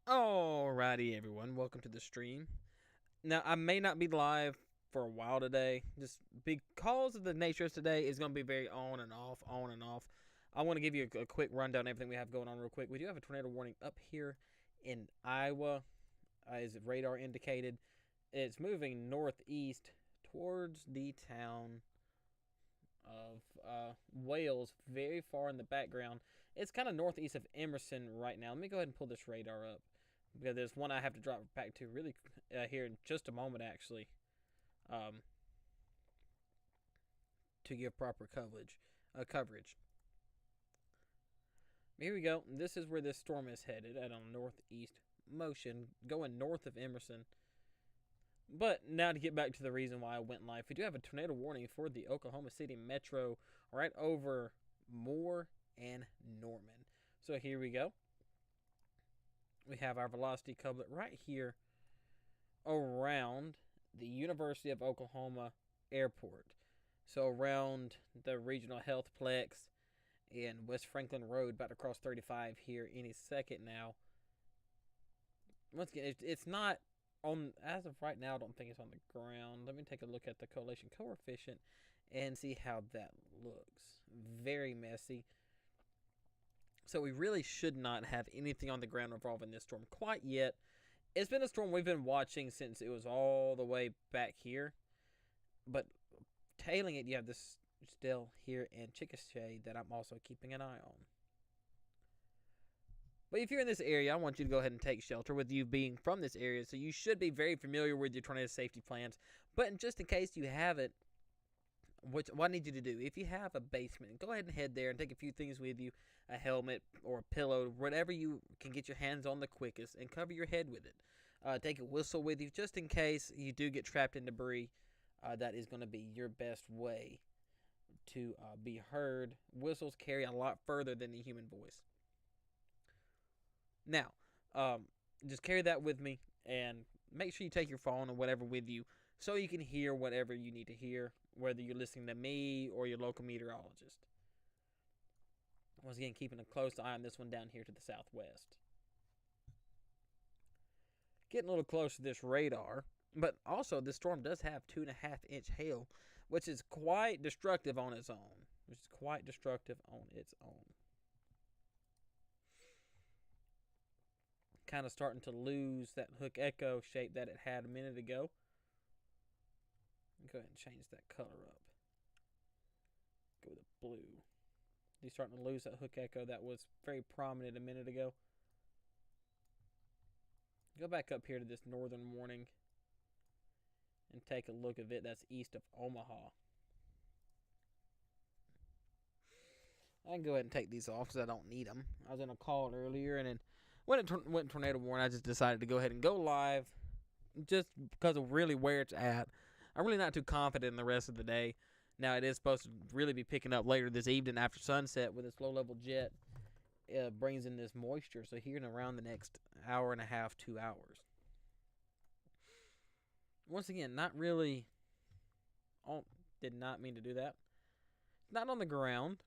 Alrighty, everyone, welcome to the stream. Now, I may not be live for a while today, just because of the nature of today is going to be very on and off, on and off. I want to give you a quick rundown of everything we have going on real quick. We do have a tornado warning up here in Iowa, as radar indicated. It's moving northeast towards the town of Wales, very far in the background. It's kind of northeast of Emerson right now. Let me go ahead and pull this radar up, because there's one I have to drop back to really here in just a moment, actually, um, to give proper coverage. Here we go. This is where this storm is headed at a northeast motion, going north of Emerson. But now to get back to the reason why I went live, we do have a tornado warning for the Oklahoma City metro right over Moore and Norman. So here we go. We have our velocity couplet right here around the University of Oklahoma Airport. So around the regional healthplex and West Franklin Road, about to cross 35 here any second now. Once again, it's not on, as of right now, I don't think it's on the ground. Let me take a look at the correlation coefficient and see how that looks. Very messy. So we really should not have anything on the ground involving this storm quite yet. It's been a storm we've been watching since it was all the way back here. But tailing it, you have this still here in Chickasha that I'm also keeping an eye on. But if you're in this area, I want you to go ahead and take shelter with you being from this area. So you should be very familiar with your tornado safety plans. But just in case you haven't, what I need you to do, if you have a basement, go ahead and head there and take a few things with you, a helmet or a pillow, whatever you can get your hands on the quickest, and cover your head with it. Take a whistle with you just in case you do get trapped in debris. That is going to be your best way to be heard. Whistles carry a lot further than the human voice. Now, just carry that with me, and make sure you take your phone or whatever with you so you can hear whatever you need to hear, whether you're listening to me or your local meteorologist. Once again, keeping a close eye on this one down here to the southwest. Getting a little close to this radar, but also this storm does have 2.5-inch hail, which is quite destructive on its own. Kind of starting to lose that hook echo shape that it had a minute ago. Go ahead and change that color up. Go with the blue. He's starting to lose that hook echo that was very prominent a minute ago. Go back up here to this northern warning and take a look at it. That's east of Omaha. I can go ahead and take these off because I don't need them. I was on a call earlier, and then when it went tornado warning, I just decided to go ahead and go live just because of really where it's at. I'm really not too confident in the rest of the day. Now, it is supposed to really be picking up later this evening after sunset with this low-level jet. Brings in this moisture, so here in around the next hour and a half, 2 hours. Once again, not really. Oh, did not mean to do that. Not on the ground.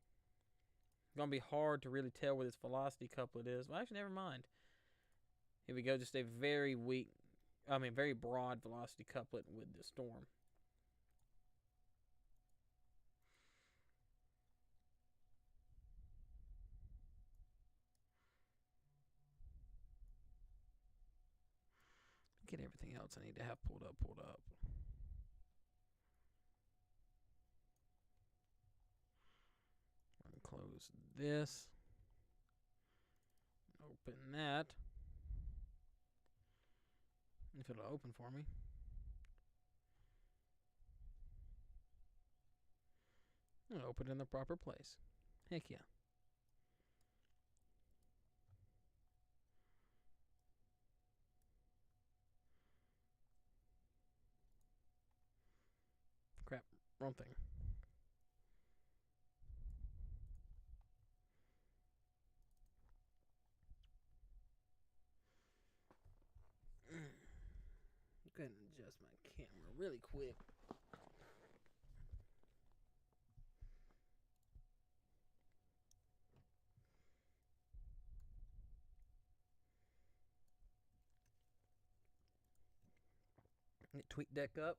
Going to be hard to really tell where this velocity couplet is. Well, actually, never mind. Here we go. Just a very very broad velocity couplet with the storm. Get everything else I need to have pulled up. I'm going to close this. Open that. If it'll open for me. I'll open it in the proper place. Heck yeah. Crap, wrong thing. Go ahead and adjust my camera really quick. Get Tweet Deck up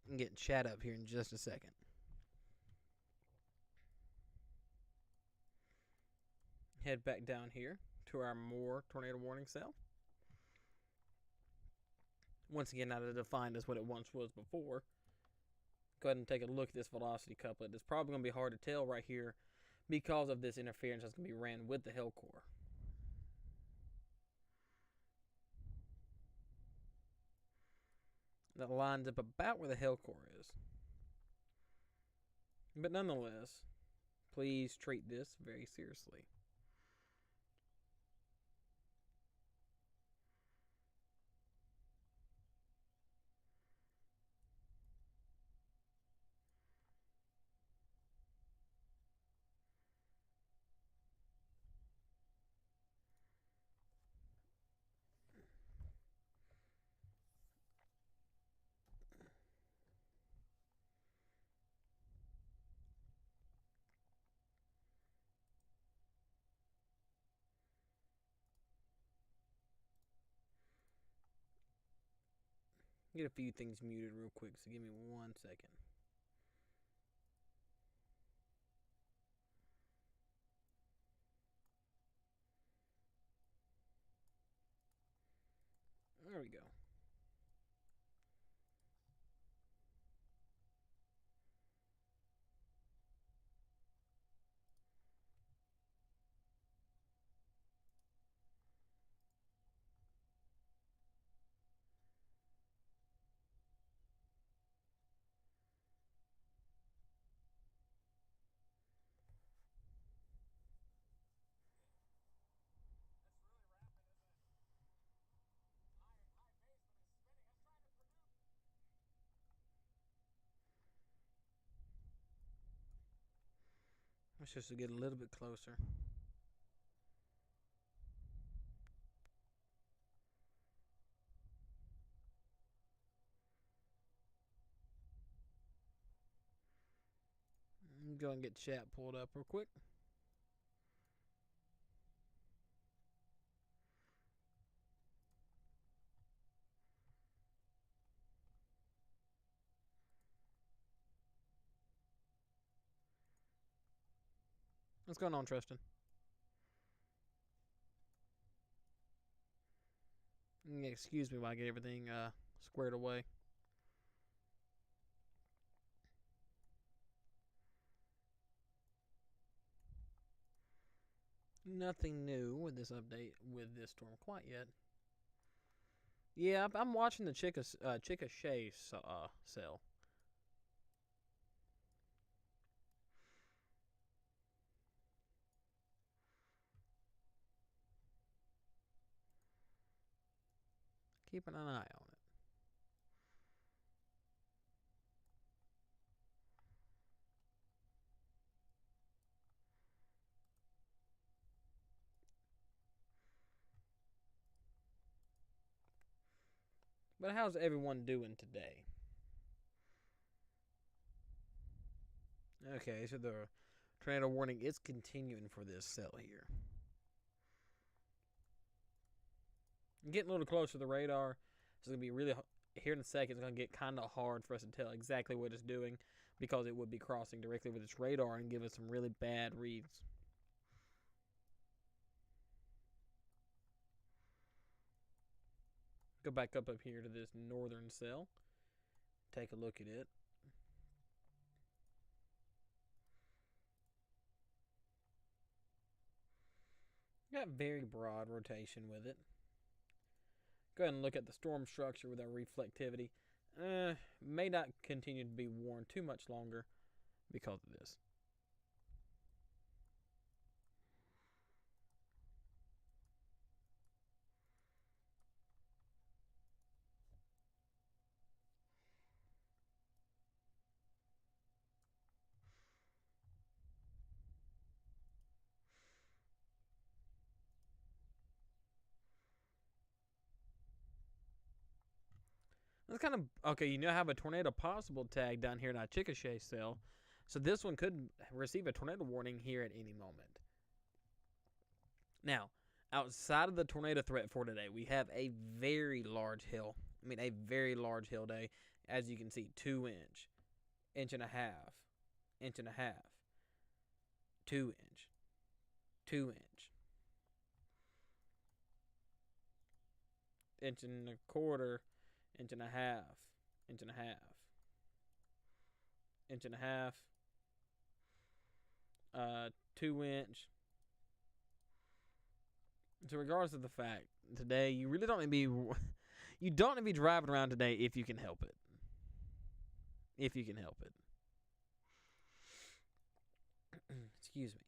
and get chat up here in just a second. Head back down here to our more tornado warning cell. Once again, not as defined as what it once was before. Go ahead and take a look at this velocity couplet. It's probably going to be hard to tell right here because of this interference that's going to be ran with the Hell Core. That lines up about where the Hell Core is. But nonetheless, please treat this very seriously. Get a few things muted real quick, so give me 1 second. There we go. Let's just get a little bit closer. Go and get chat pulled up real quick. What's going on, Tristan? Excuse me while I get everything squared away. Nothing new with this update with this storm quite yet. Yeah, I'm watching the Chickasha cell. Keeping an eye on it. But how's everyone doing today? Okay, so the tornado warning is continuing for this cell here. Getting a little closer to the radar. It's going to be really, here in a second, it's going to get kind of hard for us to tell exactly what it's doing because it would be crossing directly with its radar and give us some really bad reads. Go back up here to this northern cell. Take a look at it. Got very broad rotation with it. Go ahead and look at the storm structure with our reflectivity. May not continue to be worn too much longer because of this. That's kind of okay. You now have a tornado possible tag down here in our Chickasha cell, so this one could receive a tornado warning here at any moment. Now, outside of the tornado threat for today, we have a very large hail I mean, a very large hail day. As you can see, 2 inch, inch and a half, inch and a half, 2 inch, 2 inch, inch and a quarter, inch and a half, inch and a half, inch and a half, 2 inch. So regardless of the fact, today you really don't need to be you don't need to be driving around today if you can help it. If you can help it. Excuse me.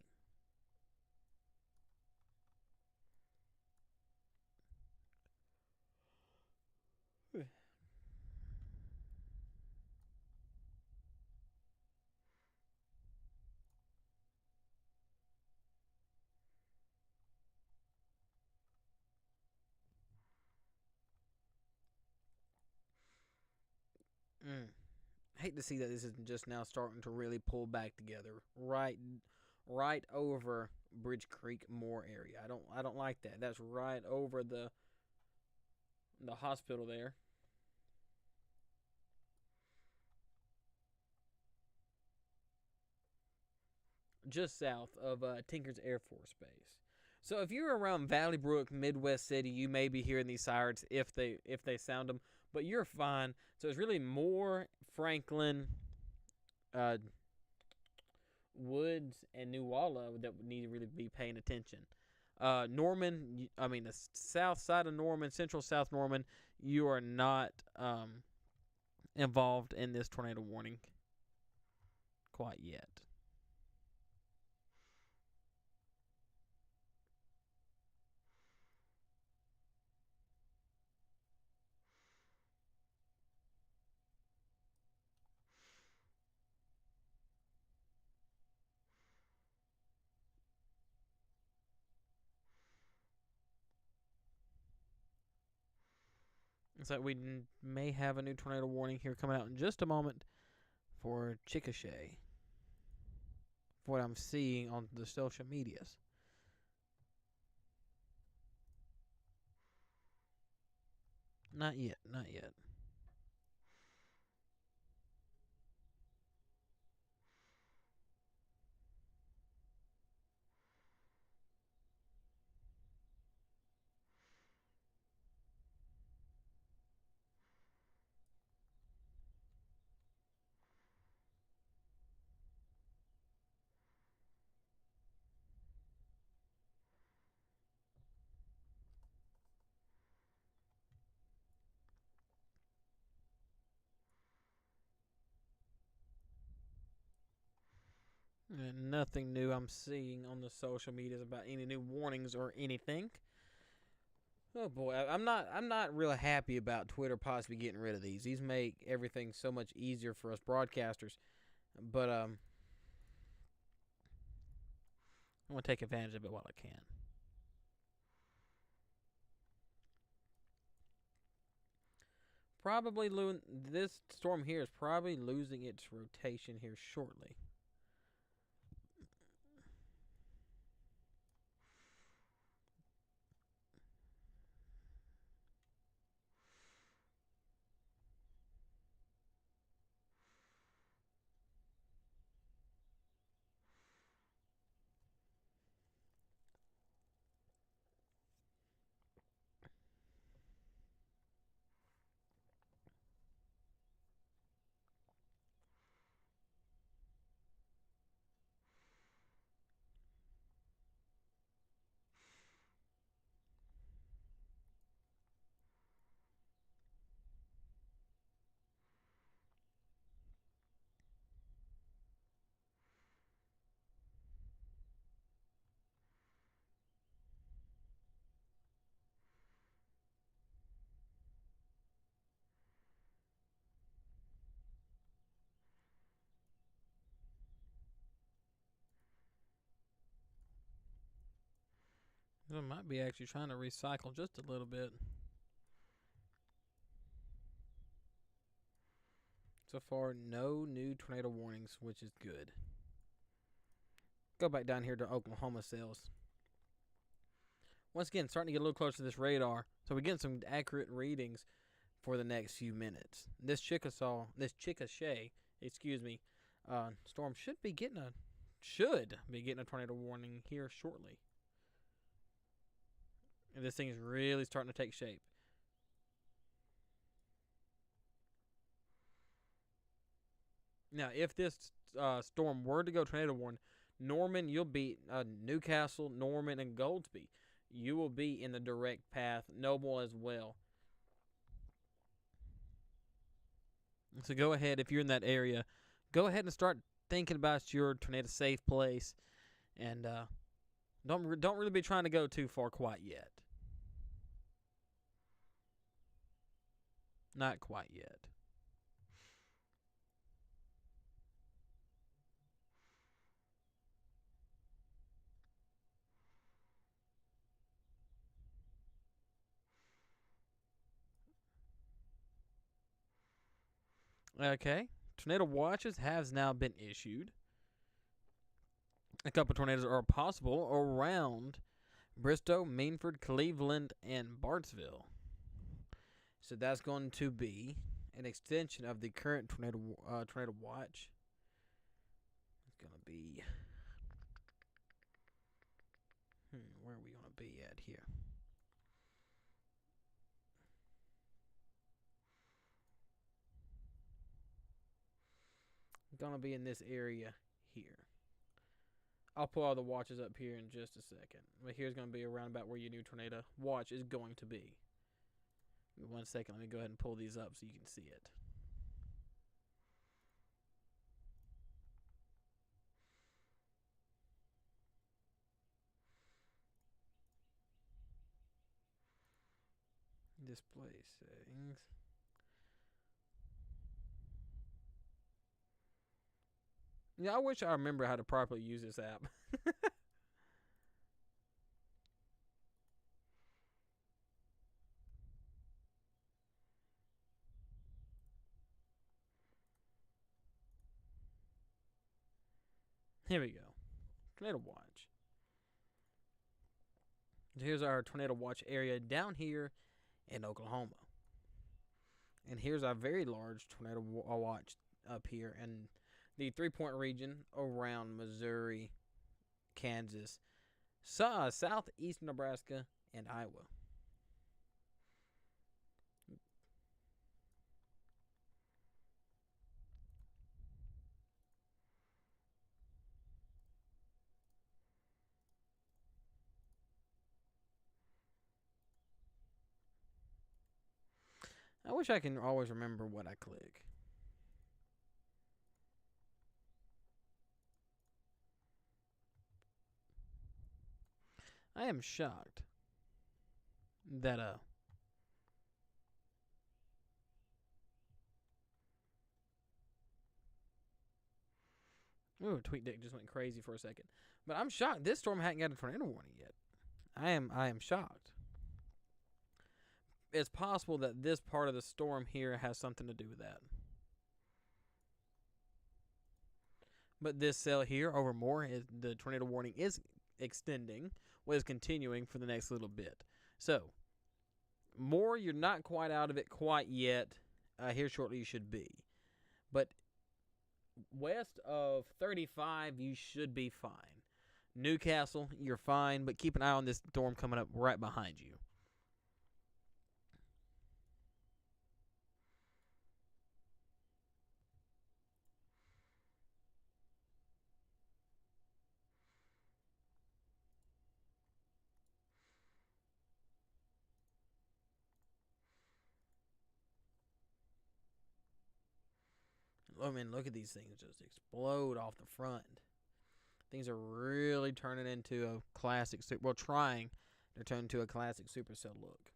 Hate to see that this is just now starting to really pull back together. Right over Bridge Creek Moore area. I don't like that. That's right over the hospital there. Just south of Tinker's Air Force Base. So if you're around Valley Brook, Midwest City, you may be hearing these sirens if they sound them, but you're fine. So it's really Moore, Franklin, Woods, and New Walla that would need to really be paying attention. Norman, I mean the south side of Norman, central South Norman, you are not involved in this tornado warning quite yet. So we may have a new tornado warning here coming out in just a moment for Chickasha. For what I'm seeing on the social medias. Not yet, not yet. And nothing new I'm seeing on the social medias about any new warnings or anything. Oh boy, I'm not really happy about Twitter possibly getting rid of these. These make everything so much easier for us broadcasters. But I'm gonna take advantage of it while I can. Probably this storm here is probably losing its rotation here shortly. I might be actually trying to recycle just a little bit. So far, no new tornado warnings, which is good. Go back down here to Oklahoma cells. Once again, starting to get a little closer to this radar. So we're getting some accurate readings for the next few minutes. This Chickasha, storm should be getting a tornado warning here shortly. And this thing is really starting to take shape. Now, if this storm were to go tornado warning, Norman, you'll be Newcastle, Norman, and Goldsby. You will be in the direct path. Noble as well. So go ahead, if you're in that area, go ahead and start thinking about your tornado safe place, and don't really be trying to go too far quite yet. Not quite yet. Okay, tornado watches has now been issued. A couple tornadoes are possible around Bristow, Meanford, Cleveland, and Bartsville. So that's going to be an extension of the current tornado watch. It's going to be where are we going to be at here? Gonna be in this area here. I'll pull all the watches up here in just a second. But here's gonna be around about where your new tornado watch is going to be. 1 second, let me go ahead and pull these up so you can see it. Display settings. Yeah, I wish I remember how to properly use this app. Here we go. Tornado watch. Here's our tornado watch area down here in Oklahoma. And here's our very large tornado watch up here in the 3-point region around Missouri, Kansas, southeast Nebraska, and Iowa. I wish I can always remember what I click. I am shocked that ooh, TweetDeck just went crazy for a second. But I'm shocked this storm hadn't got a tornado warning yet. I am shocked. It's possible that this part of the storm here has something to do with that. But this cell here over more, the tornado warning is extending, is continuing for the next little bit. So, more, you're not quite out of it quite yet. Here shortly you should be. But west of 35, you should be fine. Newcastle, you're fine, but keep an eye on this storm coming up right behind you. I mean, look at these things just explode off the front. Things are really turning into a classic, trying to turn into a classic supercell look.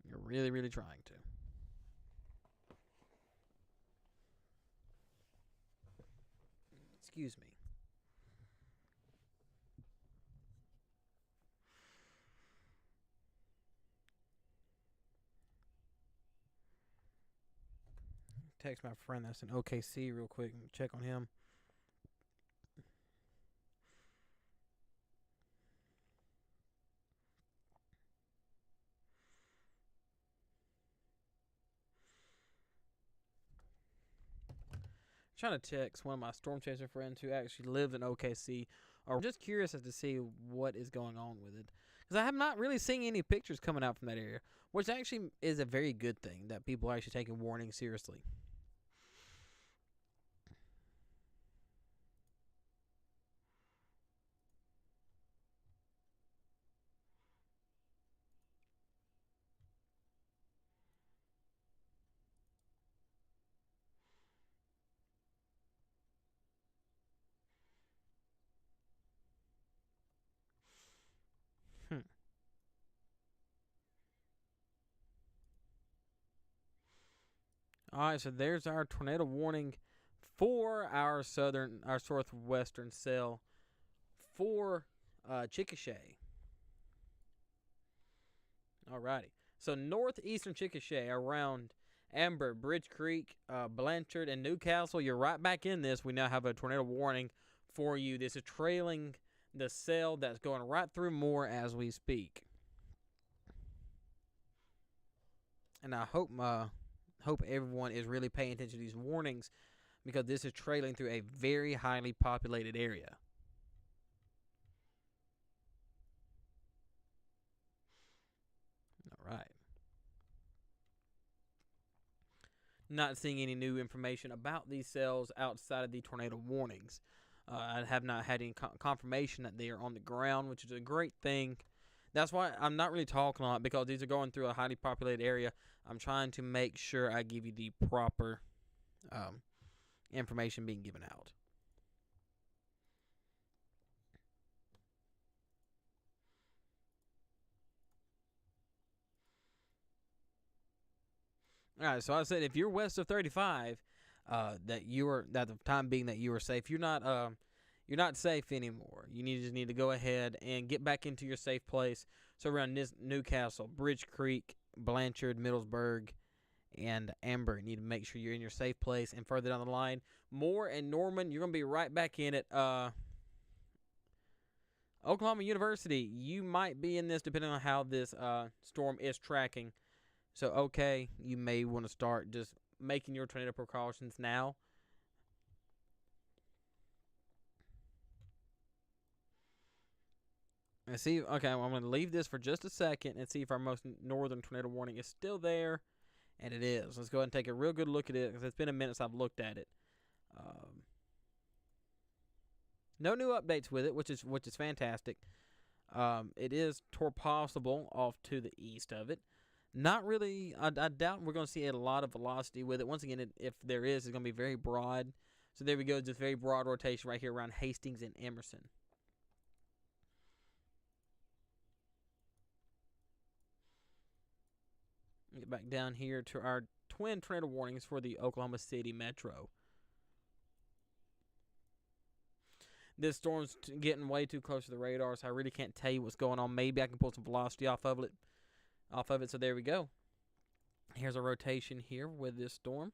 You're really, really trying to. Excuse me. Text my friend that's in OKC real quick and check on him. Trying to text one of my storm chaser friends who actually lives in OKC. Or just curious as to see what is going on with it, because I have not really seen any pictures coming out from that area, which actually is a very good thing that people are actually taking warning seriously. Hmm. All right, so there's our tornado warning for our southwestern cell for Chickasha. Alrighty. So northeastern Chickasha around Amber, Bridge Creek, Blanchard, and Newcastle. You're right back in this. We now have a tornado warning for you. This is trailing the cell that's going right through Moore as we speak. And I hope everyone is really paying attention to these warnings, because this is trailing through a very highly populated area. All right. Not seeing any new information about these cells outside of the tornado warnings. I have not had any confirmation that they are on the ground, which is a great thing. That's why I'm not really talking a lot, because these are going through a highly populated area. I'm trying to make sure I give you the proper information being given out. All right, so I said if you're west of 35, that the time being that you are safe. You're not safe anymore. You just need to go ahead and get back into your safe place. So around Newcastle, Bridge Creek, Blanchard, Middlesburg, and Amber, you need to make sure you're in your safe place. And further down the line, Moore and Norman, you're gonna be right back in it. Oklahoma University, you might be in this depending on how this storm is tracking. So, okay, you may want to start just making your tornado precautions now. And see, okay, I'm going to leave this for just a second and see if our most northern tornado warning is still there. And it is. Let's go ahead and take a real good look at it, because it's been a minute since I've looked at it. No new updates with it, which is fantastic. It is possible off to the east of it. Not really. I doubt we're going to see a lot of velocity with it. Once again, if there is, it's going to be very broad. So there we go. Just very broad rotation right here around Hastings and Emerson. Get back down here to our twin tornado warnings for the Oklahoma City Metro. This storm's getting way too close to the radar, so I really can't tell you what's going on. Maybe I can pull some velocity off of it. So there we go. Here's a rotation here with this storm.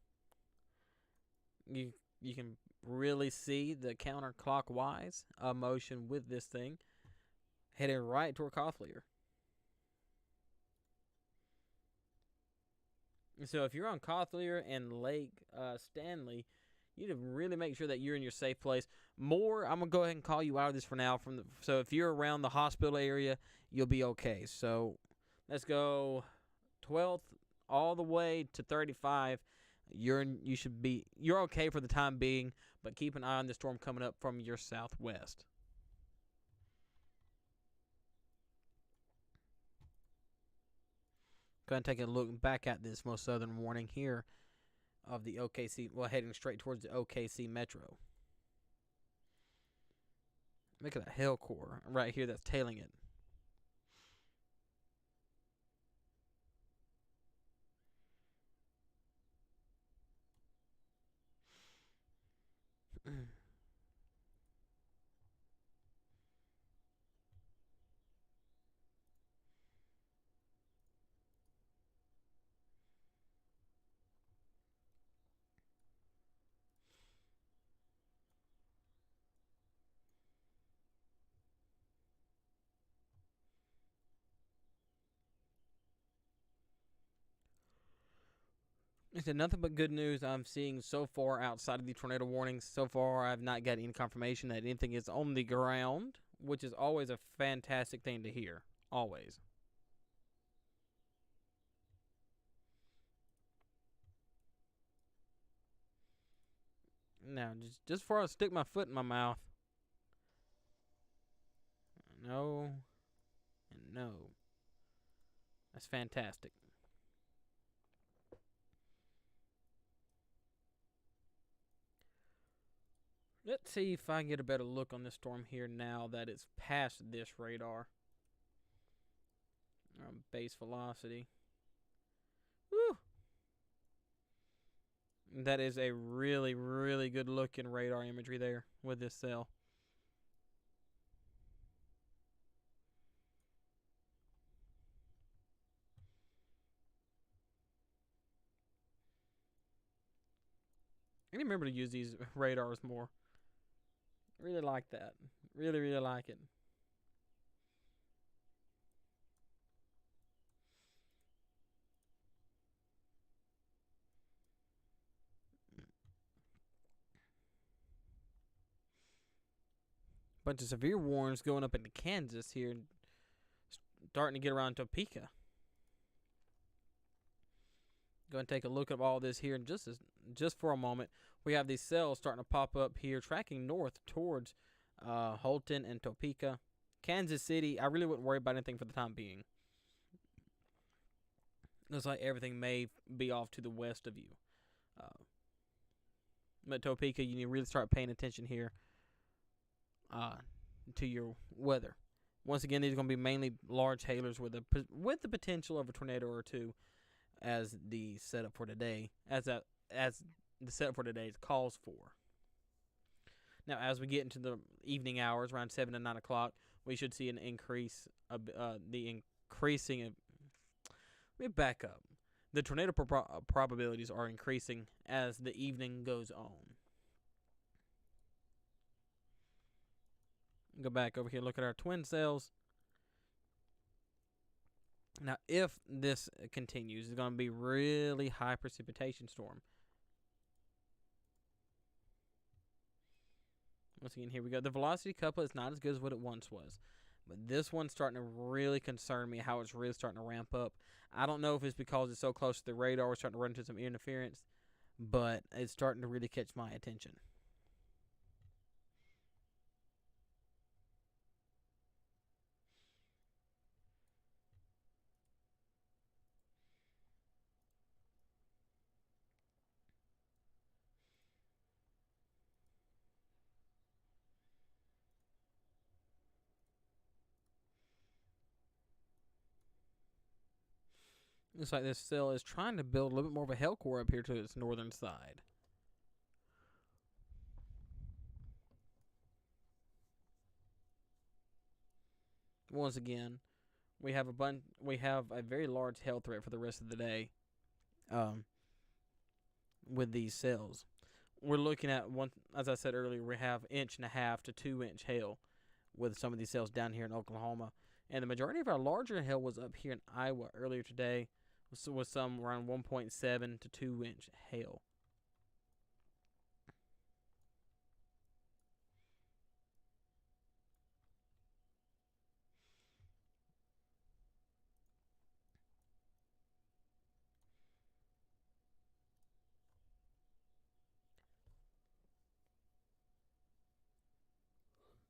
You can really see the counterclockwise motion with this thing heading right toward Cothlier. So if you're on Cothlier and Lake Stanley, you need to really make sure that you're in your safe place. Moore, I'm gonna go ahead and call you out of this for now. So if you're around the hospital area, you'll be okay. So let's go 12th all the way to 35. You're okay for the time being, but keep an eye on the storm coming up from your southwest. Go ahead and take a look back at this most southern warning here of the OKC, heading straight towards the OKC Metro. Look at that hail core right here that's tailing it. It's nothing but good news I'm seeing so far outside of the tornado warnings. So far, I've not got any confirmation that anything is on the ground, which is always a fantastic thing to hear. Always. Now, just before I stick my foot in my mouth. No. And no. That's fantastic. Let's see if I can get a better look on this storm here now that it's past this radar. Base velocity. Woo! That is a really, really good looking radar imagery there with this cell. I need to remember to use these radars more. Really like that. Really, really like it. Bunch of severe warnings going up into Kansas here, starting to get around Topeka. Go and take a look at all this here in just for a moment. We have these cells starting to pop up here, tracking north towards Holton and Topeka. Kansas City, I really wouldn't worry about anything for the time being. Looks like everything may be off to the west of you. But Topeka, you need to really start paying attention here to your weather. Once again, these are going to be mainly large hailers with the potential of a tornado or two, as the setup for today, as the setup for today calls for. Now, as we get into the evening hours, around 7 to 9 o'clock, we should see an increase. Let me back up. The tornado probabilities are increasing as the evening goes on. Go back over here, look at our twin cells. Now, if this continues, it's going to be really high precipitation storm. Once again, here we go. The velocity couplet is not as good as what it once was. But this one's starting to really concern me, how it's really starting to ramp up. I don't know if it's because it's so close to the radar, we're starting to run into some interference, but it's starting to really catch my attention. Looks like this cell is trying to build a little bit more of a hell core up here to its northern side. Once again, we have a very large hail threat for the rest of the day. With these cells, we're looking at one. As I said earlier, we have 1.5 to 2 inch hail with some of these cells down here in Oklahoma, and the majority of our larger hail was up here in Iowa earlier today. Was some around 1.7 to 2 inch hail.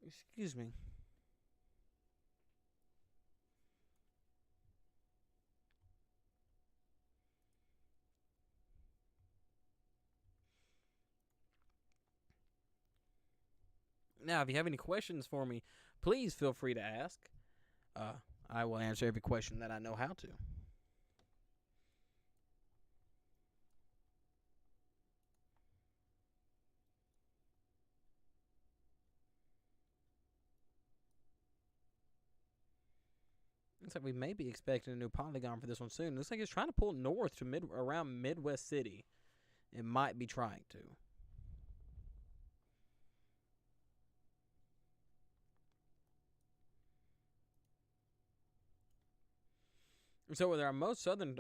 Excuse me. Now, if you have any questions for me, please feel free to ask. I will answer every question that I know how to. Looks like we may be expecting a new polygon for this one soon. Looks like it's trying to pull north to around Midwest City. It might be trying to. So with our most southern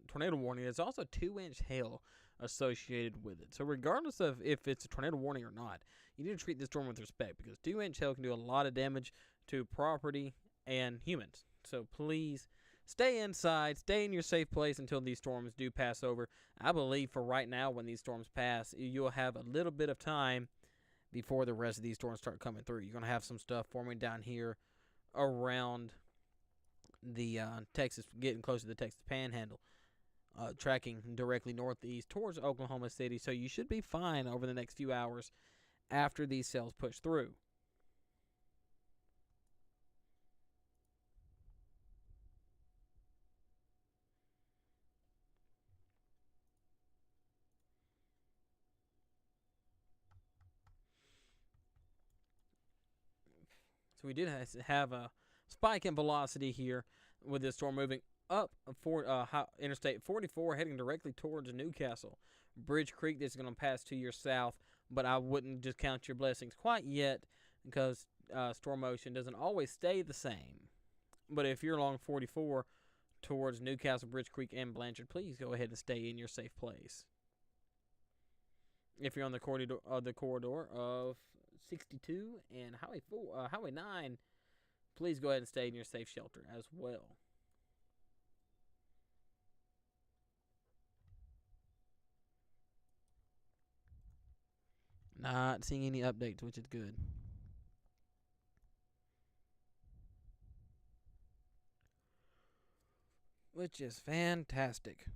tornado warning, there's also 2-inch hail associated with it. So regardless of if it's a tornado warning or not, you need to treat this storm with respect because 2-inch hail can do a lot of damage to property and humans. So please stay inside, stay in your safe place until these storms do pass over. I believe for right now, when these storms pass, you'll have a little bit of time before the rest of these storms start coming through. You're going to have some stuff forming down here around the Texas, getting close to the Texas Panhandle, tracking directly northeast towards Oklahoma City. So you should be fine over the next few hours after these cells push through. So we did have a spike in velocity here with this storm moving up for Interstate 44, heading directly towards Newcastle. Bridge Creek, this is going to pass to your south, but I wouldn't discount your blessings quite yet because storm motion doesn't always stay the same. But if you're along 44 towards Newcastle, Bridge Creek, and Blanchard, please go ahead and stay in your safe place. If you're on the corridor of 62 and Highway 9, please go ahead and stay in your safe shelter as well. Not seeing any updates, which is good. Which is fantastic.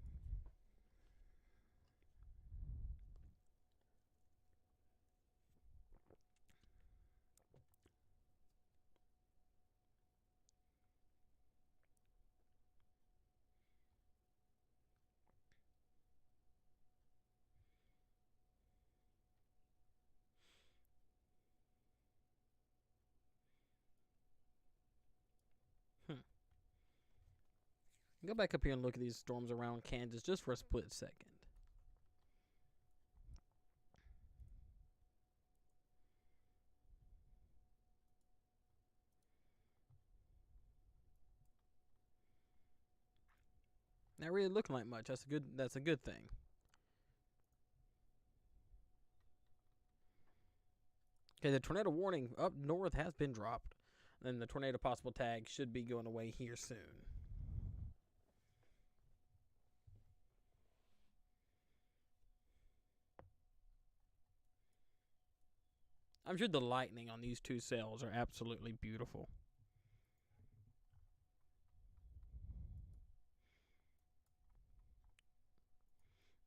Go back up here and look at these storms around Kansas just for a split second. Not really looking like much. That's a good thing. Okay, the tornado warning up north has been dropped. And the tornado possible tag should be going away here soon. I'm sure the lightning on these two cells are absolutely beautiful.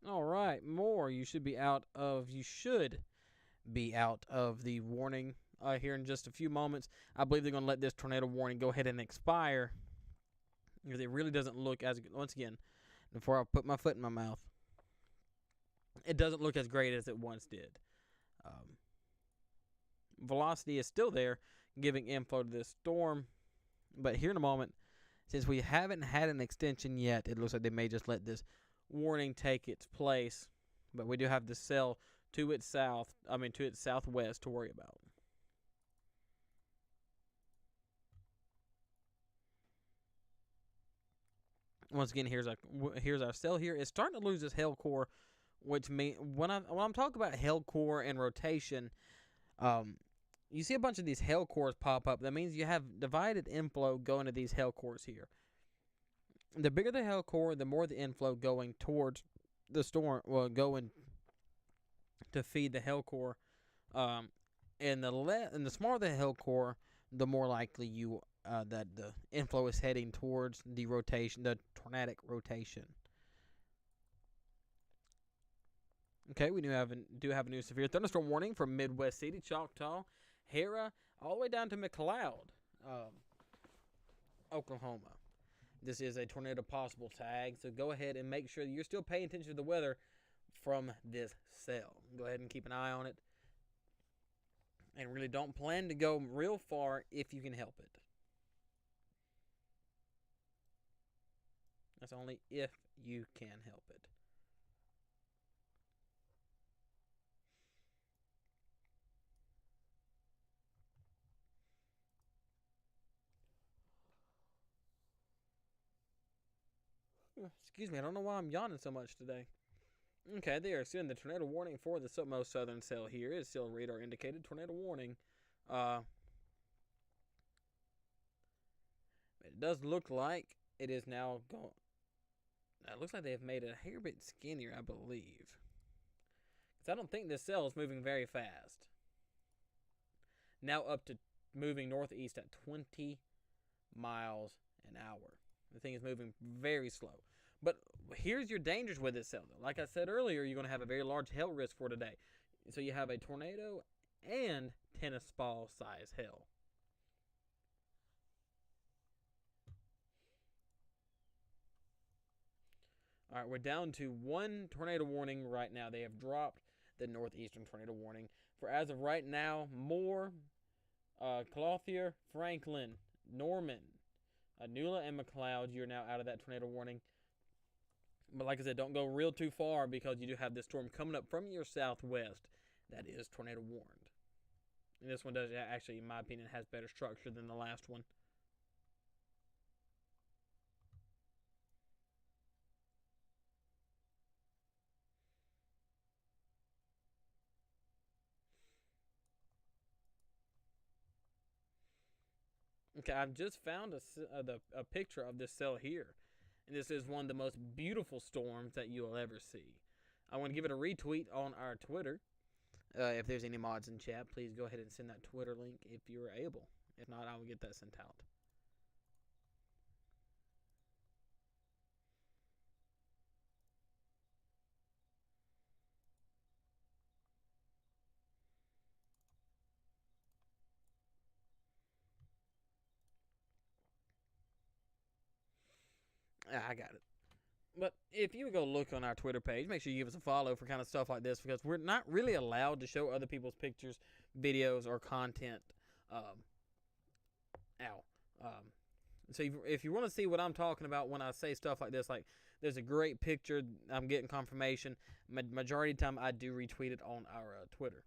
All right, more. You should be out of the warning here in just a few moments. I believe they're going to let this tornado warning go ahead and expire. Because it really doesn't look as, once again, before I put my foot in my mouth, it doesn't look as great as it once did. Velocity is still there, giving info to this storm. But here in a moment, since we haven't had an extension yet, it looks like they may just let this warning take its place. But we do have the cell to its southwest to worry about. Once again, here's our cell here. It's starting to lose its hail core, which means when I'm talking about hail core and rotation, you see a bunch of these hail cores pop up. That means you have divided inflow going to these hail cores here. The bigger the hail core, the more the inflow going towards the storm, going to feed the hail core. And the smaller the hail core, the more likely that the inflow is heading towards the rotation, the tornadic rotation. Okay, we do have a new severe thunderstorm warning from Midwest City, Choctaw, Hera, all the way down to McLeod, Oklahoma. This is a tornado possible tag, so go ahead and make sure that you're still paying attention to the weather from this cell. Go ahead and keep an eye on it. And really don't plan to go real far if you can help it. That's only if you can help it. Excuse me, I don't know why I'm yawning so much today. Okay, they are extending the tornado warning for the most southern cell here. It's still radar indicated tornado warning. It does look like it is now going. It looks like they have made it a hair bit skinnier, I believe. Because I don't think this cell is moving very fast. Now up to moving northeast at 20 miles an hour. The thing is moving very slow. But here's your dangers with this cell, though. Like I said earlier, you're going to have a very large hail risk for today. So you have a tornado and tennis ball size hail. All right, we're down to one tornado warning right now. They have dropped the northeastern tornado warning. For as of right now, Moore, Clothier, Franklin, Norman, Nula, and McLeod, you're now out of that tornado warning. But like I said, don't go real too far because you do have this storm coming up from your southwest that is tornado warned. And this one does actually, in my opinion, has better structure than the last one. Okay, I've just found a picture of this cell here. And this is one of the most beautiful storms that you'll ever see. I want to give it a retweet on our Twitter. If there's any mods in chat, please go ahead and send that Twitter link if you're able. If not, I will get that sent out. I got it. But if you go look on our Twitter page, make sure you give us a follow for kind of stuff like this because we're not really allowed to show other people's pictures, videos, or content. So if you want to see what I'm talking about when I say stuff like this, like there's a great picture, I'm getting confirmation. Majority of the time, I do retweet it on our Twitter.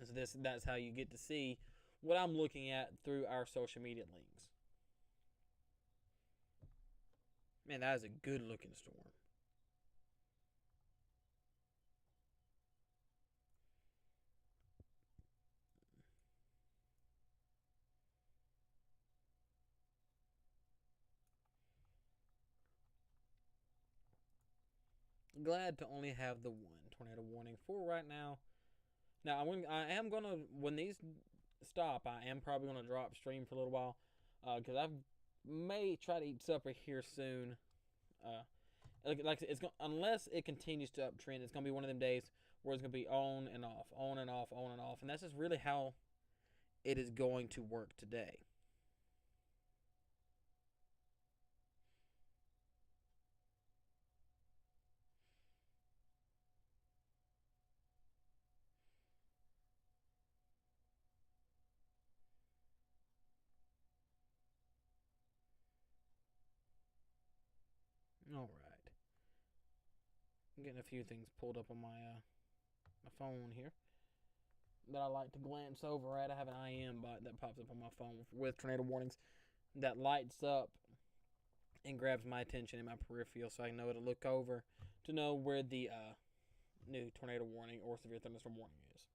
So that's how you get to see what I'm looking at through our social media links. Man, that is a good looking storm. Glad to only have the one tornado warning for right now. Now I am gonna when these stop, I am probably gonna drop stream for a little while because I may try to eat supper here soon. Like it's gonna, unless it continues to uptrend, it's gonna be one of them days where it's gonna be on and off, on and off, on and off, and that's just really how it is going to work today. All right, I'm getting a few things pulled up on my phone here that I like to glance over at. I have an IM bot that pops up on my phone with tornado warnings that lights up and grabs my attention in my peripheral so I know to look over to know where the new tornado warning or severe thunderstorm warning is.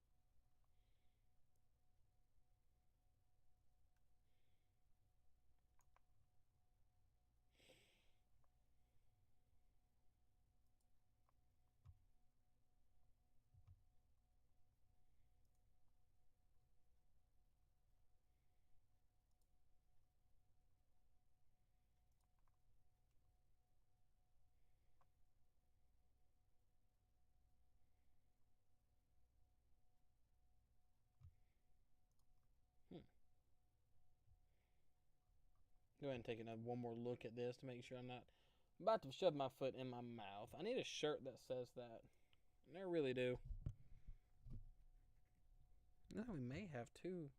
Go ahead and take one more look at this to make sure I'm not about to shove my foot in my mouth. I need a shirt that says that. And I really do. No, we may have two.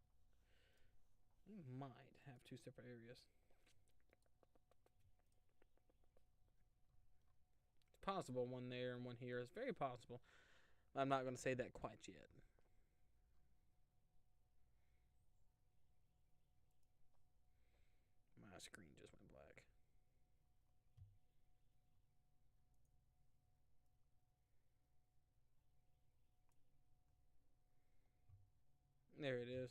We might have two separate areas. It's possible one there and one here. It's very possible. I'm not going to say that quite yet. My screen just went black. There it is.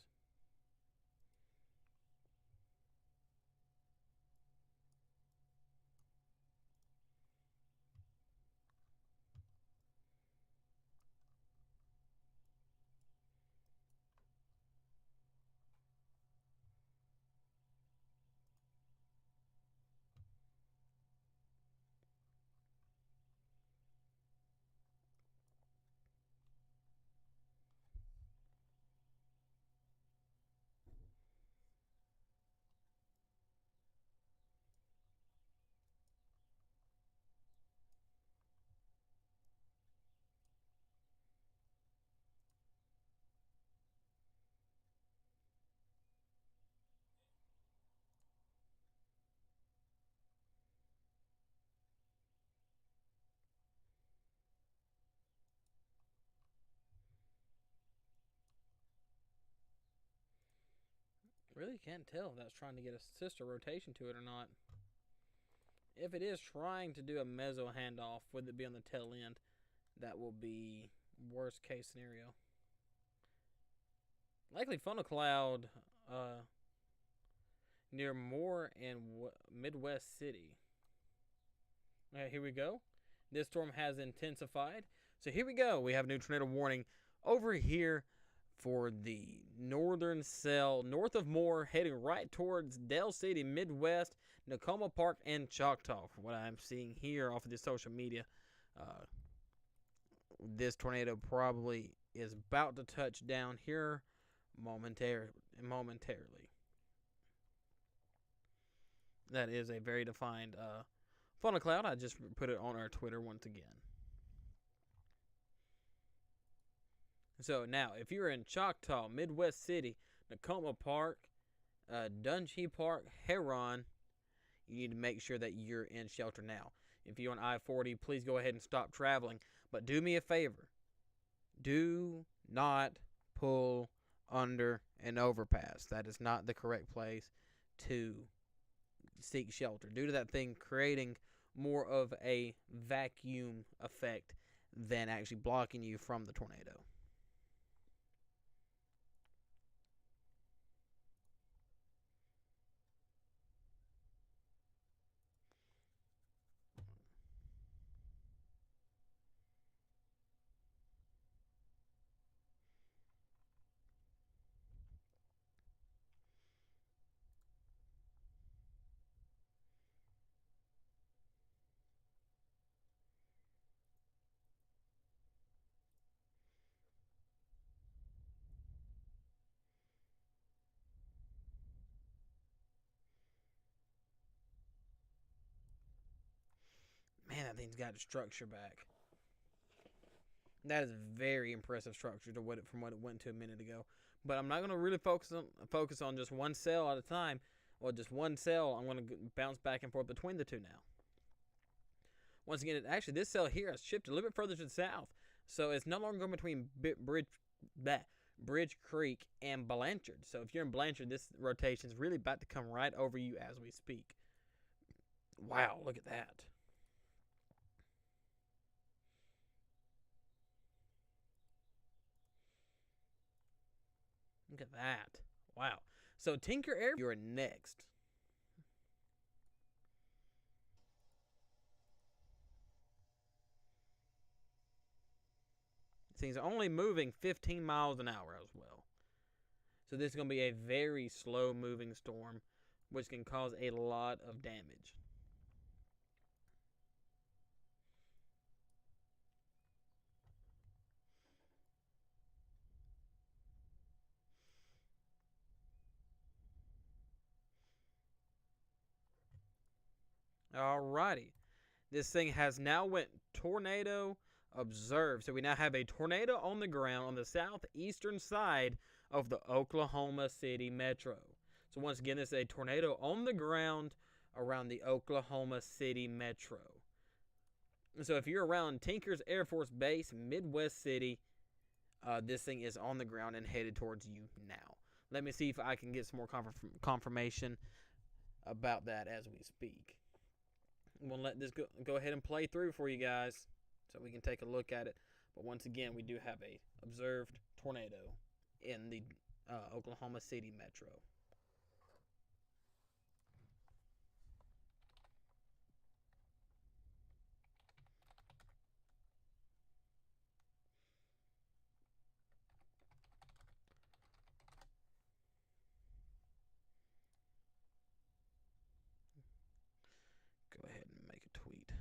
Really can't tell if that's trying to get a sister rotation to it or not. If it is trying to do a mezzo handoff, with it be on the tail end, that will be worst case scenario. Likely funnel cloud near Moore and Midwest City. Alright, here we go. This storm has intensified. So here we go. We have a new tornado warning over here for the northern cell, north of Moore, heading right towards Del City, Midwest, Nakoma Park, and Choctaw. From what I'm seeing here off of the social media, this tornado probably is about to touch down here momentarily. That is a very defined funnel cloud. I just put it on our Twitter once again. So now, if you're in Choctaw, Midwest City, Nakoma Park, Dunshee Park, Heron, you need to make sure that you're in shelter now. If you're on I-40, please go ahead and stop traveling. But do me a favor. Do not pull under an overpass. That is not the correct place to seek shelter, due to that thing creating more of a vacuum effect than actually blocking you from the tornado. Man, that thing's got its structure back. That is very impressive structure from what it went to a minute ago. But I'm not going to really focus on just one cell at a time, or just one cell. I'm going to bounce back and forth between the two now. Once again, actually, this cell here has shifted a little bit further to the south, so it's no longer going between Bridge Creek and Blanchard. So if you're in Blanchard, this rotation is really about to come right over you as we speak. Wow, look at that. Look at that. Wow. So Tinker Air, you're next. Things are only moving 15 miles an hour as well. So this is going to be a very slow moving storm, which can cause a lot of damage. Alrighty. This thing has now went tornado observed. So we now have a tornado on the ground on the southeastern side of the Oklahoma City metro. So once again, this is a tornado on the ground around the Oklahoma City metro. So if you're around Tinker's Air Force Base, Midwest City, this thing is on the ground and headed towards you now. Let me see if I can get some more confirmation about that as we speak. I'm going to let this go ahead and play through for you guys so we can take a look at it. But once again, we do have a observed tornado in the Oklahoma City metro. Go ahead and make a tweet.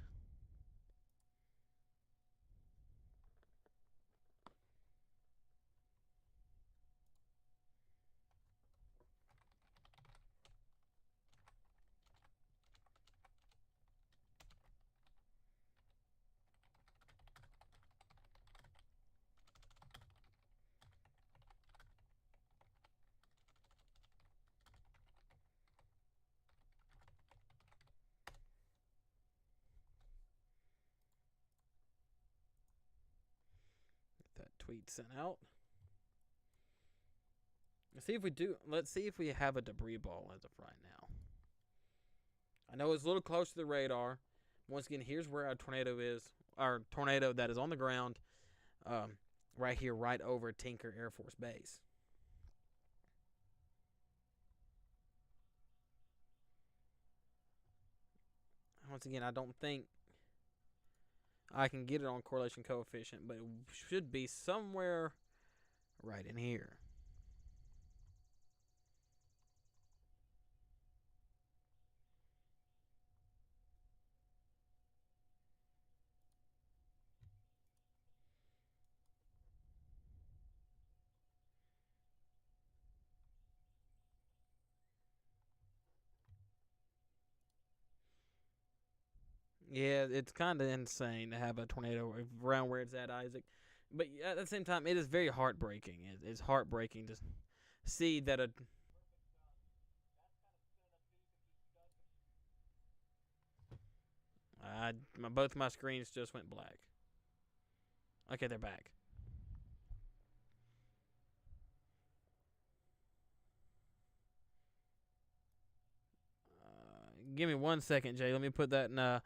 Get that tweet sent out. Let's see if we do. Let's see if we have a debris ball as of right now. I know it's a little close to the radar. Once again, here's where our tornado is. Our tornado that is on the ground, right here, right over Tinker Air Force Base. Once again, I don't think I can get it on correlation coefficient, but it should be somewhere right in here. Yeah, it's kind of insane to have a tornado around where it's at, Isaac. But at the same time, it is very heartbreaking. It's heartbreaking to see that both my screens just went black. Okay, they're back. Give me 1 second, Jay. Let me put that in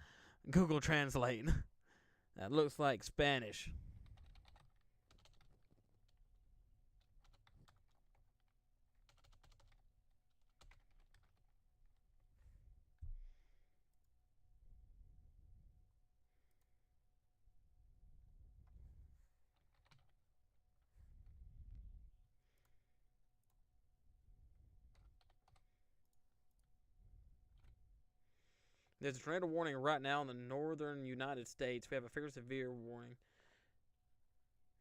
Google Translate. That looks like Spanish. There's a tornado warning right now in the northern United States. We have a fairly severe warning.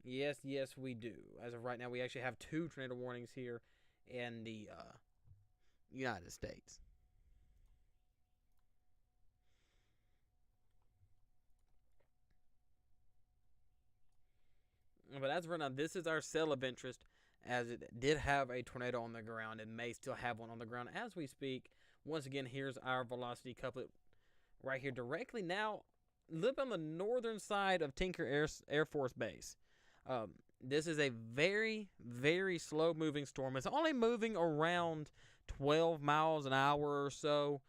Yes, we do. As of right now, we actually have 2 tornado warnings here in the United States. But as of right now, this is our cell of interest, as it did have a tornado on the ground and may still have one on the ground as we speak. Once again, here's our velocity couplet right here directly now. Live on the northern side of Tinker Air Force Base. This is a very, very slow moving storm. It's only moving around 12 miles an hour or so.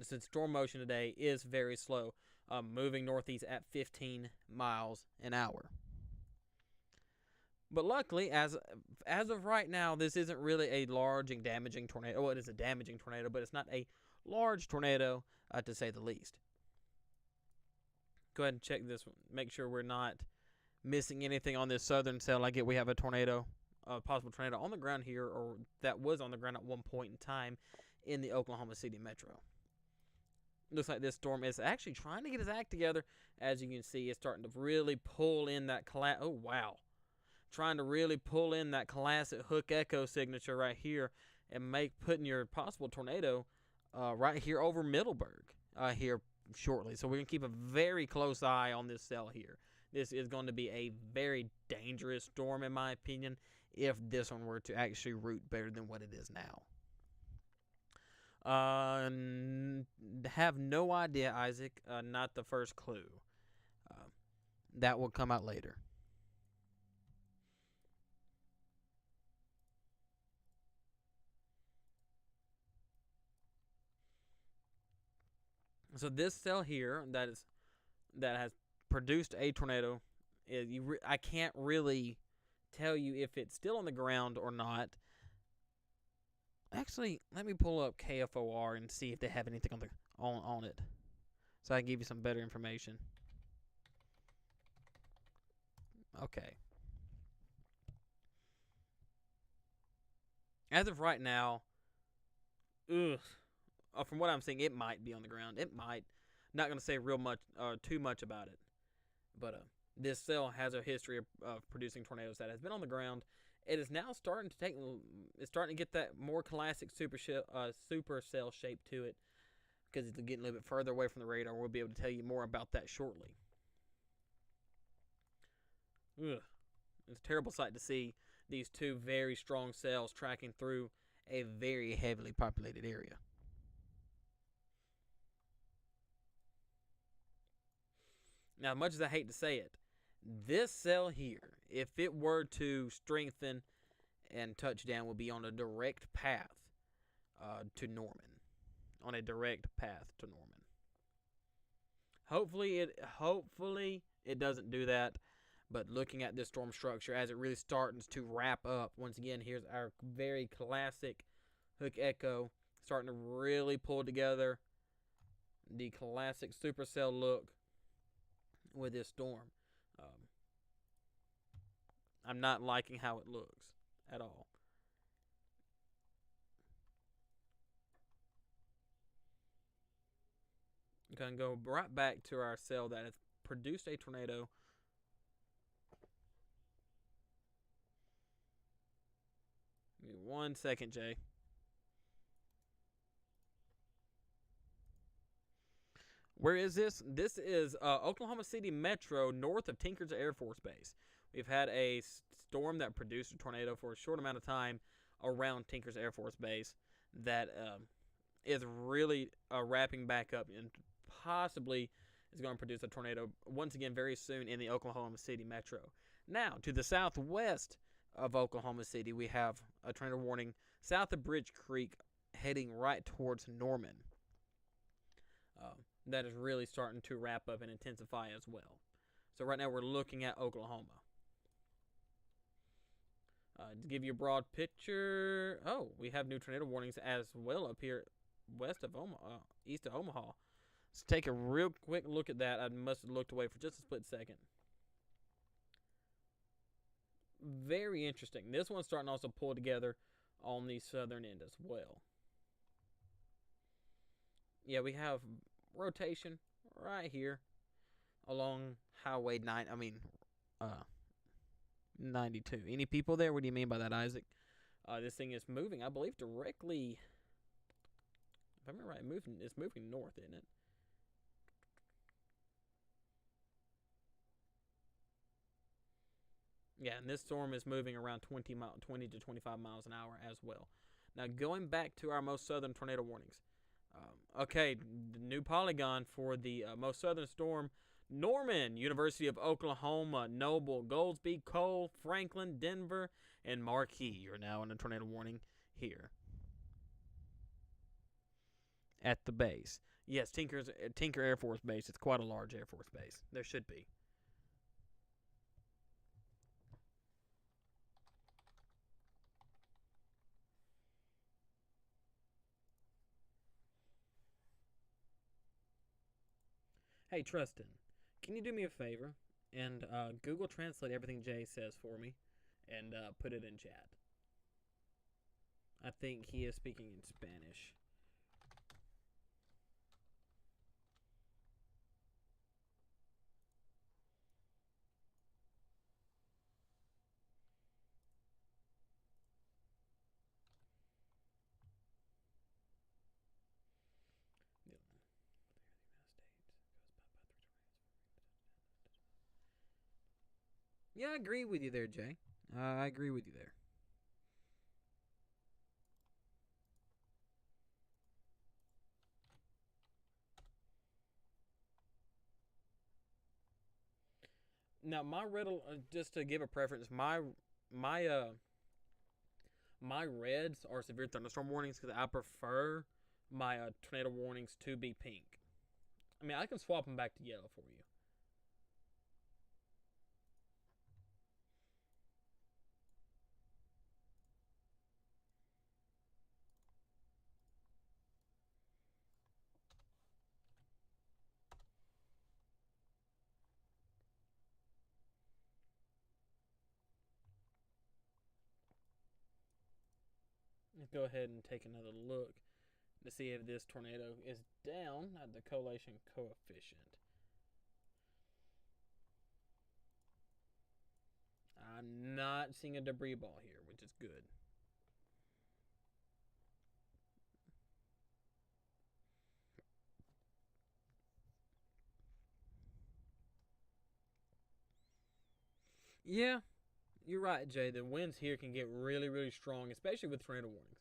Since storm motion today is very slow, moving northeast at 15 miles an hour. But luckily, as of right now, this isn't really a large and damaging tornado. Well, it is a damaging tornado, but it's not a large tornado, to say the least. Go ahead and check this one. Make sure we're not missing anything on this southern cell. I get we have a tornado, a possible tornado on the ground here, or that was on the ground at one point in time in the Oklahoma City metro. Looks like this storm is actually trying to get its act together. As you can see, it's starting to really pull in that oh, wow. Trying to really pull in that classic hook echo signature right here and putting your possible tornado right here over Middleburg here shortly. So we're going to keep a very close eye on this cell here. This is going to be a very dangerous storm, in my opinion, if this one were to actually route better than what it is now. Have no idea, Isaac. Not the first clue. That will come out later. So this cell here that has produced a tornado, I can't really tell you if it's still on the ground or not. Actually, let me pull up KFOR and see if they have anything on it, so I can give you some better information. Okay. As of right now, from what I'm seeing, it might be on the ground. It might. Not gonna say too much about it, but this cell has a history of producing tornadoes that has been on the ground. It is now starting to get that more classic supercell shape to it, because it's getting a little bit further away from the radar. We'll be able to tell you more about that shortly. Ugh. It's a terrible sight to see these two very strong cells tracking through a very heavily populated area. Now, much as I hate to say it, this cell here, if it were to strengthen and touch down, would be on a direct path to Norman. On a direct path to Norman. Hopefully it doesn't do that. But looking at this storm structure as it really starts to wrap up, once again, here's our very classic Hook Echo starting to really pull together the classic supercell look with this storm. I'm not liking how it looks at all. I'm going to go right back to our cell that has produced a tornado. Give me 1 second, Jay. Where is this? This is Oklahoma City Metro, north of Tinker's Air Force Base. We've had a storm that produced a tornado for a short amount of time around Tinker's Air Force Base that is really wrapping back up and possibly is going to produce a tornado once again very soon in the Oklahoma City Metro. Now, to the southwest of Oklahoma City, we have a tornado warning south of Bridge Creek heading right towards Norman. That is really starting to wrap up and intensify as well. So right now we're looking at Oklahoma. To give you a broad picture, we have new tornado warnings as well up here west of Omaha, east of Omaha. Let's take a real quick look at that. I must have looked away for just a split second. Very interesting. This one's starting to also pull together on the southern end as well. Yeah, we have rotation right here along Highway 92. Any people there? What do you mean by that, Isaac? This thing is moving, I believe, directly. If I remember right, it's moving north, isn't it? Yeah, and this storm is moving around 20 to 25 miles an hour as well. Now, going back to our most southern tornado warnings. Okay, the new polygon for the most southern storm. Norman, University of Oklahoma, Noble, Goldsby, Cole, Franklin, Denver, and Marquee. You're now in a tornado warning here at the base. Yes, Tinker Air Force Base. It's quite a large Air Force base. There should be. Hey, Trustin, can you do me a favor and Google Translate everything Jay says for me and put it in chat? I think he is speaking in Spanish. Yeah, I agree with you there, Jay. I agree with you there. Now, my riddle, just to give a preference, my reds are severe thunderstorm warnings because I prefer my tornado warnings to be pink. I mean, I can swap them back to yellow for you. Let's go ahead and take another look to see if this tornado is down at the correlation coefficient. I'm not seeing a debris ball here, which is good. Yeah, you're right, Jay. The winds here can get really, really strong, especially with tornado warnings.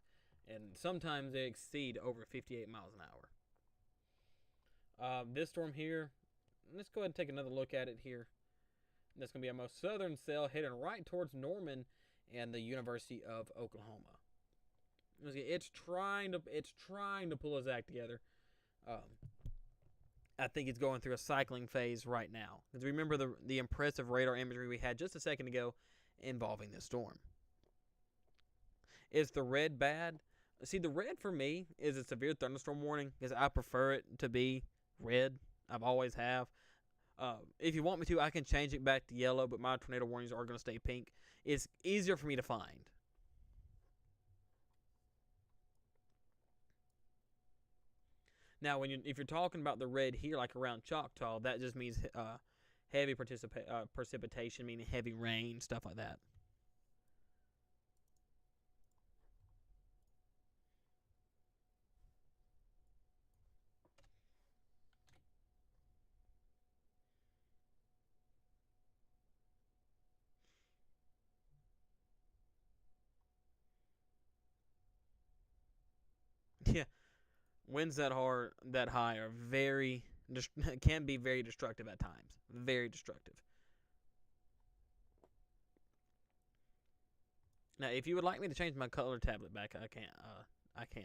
And sometimes they exceed over 58 miles an hour. This storm here, let's go ahead and take another look at it here. That's going to be our most southern cell heading right towards Norman and the University of Oklahoma. It's trying to pull its act together. I think it's going through a cycling phase right now. Because remember the impressive radar imagery we had just a second ago involving this storm. Is the red bad? See, the red for me is a severe thunderstorm warning because I prefer it to be red. I've always have. If you want me to, I can change it back to yellow, but my tornado warnings are going to stay pink. It's easier for me to find. Now, if you're talking about the red here, like around Choctaw, that just means heavy precipitation, meaning heavy rain, stuff like that. Yeah, winds that high are can be very destructive at times. Very destructive. Now, if you would like me to change my color tablet back, I can. I can.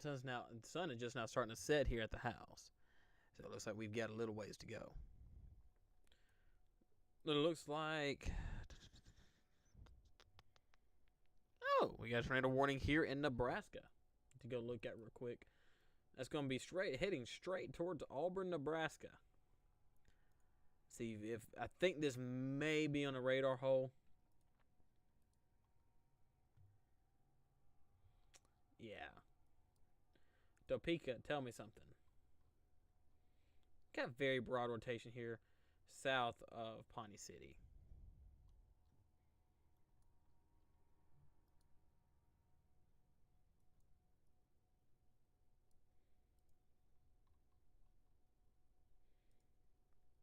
The sun is just now starting to set here at the house, so it looks like we've got a little ways to go. It looks like, we got a tornado warning here in Nebraska to go look at real quick. That's going to be heading straight towards Auburn, Nebraska. See if I think this may be on a radar hole. Yeah. Topeka, tell me something. Got very broad rotation here south of Pawnee City.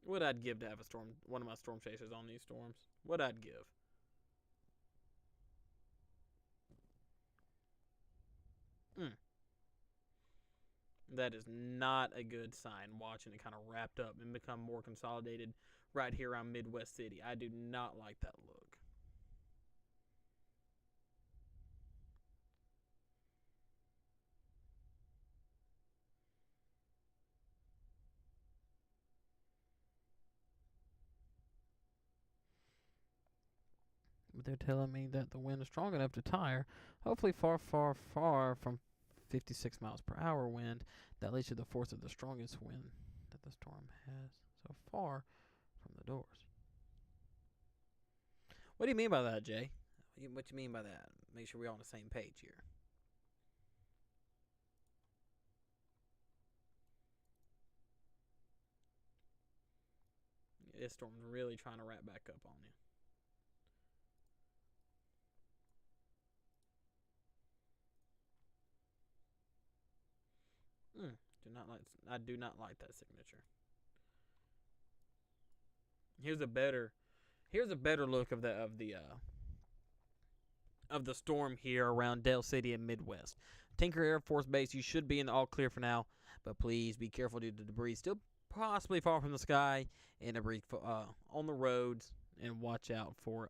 What I'd give to have one of my storm chasers on these storms. What I'd give. That is not a good sign, watching it kind of wrapped up and become more consolidated right here around Midwest City. I do not like that look. But they're telling me that the wind is strong enough to tire, hopefully far, far, far from 56 miles per hour wind. That leads to the force of the strongest wind that the storm has so far from the doors. What do you mean by that, Jay? What you mean by that? Make sure we're on the same page here. This storm's really trying to wrap back up on you. I do not like that signature. Here's a better look of the storm here around Dale City and Midwest. Tinker Air Force Base, you should be in the all clear for now, but please be careful due to the debris still possibly fall from the sky and debris on the roads, and watch out for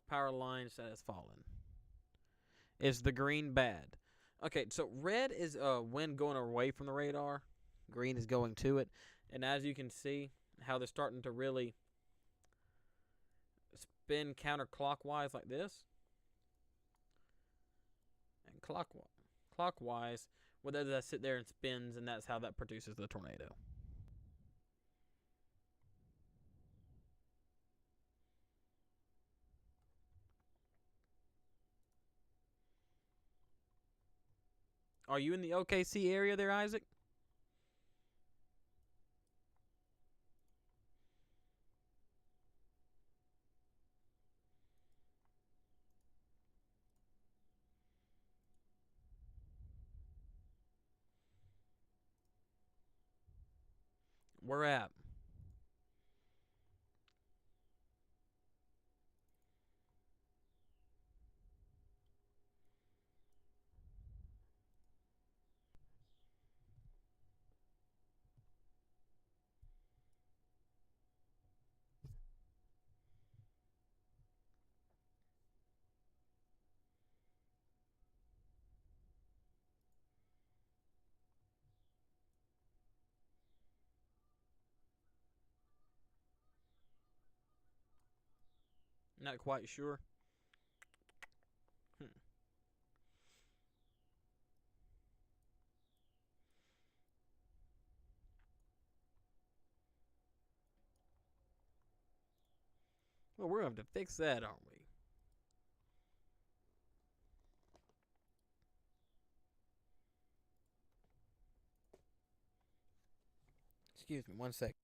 power lines that has fallen. Is the green bad? Okay, so red is wind going away from the radar. Green is going to it. And as you can see, how they're starting to really spin counterclockwise like this, and clockwise, whether that sit there and spins, and that's how that produces the tornado. Are you in the OKC area there, Isaac? Where at? Not quite sure. Hmm. Well, we're going to have to fix that, aren't we? Excuse me, 1 sec.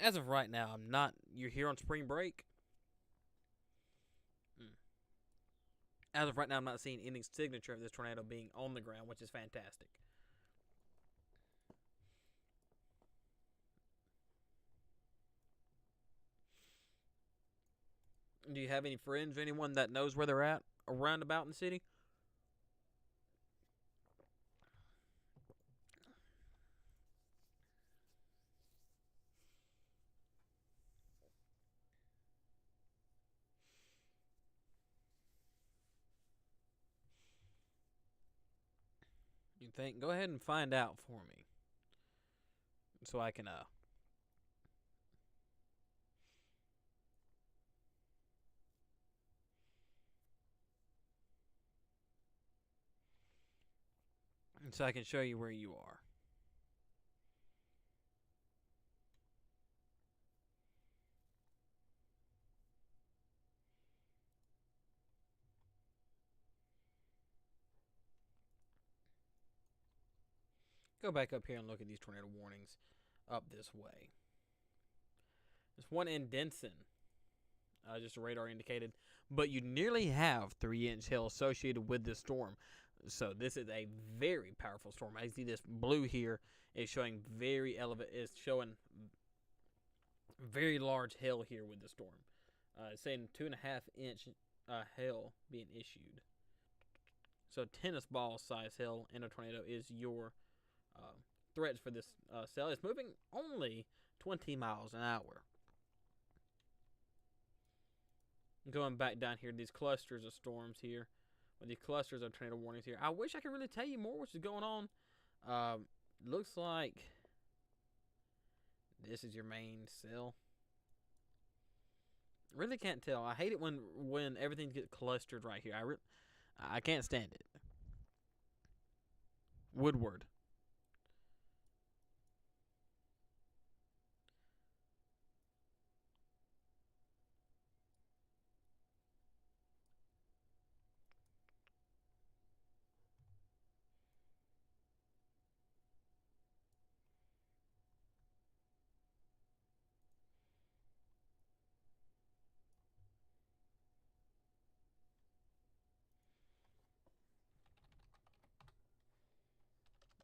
As of right now, I'm not. You're here on spring break. Mm. As of right now, I'm not seeing any signature of this tornado being on the ground, which is fantastic. Do you have any friends or anyone that knows where they're at around about in the city? You think? Go ahead and find out for me, so I can so I can show you where you are. Go back up here and look at these tornado warnings up this way. There's one in Denson, just a radar indicated, but you nearly have 3-inch hail associated with this storm. So this is a very powerful storm. I see this blue here is showing very elevated. Is showing very large hail here with the storm. It's saying 2.5-inch hail being issued. So tennis ball size hail in a tornado is your threats for this cell. It's moving only 20 miles an hour. Going back down here, these clusters of storms here, or these clusters of tornado warnings here. I wish I could really tell you more what's going on. Looks like this is your main cell. Really can't tell. I hate it when everything gets clustered right here. I can't stand it. Woodward.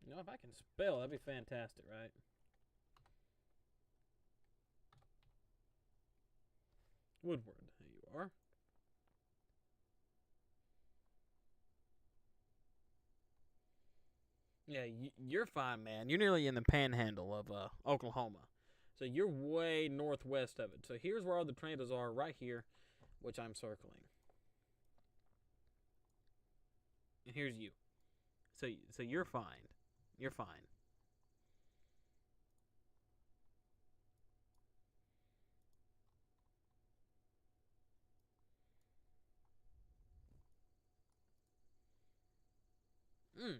You know, if I can spell, that'd be fantastic, right? Woodward. There you are. Yeah, you're fine, man. You're nearly in the panhandle of Oklahoma. So you're way northwest of it. So here's where all the tornadoes are, right here. which I'm circling. And here's you. So you're fine. You're fine. Mm.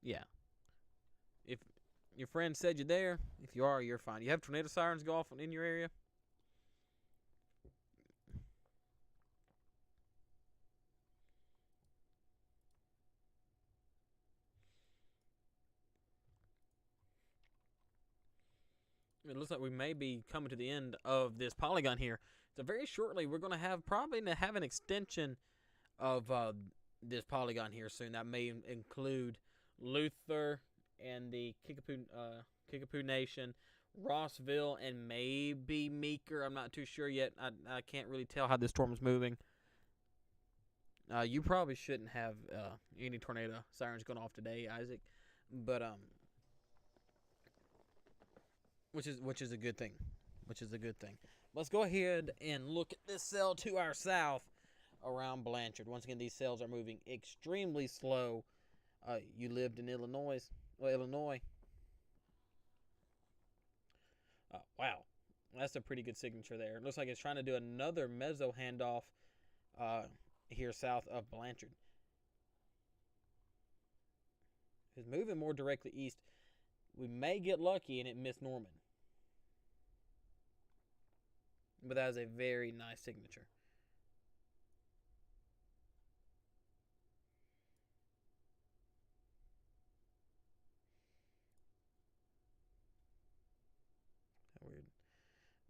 Yeah. If your friend said you're there, if you are, you're fine. You have tornado sirens go off in your area? It looks like we may be coming to the end of this polygon here. So very shortly, we're going to have an extension of this polygon here soon. That may include Luther and the Kickapoo Nation, Rossville, and maybe Meeker. I'm not too sure yet. I can't really tell how this storm is moving. You probably shouldn't have any tornado sirens going off today, Isaac, but which is a good thing. Let's go ahead and look at this cell to our south around Blanchard. Once again, these cells are moving extremely slow. You lived in Illinois. Wow, that's a pretty good signature there. It looks like it's trying to do another meso handoff here south of Blanchard. It's moving more directly east. We may get lucky and it missed Norman. But that is a very nice signature.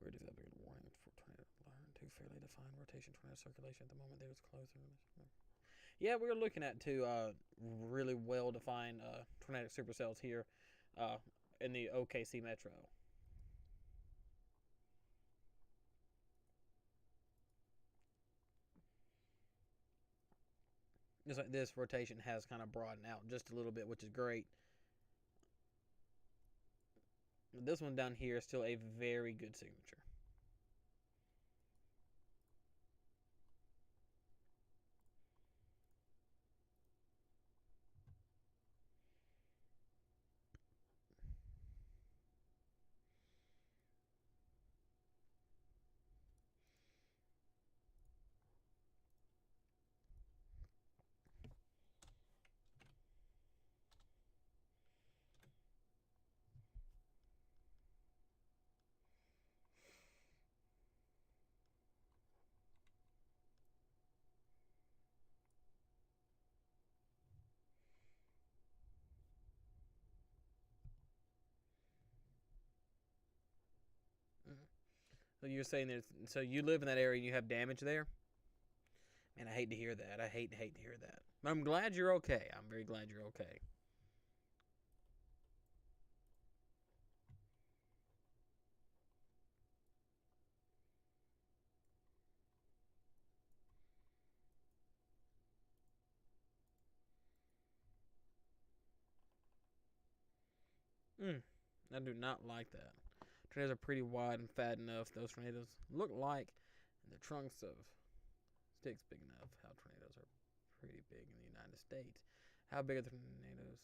We're developing a warning for tornado. Learn to fairly define rotation tornado circulation at the moment there is closer. Yeah, we're looking at two really well defined tornadic supercells here in the OKC metro. This rotation has kind of broadened out just a little bit, which is great. This one down here is still a very good signature. So you're saying so you live in that area and you have damage there? Man, I hate to hear that. I hate to hear that. I'm glad you're okay. I'm very glad you're okay. I do not like that. Tornadoes are pretty wide and fat enough. Those tornadoes look like the trunks of sticks big enough. How tornadoes are pretty big in the United States. How big are the tornadoes?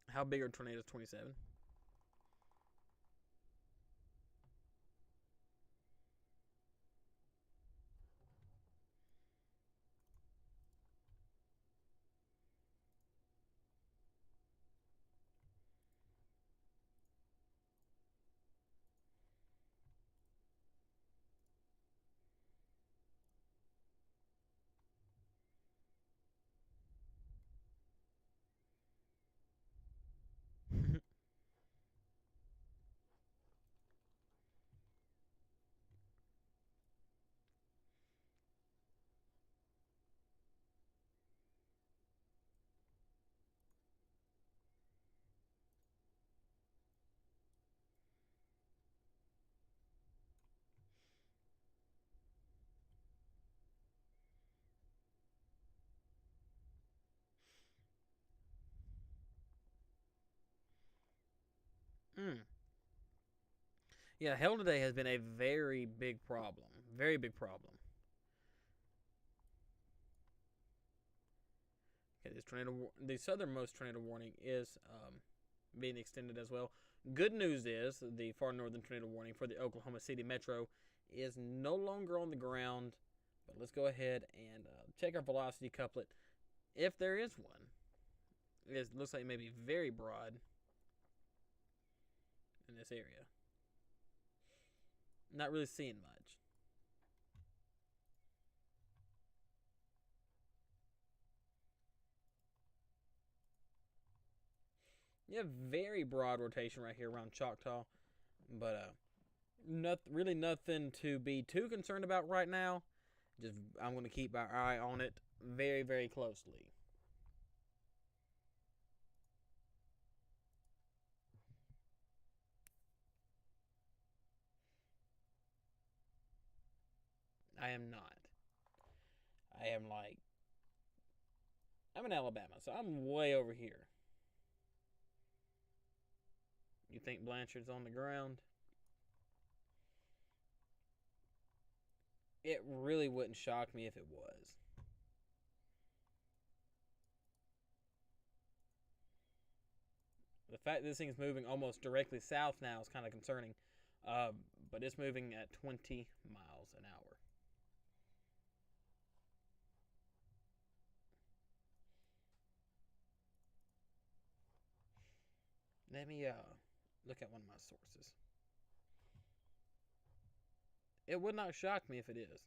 How big are tornadoes? 27. Mm. Yeah, hail today has been a very big problem. Very big problem. Okay, the southernmost tornado warning is being extended as well. Good news is the far northern tornado warning for the Oklahoma City metro is no longer on the ground. But let's go ahead and check our velocity couplet, if there is one. It looks like it may be very broad in this area. Not really seeing much. You have very broad rotation right here around Choctaw, but really nothing to be too concerned about right now. Just I'm going to keep our eye on it very, very closely. I am not. I am like I'm in Alabama, so I'm way over here. You think Blanchard's on the ground? It really wouldn't shock me if it was. The fact that this thing's moving almost directly south now is kind of concerning, but it's moving at 20 miles an hour. Let me look at one of my sources. It would not shock me if it is.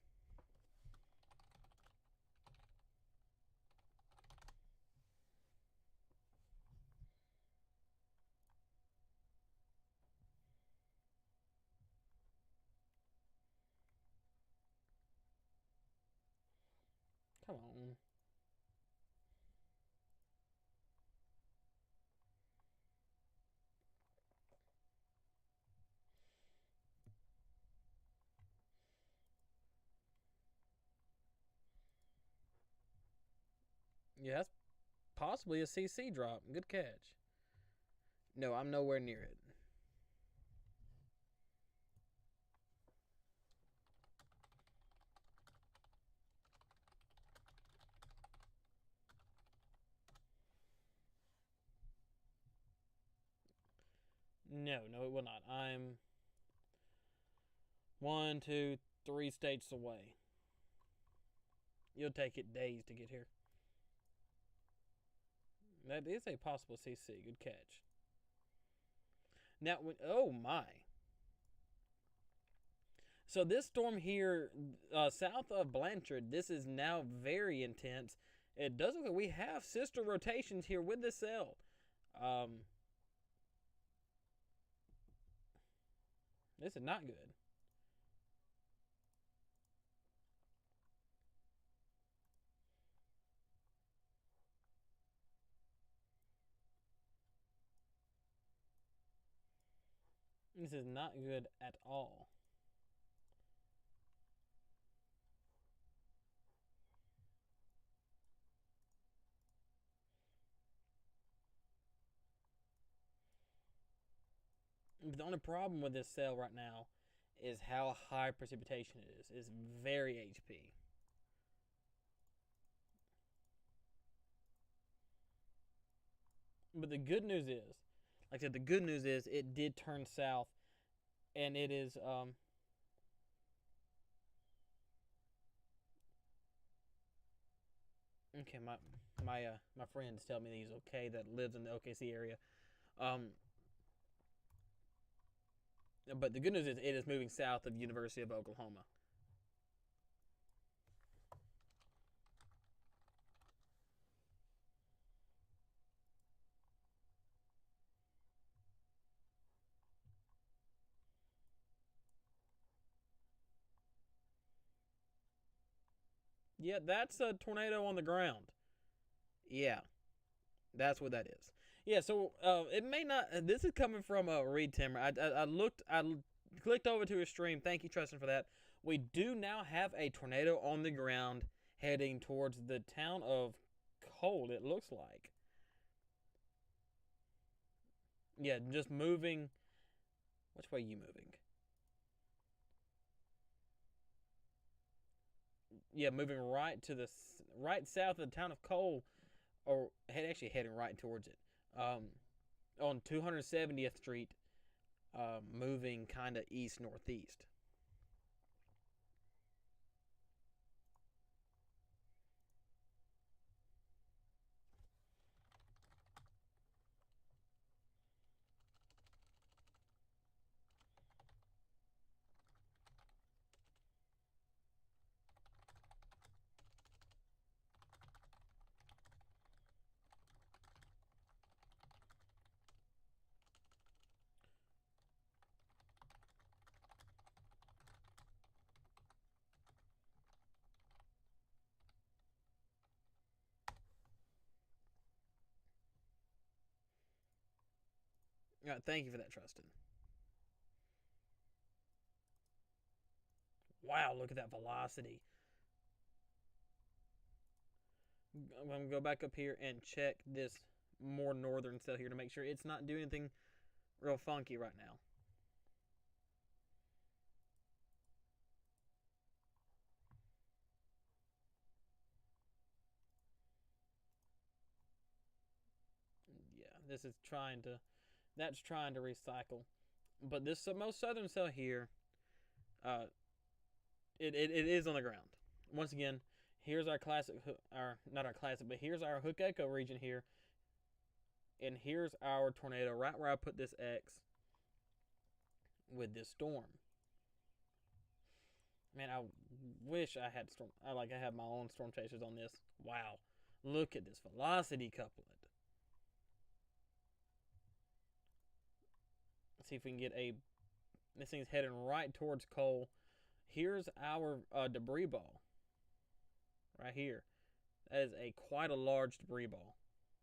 Come on. Yeah, that's possibly a CC drop. Good catch. No, I'm nowhere near it. No, no, it will not. I'm 1, 2, 3 states away. You'll take it days to get here. That is a possible CC. Good catch. Now, oh my. So this storm here, south of Blanchard, this is now very intense. It does look like we have sister rotations here with the cell. This is not good. This is not good at all. The only problem with this cell right now is how high precipitation it is. It's very HP. But the good news is, like I said, the good news is it did turn south, and it is okay. My friends tell me he's okay that lives in the OKC area. Um, but the good news is it is moving south of University of Oklahoma. Yeah, that's a tornado on the ground. Yeah, that's what that is. Yeah, so it may not. This is coming from Reed Timmer. I clicked over to his stream. Thank you, Tristan, for that. We do now have a tornado on the ground heading towards the town of Cold. It looks like. Yeah, just moving Which way are you moving? Yeah, moving right to the right south of the town of Cole, or actually heading right towards it. On 270th Street, moving kind of east northeast. Thank you for that, Trustin. Wow, look at that velocity. I'm going to go back up here and check this more northern cell here to make sure it's not doing anything real funky right now. Yeah, this is trying to, that's trying to recycle. But this most southern cell here, uh, it is on the ground. Once again, here's our classic, not our classic, but here's our Hook Echo region here. And here's our tornado right where I put this X with this storm. Man, I wish I had storm. I have my own storm chasers on this. Wow, look at this velocity couplet. Let's see if we can get a. This thing's heading right towards Cole. Here's our debris ball. Right here. That is quite a large debris ball.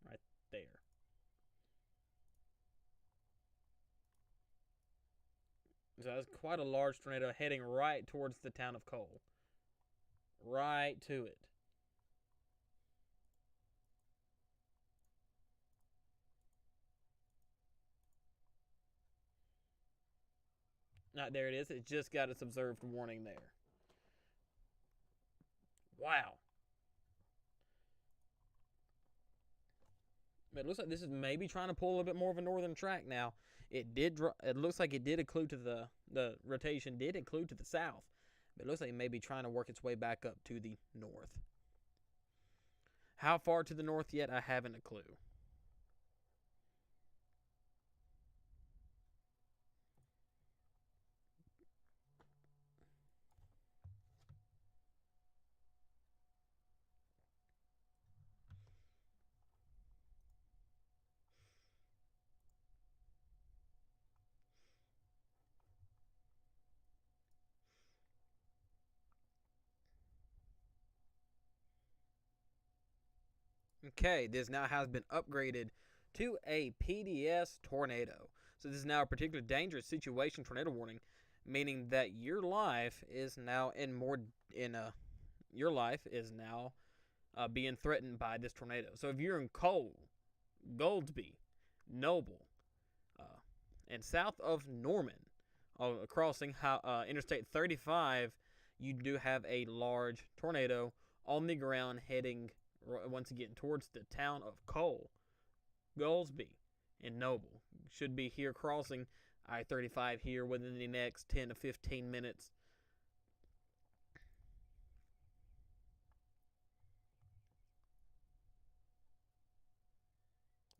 Right there. So that's quite a large tornado heading right towards the town of Cole. Right to it. There it is. It just got its observed warning there. Wow. But it looks like this is maybe trying to pull a little bit more of a northern track now. It did. It looks like it did occlude to the rotation did occlude to the south, but it looks like it may be trying to work its way back up to the north. How far to the north yet? I haven't a clue. Okay, this now has been upgraded to a PDS tornado. So this is now a particularly dangerous situation tornado warning, meaning that your life is now your life is now being threatened by this tornado. So if you're in Cole, Goldsby, Noble, and south of Norman, crossing Interstate 35, you do have a large tornado on the ground heading once again towards the town of Cole, Goldsby, and Noble. Should be here crossing I-35 here within the next 10 to 15 minutes.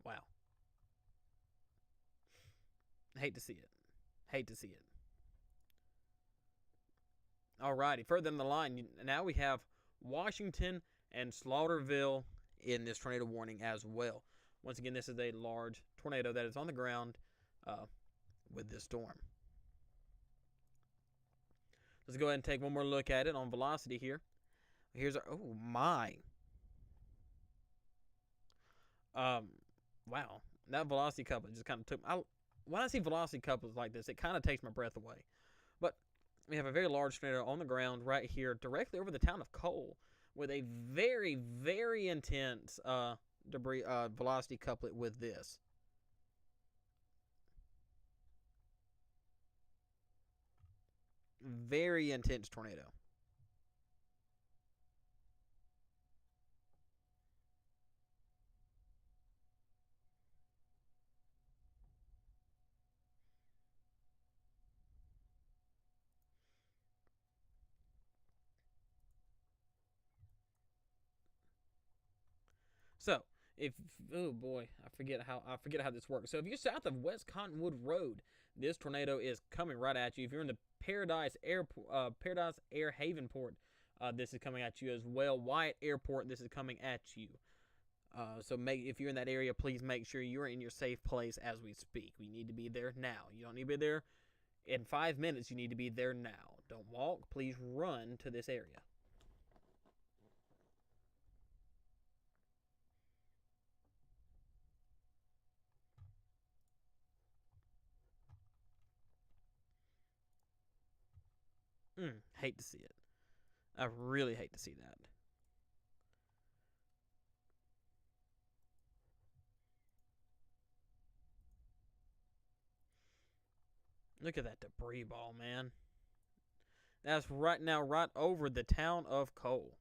Wow. Hate to see it. Hate to see it. Alrighty, further in the line, now we have Washington and Slaughterville in this tornado warning as well. Once again, this is a large tornado that is on the ground with this storm. Let's go ahead and take one more look at it on velocity here. Here's our, oh my. Wow, that velocity couplet just kind of took, when I see velocity couplets like this, it kind of takes my breath away. But we have a very large tornado on the ground right here directly over the town of Cole with a very, very intense debris velocity couplet with this. Very intense tornado. So, if oh boy, I forget how this works. So, if you're south of West Cottonwood Road, this tornado is coming right at you. If you're in the Paradise Air Havenport, this is coming at you as well. Wyatt Airport, this is coming at you. So if you're in that area, please make sure you're in your safe place as we speak. We need to be there now. You don't need to be there in 5 minutes. You need to be there now. Don't walk. Please run to this area. Hate to see it. I really hate to see that. Look at that debris ball, man. That's right now right over the town of Cole.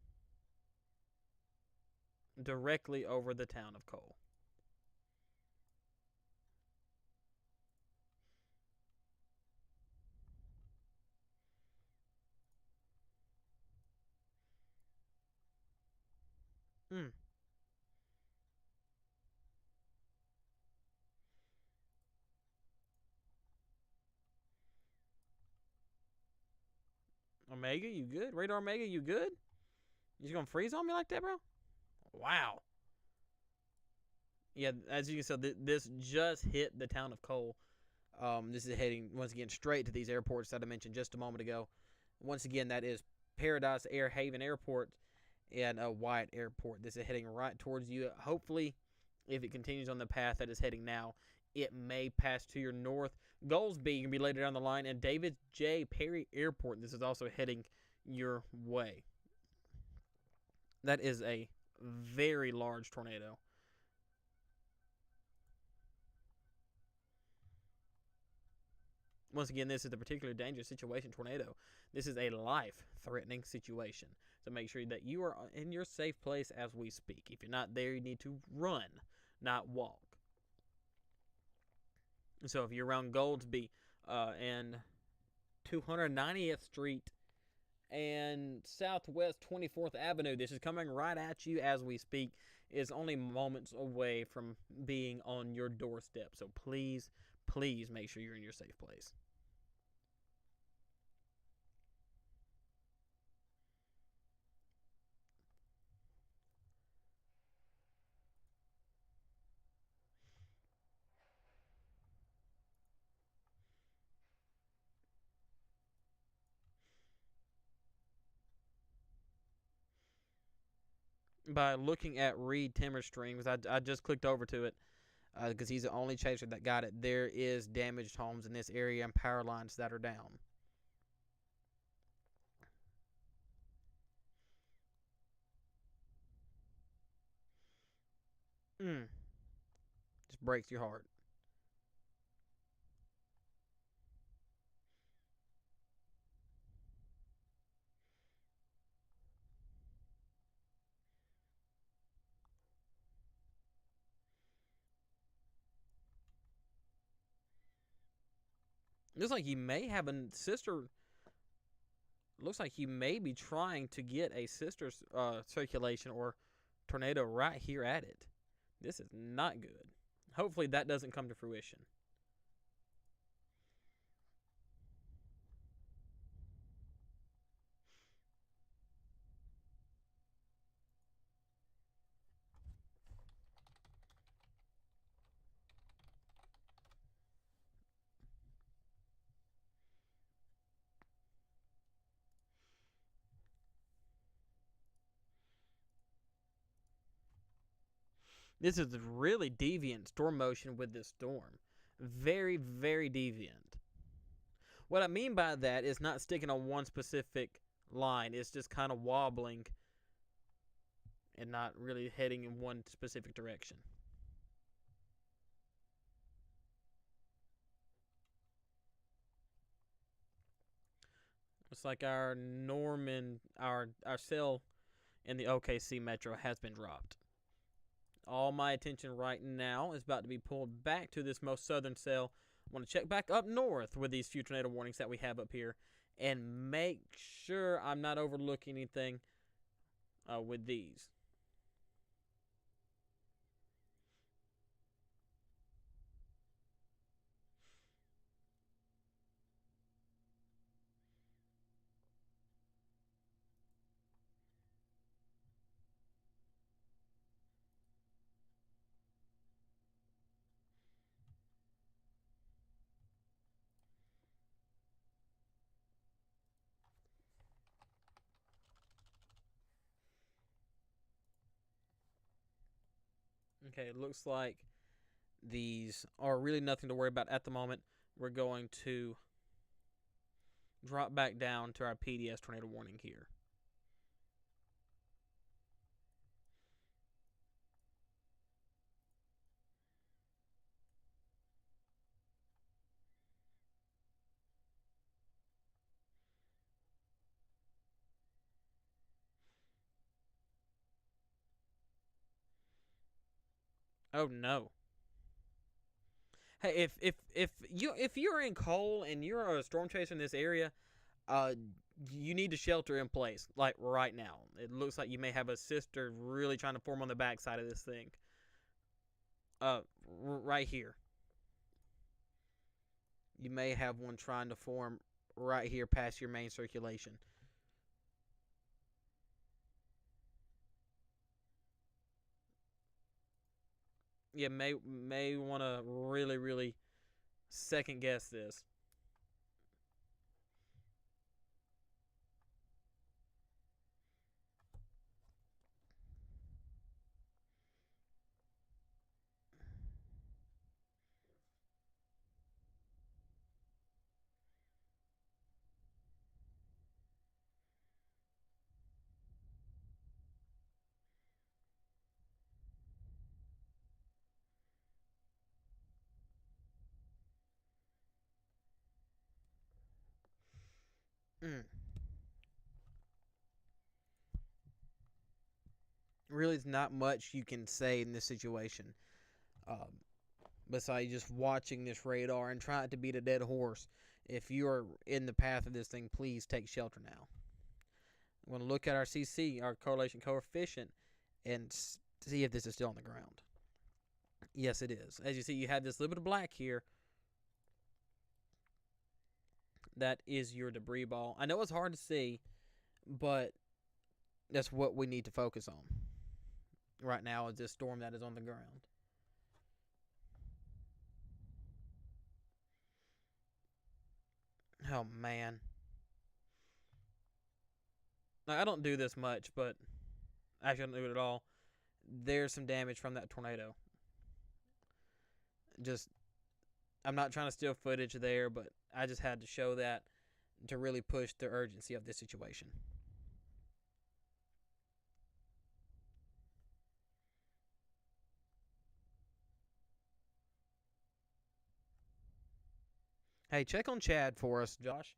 Directly over the town of Cole. Hmm. Omega, you good? Radar Omega, you good? You just gonna freeze on me like that, bro? Wow. Yeah, as you can see, this just hit the town of Cole. This is heading, once again, straight to these airports that I mentioned just a moment ago. Once again, that is Paradise Air Haven Airport and Wyatt Airport. This is heading right towards you. Hopefully, if it continues on the path that is heading now, it may pass to your north. Goolsby can be later down the line, and David J. Perry Airport. This is also heading your way. That is a very large tornado. Once again, this is a particularly dangerous situation tornado. This is a life-threatening situation. So make sure that you are in your safe place as we speak. If you're not there, you need to run, not walk. So if you're around Goolsby and 290th Street and Southwest 24th Avenue, this is coming right at you as we speak. Is only moments away from being on your doorstep. So please, please make sure you're in your safe place. By looking at Reed Timmer Streams, I just clicked over to it because he's the only chaser that got it. There is damaged homes in this area and power lines that are down. Just breaks your heart. Looks like he may have a sister. Looks like he may be trying to get a sister circulation or tornado right here at it. This is not good. Hopefully that doesn't come to fruition. This is really deviant storm motion with this storm. Very, very deviant. What I mean by that is not sticking on one specific line. It's just kind of wobbling and not really heading in one specific direction. like our cell in the OKC metro has been dropped. All my attention right now is about to be pulled back to this most southern cell. I want to check back up north with these few tornado warnings that we have up here and make sure I'm not overlooking anything with these. Okay, it looks like these are really nothing to worry about at the moment. We're going to drop back down to our PDS tornado warning here. Oh no. Hey, if you're in Cole and you're a storm chaser in this area, you need to shelter in place like right now. It looks like you may have a sister really trying to form on the backside of this thing. Right here. You may have one trying to form right here past your main circulation. You may want to really second guess this. Mm. Really, there's not much you can say in this situation. Um, Besides just watching this radar and trying to beat a dead horse. If you are in the path of this thing, please take shelter now. I'm going to look at our CC, our correlation coefficient, and see if this is still on the ground. Yes, it is. As you see, you have this little bit of black here. That is your debris ball. I know it's hard to see, but that's what we need to focus on right now, is this storm that is on the ground. Oh, man. Now, I don't do this much, but actually I don't do it at all. There's some damage from that tornado. Just, I'm not trying to steal footage there, but I just had to show that to really push the urgency of this situation. Hey, check on Chad for us, Josh.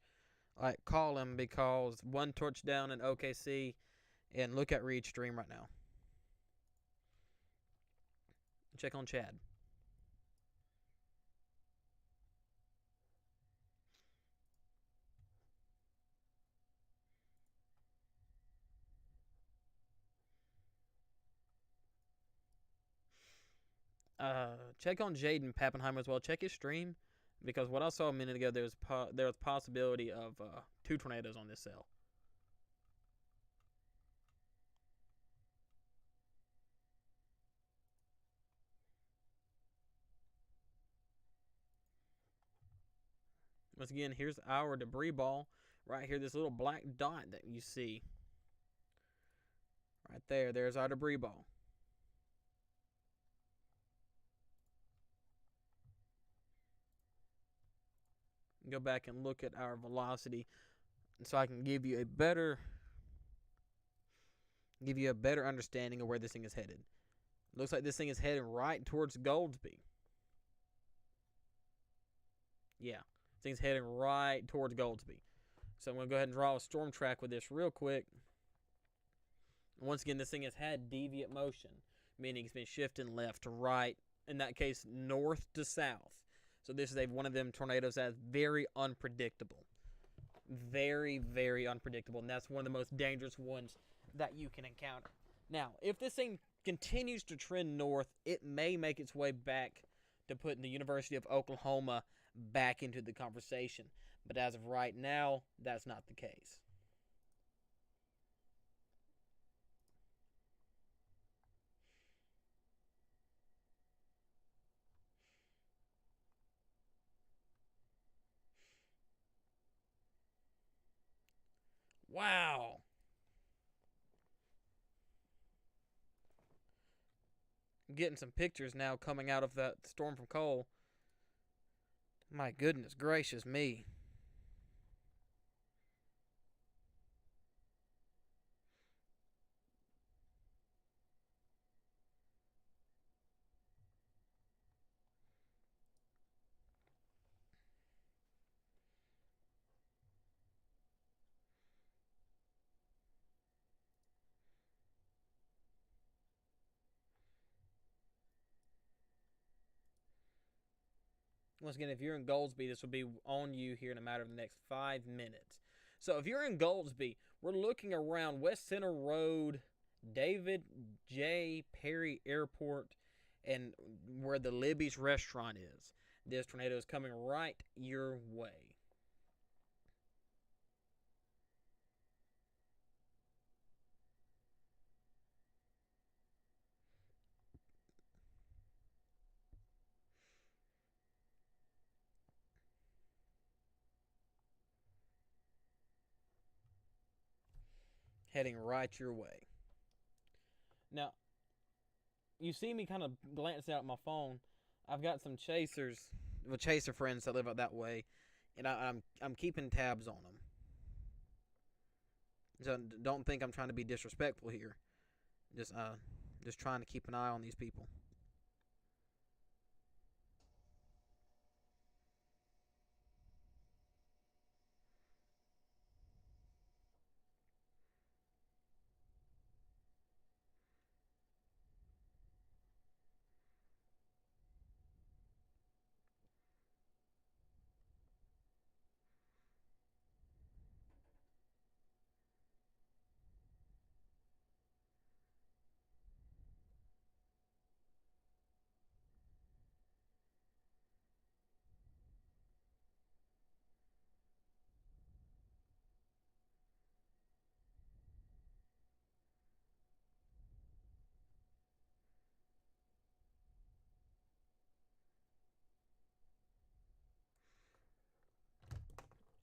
Like, call him, because one torch down in OKC, and look at Reed Stream right now. Check on Chad. Check on Jaden Pappenheimer as well. Check his stream, because what I saw a minute ago, there was possibility of 2 tornadoes on this cell. Once again, here's our debris ball right here. This little black dot that you see right there. There's our debris ball. Go back and look at our velocity, so I can give you a better understanding of where this thing is headed. Looks like this thing is heading right towards Goldsby. Yeah, this thing's heading right towards Goldsby. So I'm going to go ahead and draw a storm track with this real quick. Once again, this thing has had deviant motion, meaning it's been shifting left to right, in that case, north to south. So this is one of them tornadoes that's very unpredictable. Very, very unpredictable, and that's one of the most dangerous ones that you can encounter. Now, if this thing continues to trend north, it may make its way back to putting the University of Oklahoma back into the conversation. But as of right now, that's not the case. Wow. I'm getting some pictures now coming out of that storm from Cole. My goodness gracious me. Once again, if you're in Goldsby, this will be on you here in a matter of the next 5 minutes. So if you're in Goldsby, we're looking around West Center Road, David J. Perry Airport, and where the Libby's restaurant is. This tornado is coming right your way. Heading right your way. Now, you see me kind of glancing out my phone. I've got some chaser friends that live out that way, and I'm keeping tabs on them. So don't think I'm trying to be disrespectful here. Just trying to keep an eye on these people.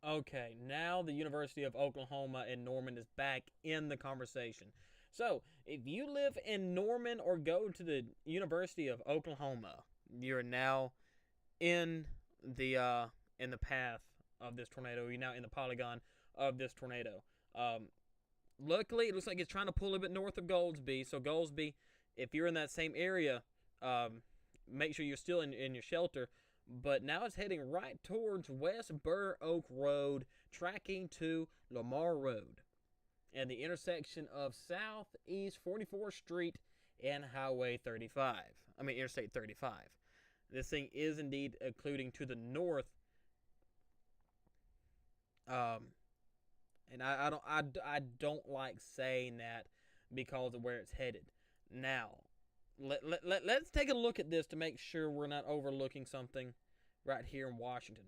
Okay, now the University of Oklahoma and Norman is back in the conversation. So, if you live in Norman or go to the University of Oklahoma, you're now in the path of this tornado. You're now in the polygon of this tornado. Luckily, it looks like it's trying to pull a little bit north of Goldsby. So Goldsby, if you're in that same area, make sure you're still in your shelter. But now it's heading right towards West Burr Oak Road, tracking to Lamar Road, and the intersection of Southeast 44th Street and Highway 35. Interstate 35. This thing is indeed occluding to the north. And I don't like saying that because of where it's headed. Now, let's take a look at this to make sure we're not overlooking something right here in Washington.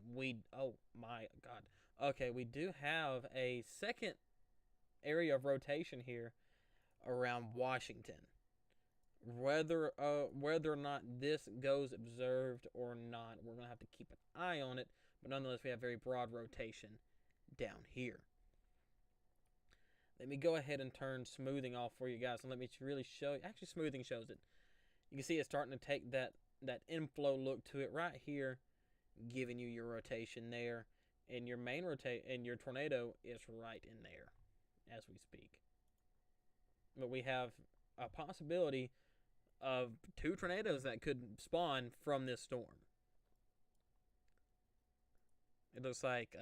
Oh my God. Okay, we do have a second area of rotation here around Washington. Whether or not this goes observed or not, we're gonna have to keep an eye on it. But nonetheless, we have very broad rotation down here. Let me go ahead and turn smoothing off for you guys, and let me really show you. Actually, smoothing shows it. You can see it's starting to take that inflow look to it right here, giving you your rotation there, and your main and your tornado is right in there as we speak. But we have a possibility of 2 tornadoes that could spawn from this storm. It looks like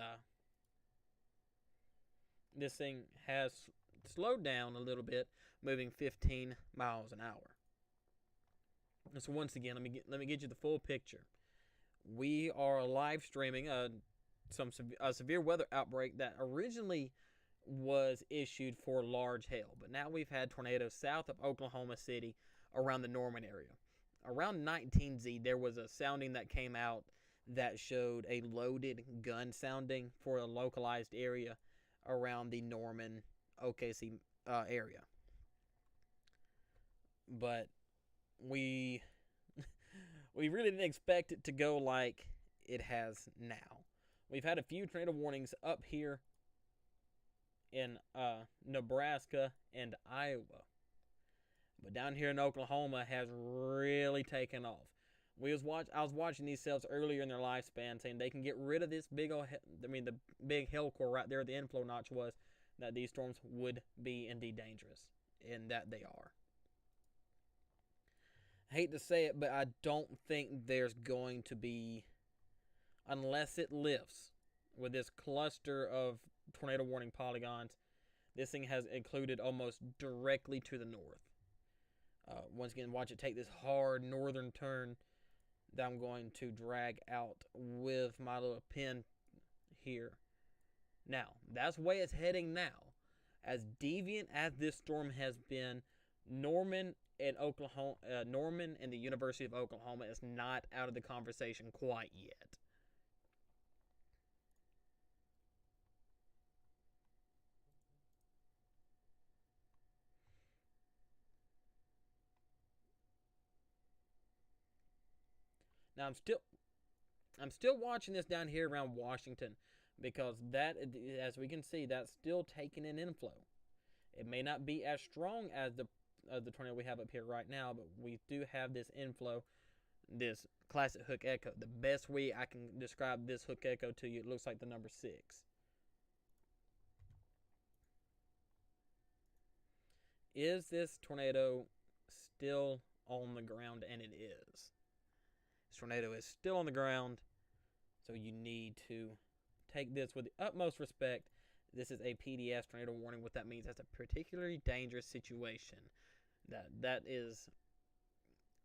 this thing has slowed down a little bit, moving 15 miles an hour. And so once again, let me get you the full picture. We are live streaming a severe weather outbreak that originally was issued for large hail, but now we've had tornadoes south of Oklahoma City around the Norman area. Around 19Z, there was a sounding that came out that showed a loaded gun sounding for a localized area around the Norman, OKC area. But we really didn't expect it to go like it has now. We've had a few tornado warnings up here in Nebraska and Iowa, but down here in Oklahoma has really taken off. I was watching these cells earlier in their lifespan, saying they can get rid of this big old, the big hail core right there. The inflow notch was that these storms would be indeed dangerous, and that they are. I hate to say it, but I don't think there's going to be, unless it lifts with this cluster of tornado warning polygons. This thing has included almost directly to the north. Once again, watch it take this hard northern turn that I'm going to drag out with my little pin here. Now, that's the way it's heading now. As deviant as this storm has been, Norman and the University of Oklahoma is not out of the conversation quite yet. Now I'm still watching this down here around Washington, because that, as we can see, that's still taking in inflow. It may not be as strong as the tornado we have up here right now, but we do have this inflow, this classic hook echo. The best way I can describe this hook echo to you, it looks like the number 6. Is this tornado still on the ground? And it is. This tornado is still on the ground, so you need to take this with the utmost respect. This is a PDS tornado warning. What that means, that's a particularly dangerous situation. That is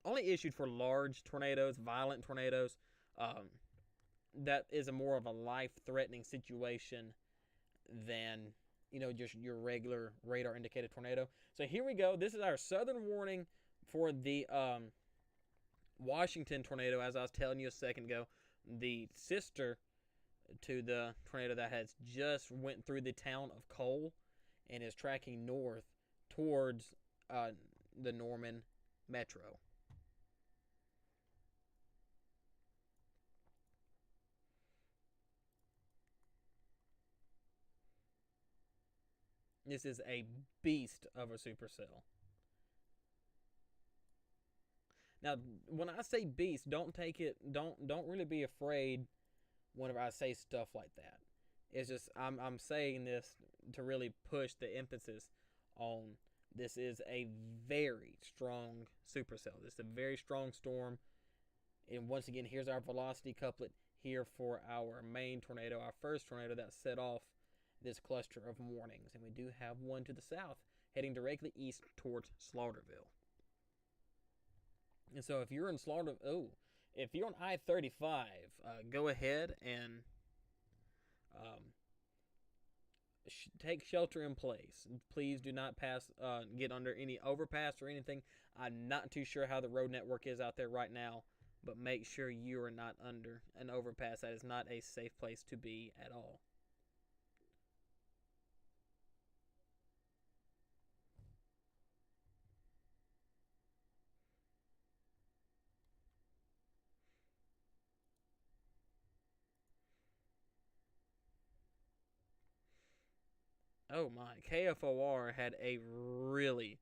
only issued for large tornadoes, violent tornadoes. That is a more of a life-threatening situation than, just your regular radar indicated tornado. So here we go. This is our southern warning for the Washington tornado, as I was telling you a second ago. The sister to the tornado that has just went through the town of Cole and is tracking north towards the Norman metro. This is a beast of a supercell. Now, when I say beast, don't really be afraid whenever I say stuff like that. It's just I'm saying this to really push the emphasis on this is a very strong supercell. This is a very strong storm. And once again, here's our velocity couplet here for our main tornado, our first tornado that set off this cluster of warnings. And we do have one to the south heading directly east towards Slaughterville. And so if you're in if you're on I-35, go ahead and take shelter in place. Please do not get under any overpass or anything. I'm not too sure how the road network is out there right now, but make sure you are not under an overpass. That is not a safe place to be at all. Oh my, KFOR had a really,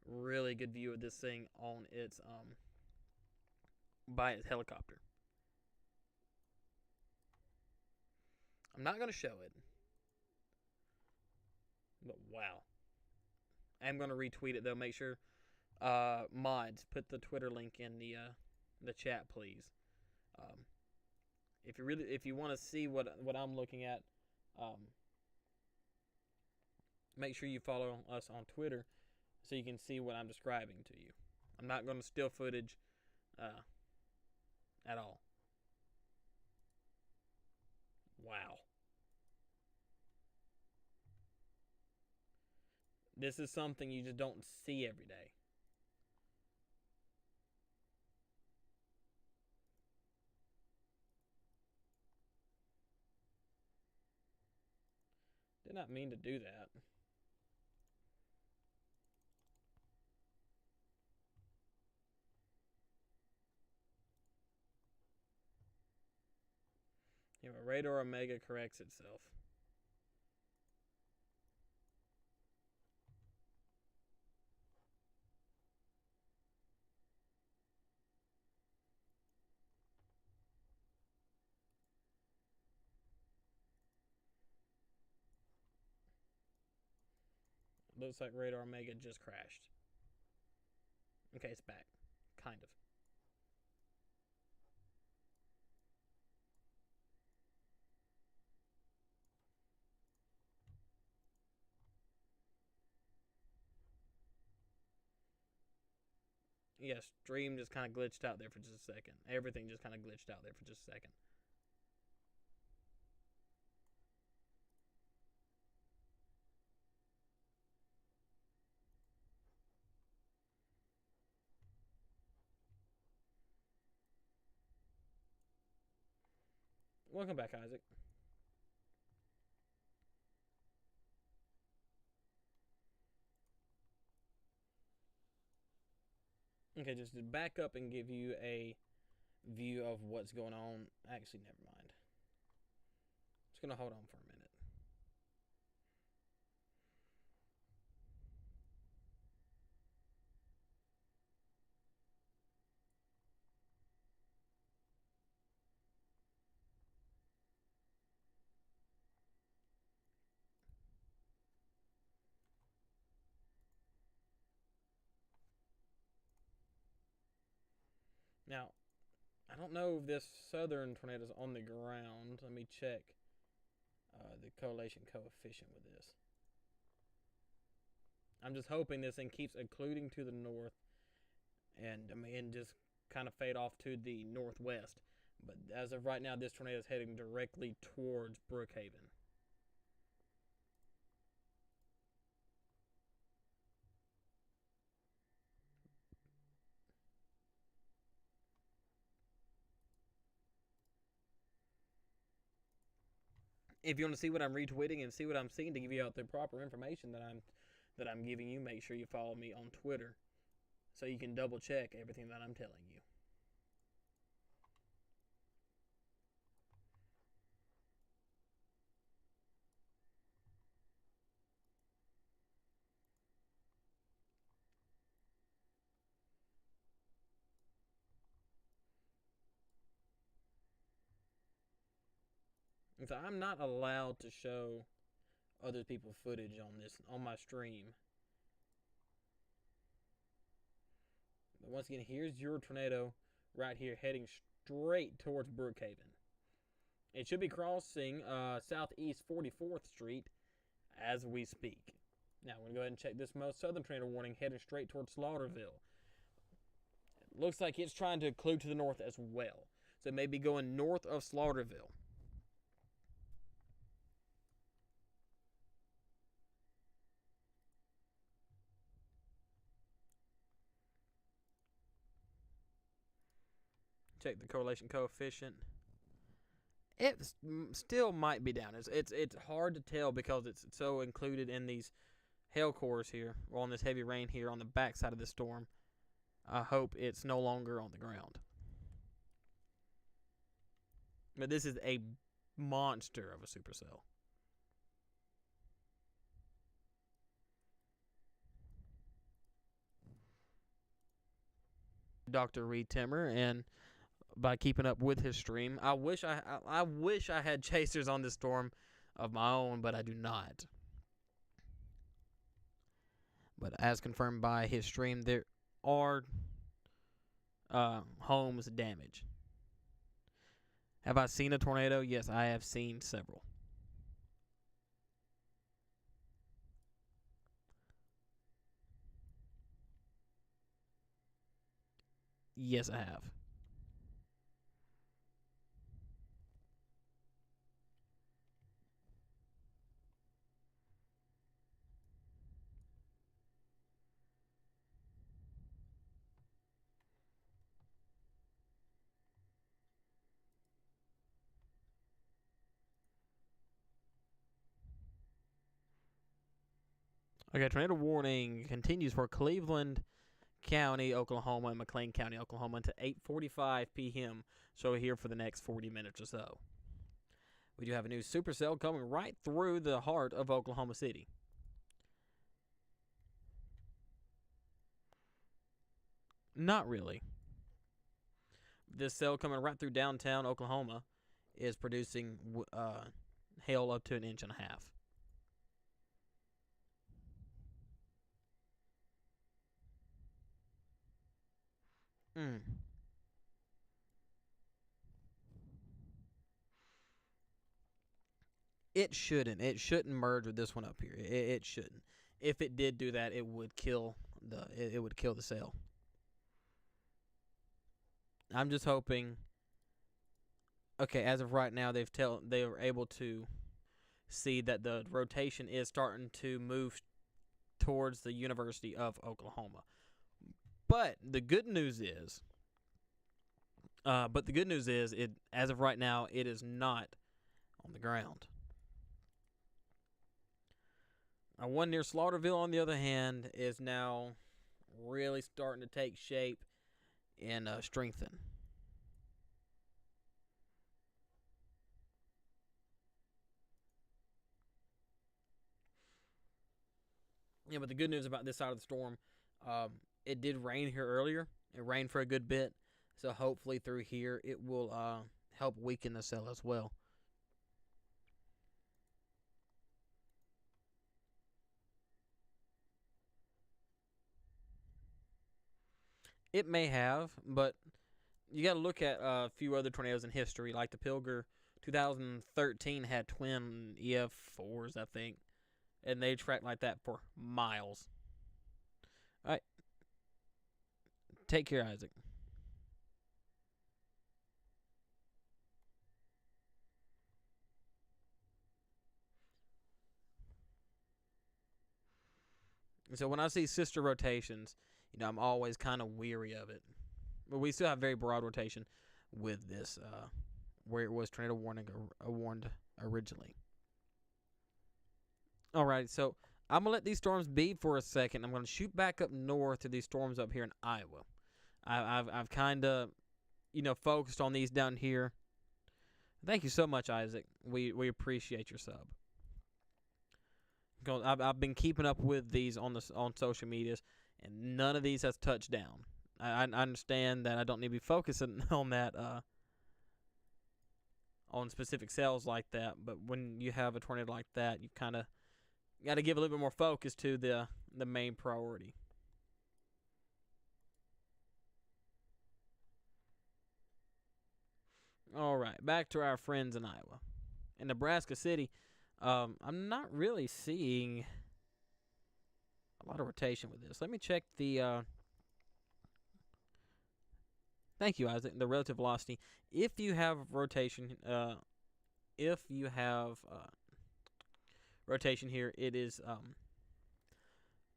really good view of this thing on its by its helicopter. I'm not gonna show it, but wow. I'm gonna retweet it though. Make sure mods put the Twitter link in the chat, please. If you want to see what I'm looking at, make sure you follow us on Twitter so you can see what I'm describing to you. I'm not going to steal footage at all. Wow. This is something you just don't see every day. Did not mean to do that. Yeah, Radar Omega corrects itself. Looks like Radar Omega just crashed. Okay, it's back. Kind of. Yeah, stream just kind of glitched out there for just a second. Everything just kind of glitched out there for just a second. Welcome back, Isaac. Okay, just to back up and give you a view of what's going on. Actually, never mind. Just going to hold on for a minute. Now, I don't know if this southern tornado is on the ground. Let me check the correlation coefficient with this. I'm just hoping this thing keeps occluding to the north and just kind of fade off to the northwest. But as of right now, this tornado is heading directly towards Brookhaven. If you want to see what I'm retweeting and see what I'm seeing to give you out the proper information that I'm giving you, make sure you follow me on Twitter so you can double check everything that I'm telling you. So I'm not allowed to show other people's footage on my stream. But once again, here's your tornado right here heading straight towards Brookhaven. It should be crossing southeast 44th Street as we speak. Now, we're going to go ahead and check this most southern tornado warning heading straight towards Slaughterville. It looks like it's trying to occlude to the north as well. So it may be going north of Slaughterville. Check the correlation coefficient. It still might be down. It's hard to tell because it's so included in these hail cores here, or on this heavy rain here on the backside of the storm. I hope it's no longer on the ground. But this is a monster of a supercell. Dr. Reed Timmer, and by keeping up with his stream, I wish I had chasers on this storm of my own, but I do not. But as confirmed by his stream, there are homes damaged. Have I seen a tornado? Yes, I have seen several. Yes, I have. Okay, tornado warning continues for Cleveland County, Oklahoma, and McLean County, Oklahoma, until 8:45 p.m. So we're here for the next 40 minutes or so. We do have a new supercell coming right through the heart of Oklahoma City. Not really. This cell coming right through downtown Oklahoma is producing hail up to an inch and a half. Mm. It shouldn't. It shouldn't merge with this one up here. It shouldn't. If it did do that, it would kill it would kill the cell. I'm just hoping. Okay, as of right now, they were able to see that the rotation is starting to move towards the University of Oklahoma. But the good news is, it as of right now, it is not on the ground. One near Slaughterville, on the other hand, is now really starting to take shape and strengthen. Yeah, but the good news about this side of the storm, it did rain here earlier. It rained for a good bit, so hopefully through here it will help weaken the cell as well. It may have, but you got to look at a few other tornadoes in history, like the Pilger 2013 had twin EF4s, I think, and they tracked like that for miles. All right, take care, Isaac. So when I see sister rotations, I'm always kind of weary of it. But we still have very broad rotation with this, where it was tornado warned originally. All right, so I'm gonna let these storms be for a second. I'm gonna shoot back up north to these storms up here in Iowa. I've kind of, focused on these down here. Thank you so much, Isaac. We appreciate your sub. I've been keeping up with these on social medias, and none of these has touched down. I understand that I don't need to be focusing on that on specific cells like that, but when you have a tornado like that, you kind of got to give a little bit more focus to the main priority. All right, back to our friends in Iowa. In Nebraska City, I'm not really seeing a lot of rotation with this. Let me check the. Thank you, Isaac. The relative velocity. If you have rotation, rotation here, it is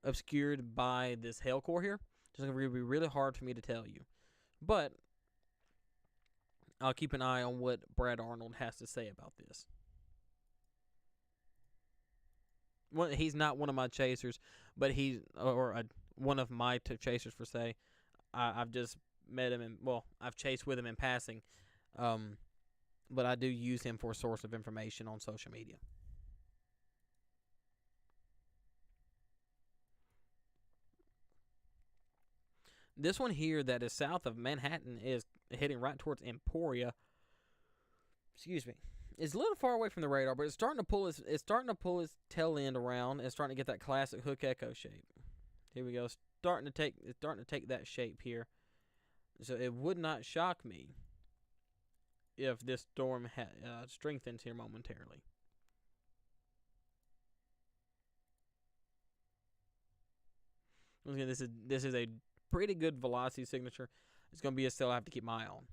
obscured by this hail core here. It's going to be really hard for me to tell you, but I'll keep an eye on what Brad Arnold has to say about this. Well, he's not one of my chasers, but he's one of my chasers for say. I've just met him, and I've chased with him in passing, but I do use him for a source of information on social media. This one here that is south of Manhattan is heading right towards Emporia. Excuse me. It's a little far away from the radar, but it's starting to pull its tail end around and starting to get that classic hook echo shape. Here we go. It's starting to take that shape here. So it would not shock me if this storm strengthens here momentarily. Once again, this is a pretty good velocity signature. It's going to be a cell I have to keep my eye on.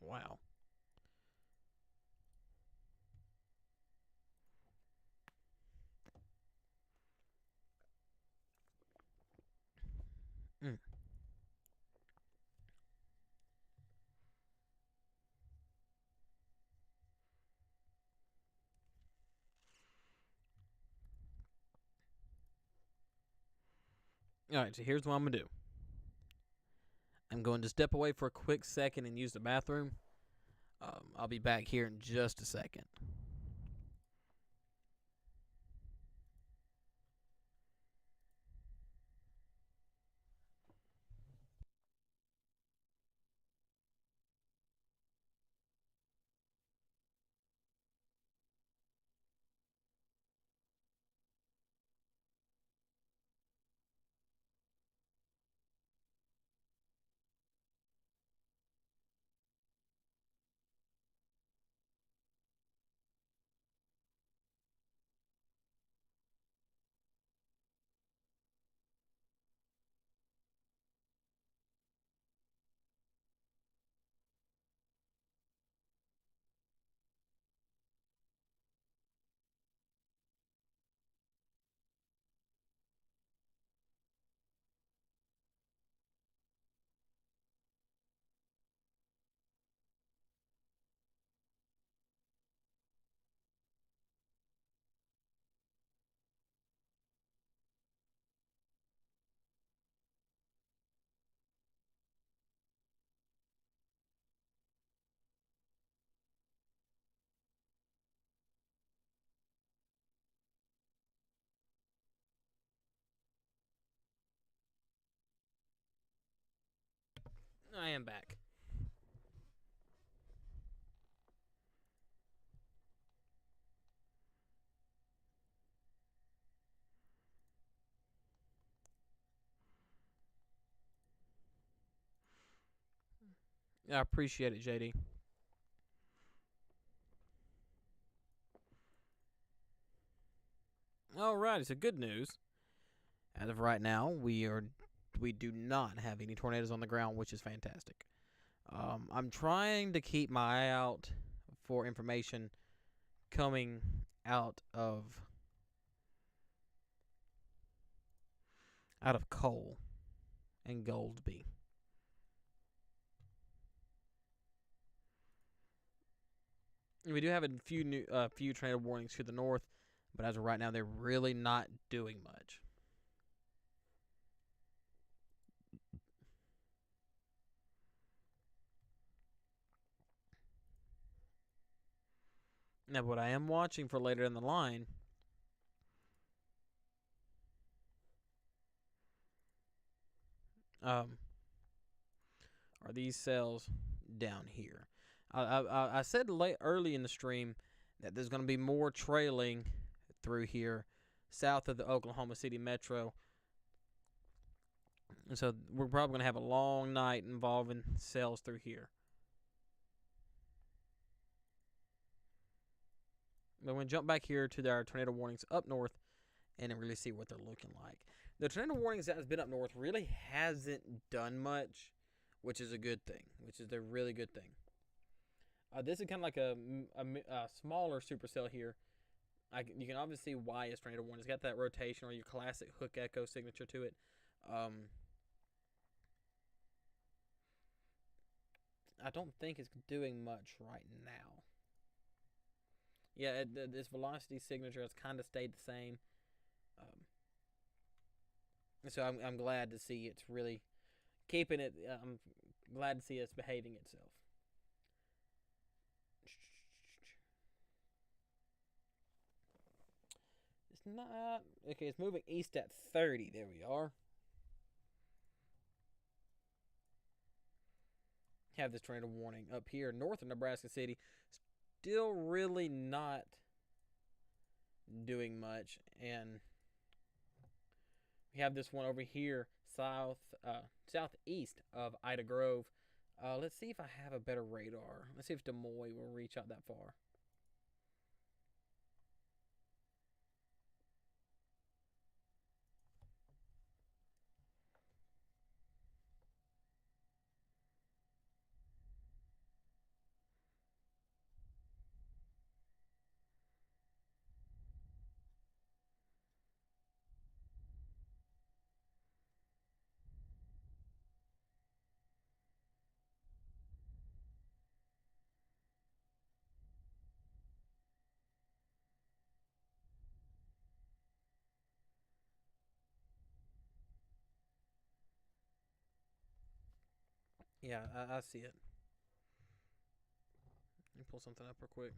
Wow. Mm. All right, so here's what I'm going to do. I'm going to step away for a quick second and use the bathroom. I'll be back here in just a second. I am back. I appreciate it, JD. Alrighty, so good news. As of right now, we do not have any tornadoes on the ground, which is fantastic. I'm trying to keep my eye out for information coming out of Cole and Goldsby. We do have a few tornado warnings to the north, but as of right now, they're really not doing much. Now, what I am watching for later in the line are these cells down here. I said early in the stream that there's going to be more trailing through here south of the Oklahoma City Metro. And so we're probably going to have a long night involving cells through here. But we're going to jump back here to our tornado warnings up north and then really see what they're looking like. The tornado warnings that has been up north really hasn't done much, which is a good thing, which is a really good thing. This is kind of like a smaller supercell here. You can obviously see why it's tornado warning. It's got that rotation or your classic hook echo signature to it. I don't think it's doing much right now. Yeah, this velocity signature has kind of stayed the same. So I'm glad to see it's really keeping it. I'm glad to see it's behaving itself. It's not okay. It's moving east at 30. There we are. Have this tornado warning up here north of Nebraska City. Still really not doing much, and we have this one over here southeast of Ida Grove. Let's see if I have a better radar. Let's see if Demoy will reach out that far. Yeah, I see it. Let me pull something up real quick.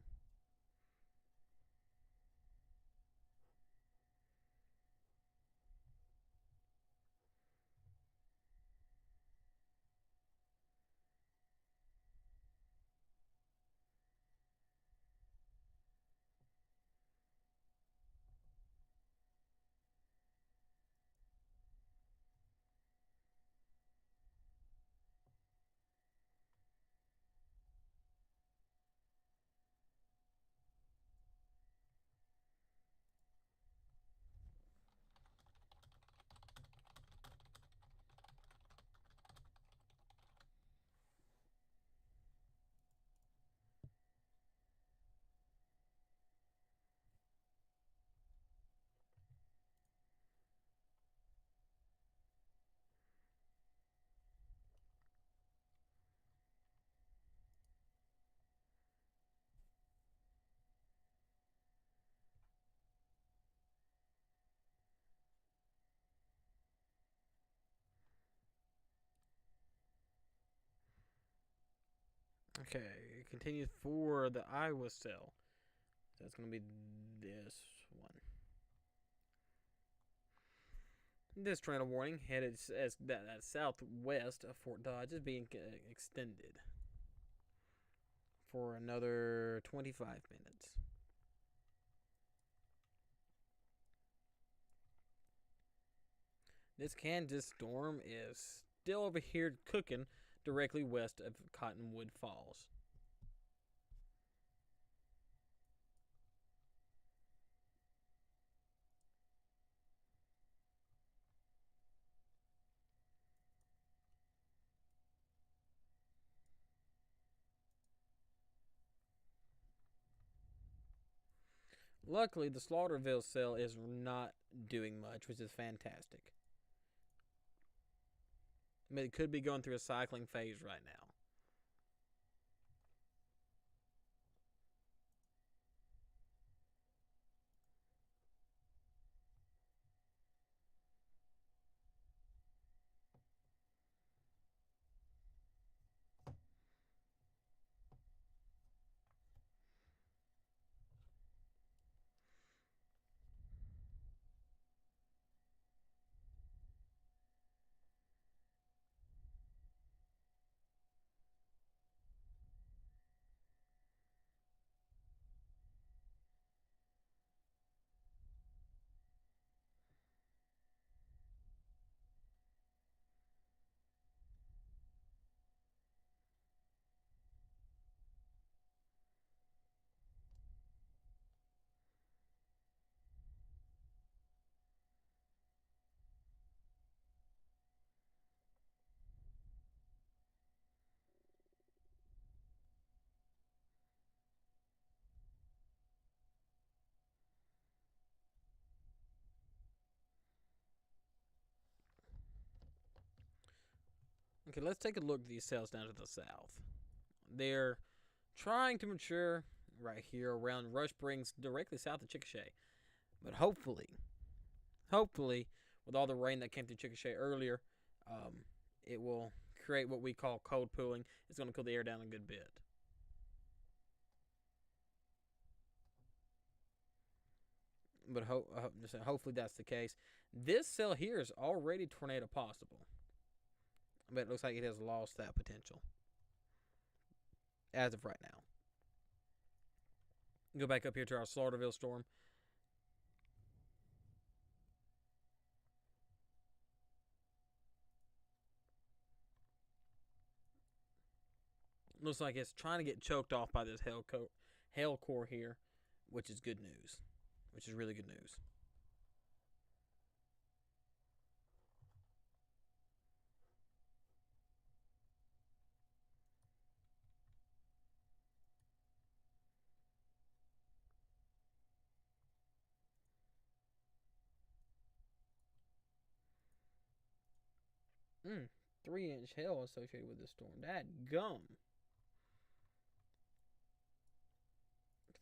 Okay, it continues for the Iowa cell. So it's going to be this one. This tornado warning headed as that southwest of Fort Dodge is being extended for another 25 minutes. This Kansas storm is still over here cooking directly west of Cottonwood Falls. Luckily, the Slaughterville cell is not doing much, which is fantastic. I mean, it could be going through a cycling phase right now. Okay, let's take a look at these cells down to the south. They're trying to mature right here around Rush Springs, directly south of Chickasha. But hopefully, with all the rain that came through Chickasha earlier, it will create what we call cold pooling. It's going to cool the air down a good bit. But hopefully that's the case. This cell here is already tornado possible, but it looks like it has lost that potential as of right now. Go back up here to our Slaughterville storm. Looks like it's trying to get choked off by this hail core here, which is good news. Which is really good news. Mm, 3-inch hail associated with this storm. That gum.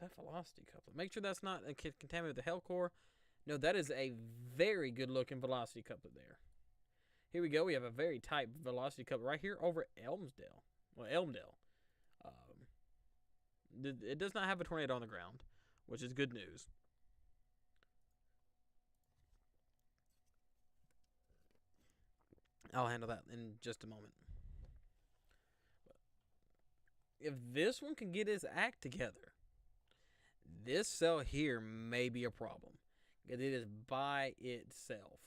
That velocity coupler. Make sure that's not contaminated with the hail core. No, that is a very good looking velocity coupler there. Here we go. We have a very tight velocity coupler right here over Elmsdale. Well, Elmdale. It does not have a tornado on the ground, which is good news. I'll handle that in just a moment. If this one can get his act together, this cell here may be a problem. Because it is by itself.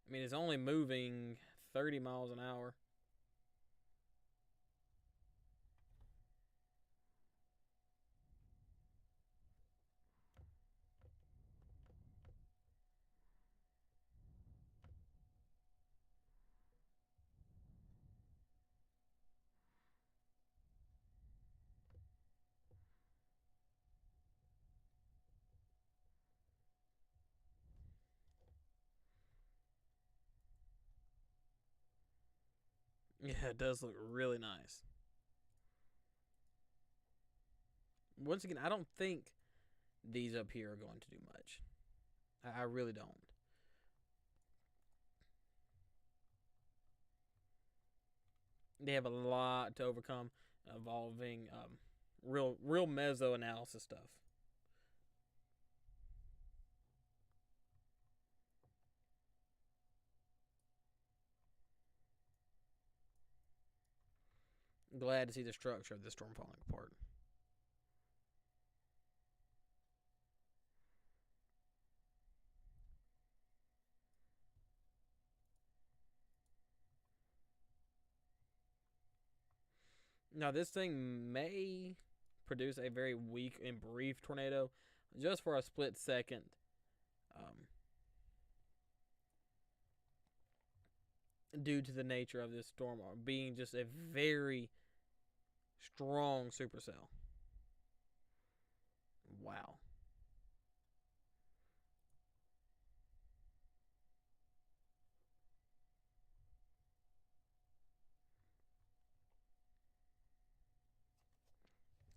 I mean, it's only moving 30 miles an hour. Yeah, it does look really nice. Once again, I don't think these up here are going to do much. I really don't. They have a lot to overcome involving real meso analysis stuff. Glad to see the structure of the storm falling apart. Now, this thing may produce a very weak and brief tornado just for a split second. Due to the nature of this storm being just a very strong supercell. Wow.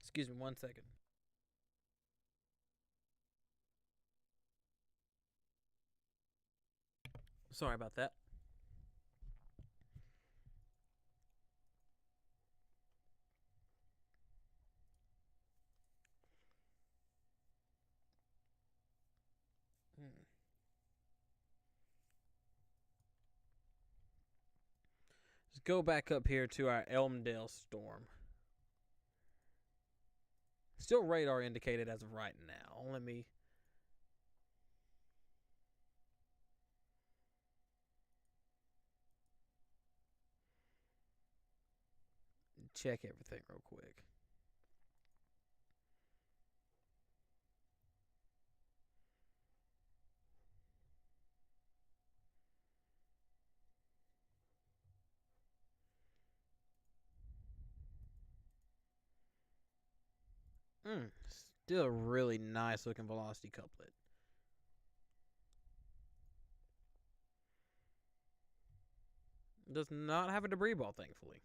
Excuse me 1 second. Sorry about that. Let's go back up here to our Elmdale storm. Still radar indicated as of right now. Let me check everything real quick. Still a really nice looking velocity couplet. Does not have a debris ball, thankfully.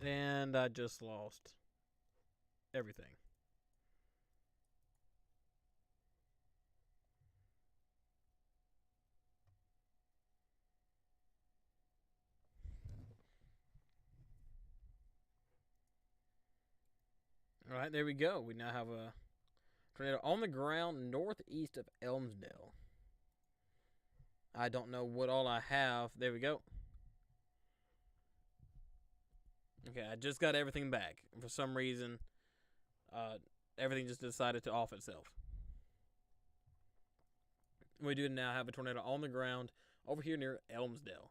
And I just lost everything. All right, there we go. We now have a Tornado on the ground northeast of Elmsdale. I don't know what all I have. There we go. Okay, I just got everything back. For some reason, everything just decided to off itself. We do now have a tornado on the ground over here near Elmsdale.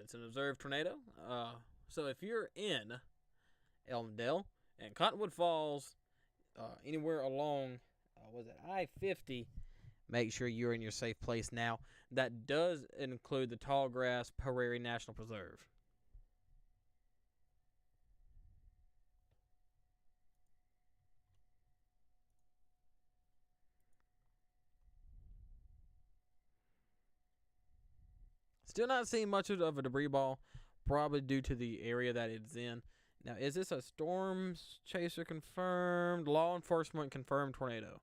It's an observed tornado. So if you're in Elmsdale and Cottonwood Falls, anywhere along, I-50, make sure you're in your safe place now. That does include the Tallgrass Prairie National Preserve. Still not seeing much of a debris ball, probably due to the area that it's in. Now, is this a storm chaser confirmed? Law enforcement confirmed tornado.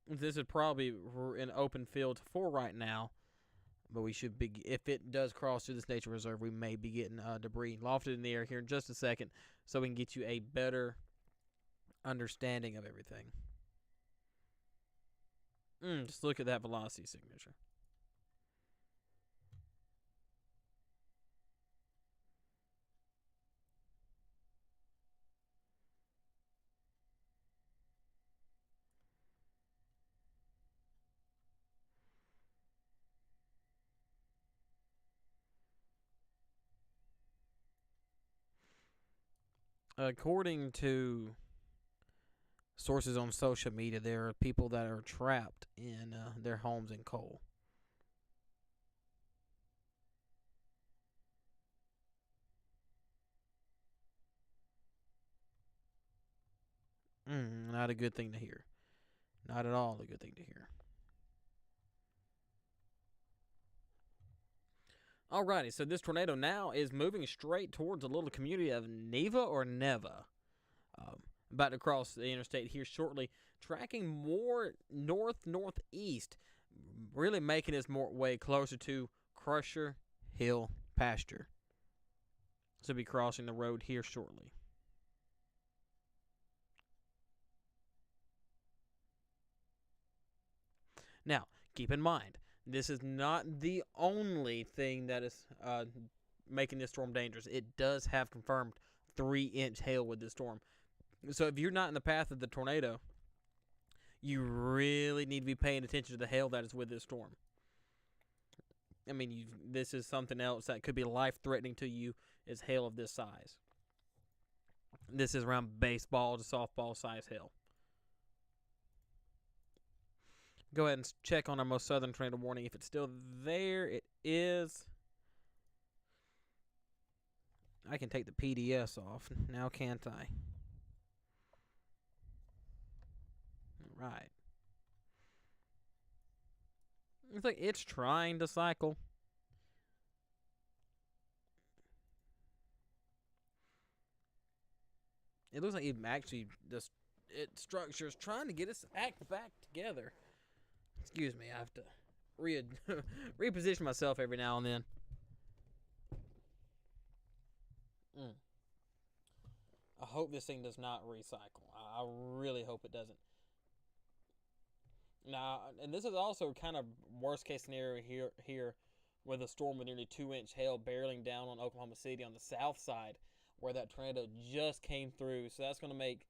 This is probably in open field for right now, but we should be, if it does cross through this nature reserve, we may be getting debris lofted in the air here in just a second, so we can get you a better understanding of everything. Just look at that velocity signature. According to sources on social media, there are people that are trapped in their homes in coal. Not a good thing to hear. Not at all a good thing to hear. Alrighty, so this tornado now is moving straight towards the little community of Neva or Neva. About to cross the interstate here shortly, tracking more northeast, really making its way closer to Crusher Hill Pasture. So be crossing the road here shortly. Now, keep in mind, this is not the only thing that is making this storm dangerous. It does have confirmed 3-inch hail with this storm. So if you're not in the path of the tornado, you really need to be paying attention to the hail that is with this storm. I mean, this is something else that could be life-threatening to you, is hail of this size. This is around baseball to softball size hail. Go ahead and check on our most southern tornado warning. If it's still there, it is. I can take the PDS off now, can't I? All right. It's like it's trying to cycle. It looks like it actually its structure is trying to get its act back together. Excuse me, I have to reposition myself every now and then. I hope this thing does not recycle. I really hope it doesn't. Now, and this is also kind of worst case scenario here with a storm with nearly 2-inch hail barreling down on Oklahoma City on the south side, where that tornado just came through. So that's going to make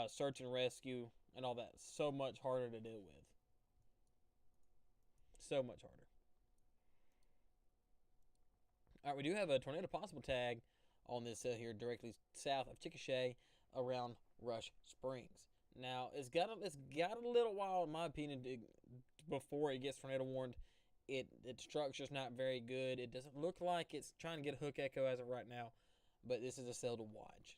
search and rescue and all that so much harder to deal with. So much harder. All right, we do have a tornado possible tag on this hill here, directly south of Chickasha, around Rush Springs. Now, it's got a little while, in my opinion, before it gets tornado warned. Its structure's not very good. It doesn't look like it's trying to get a hook echo as of right now, but this is a cell to watch.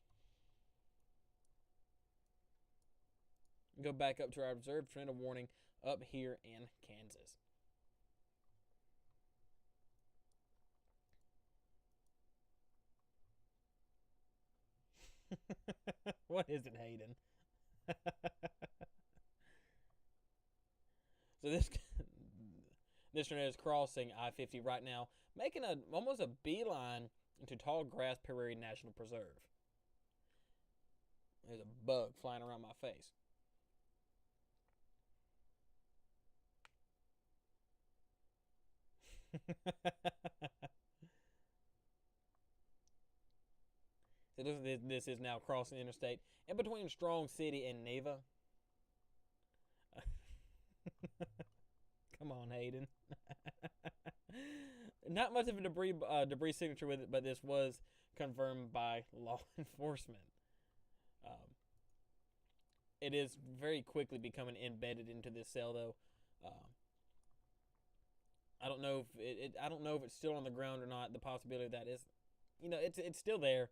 Go back up to our observed tornado warning up here in Kansas. What is it, Hayden? So this tornado is crossing I-50 right now, making almost a beeline into Tallgrass Prairie National Preserve. There's a bug flying around my face. So this is now crossing the interstate in between Strong City and Neva. Come on, Hayden. Not much of a debris signature with it, but this was confirmed by law enforcement. Um, it is very quickly becoming embedded into this cell, though. I don't know if I don't know if it's still on the ground or not. The possibility that is, it's still there,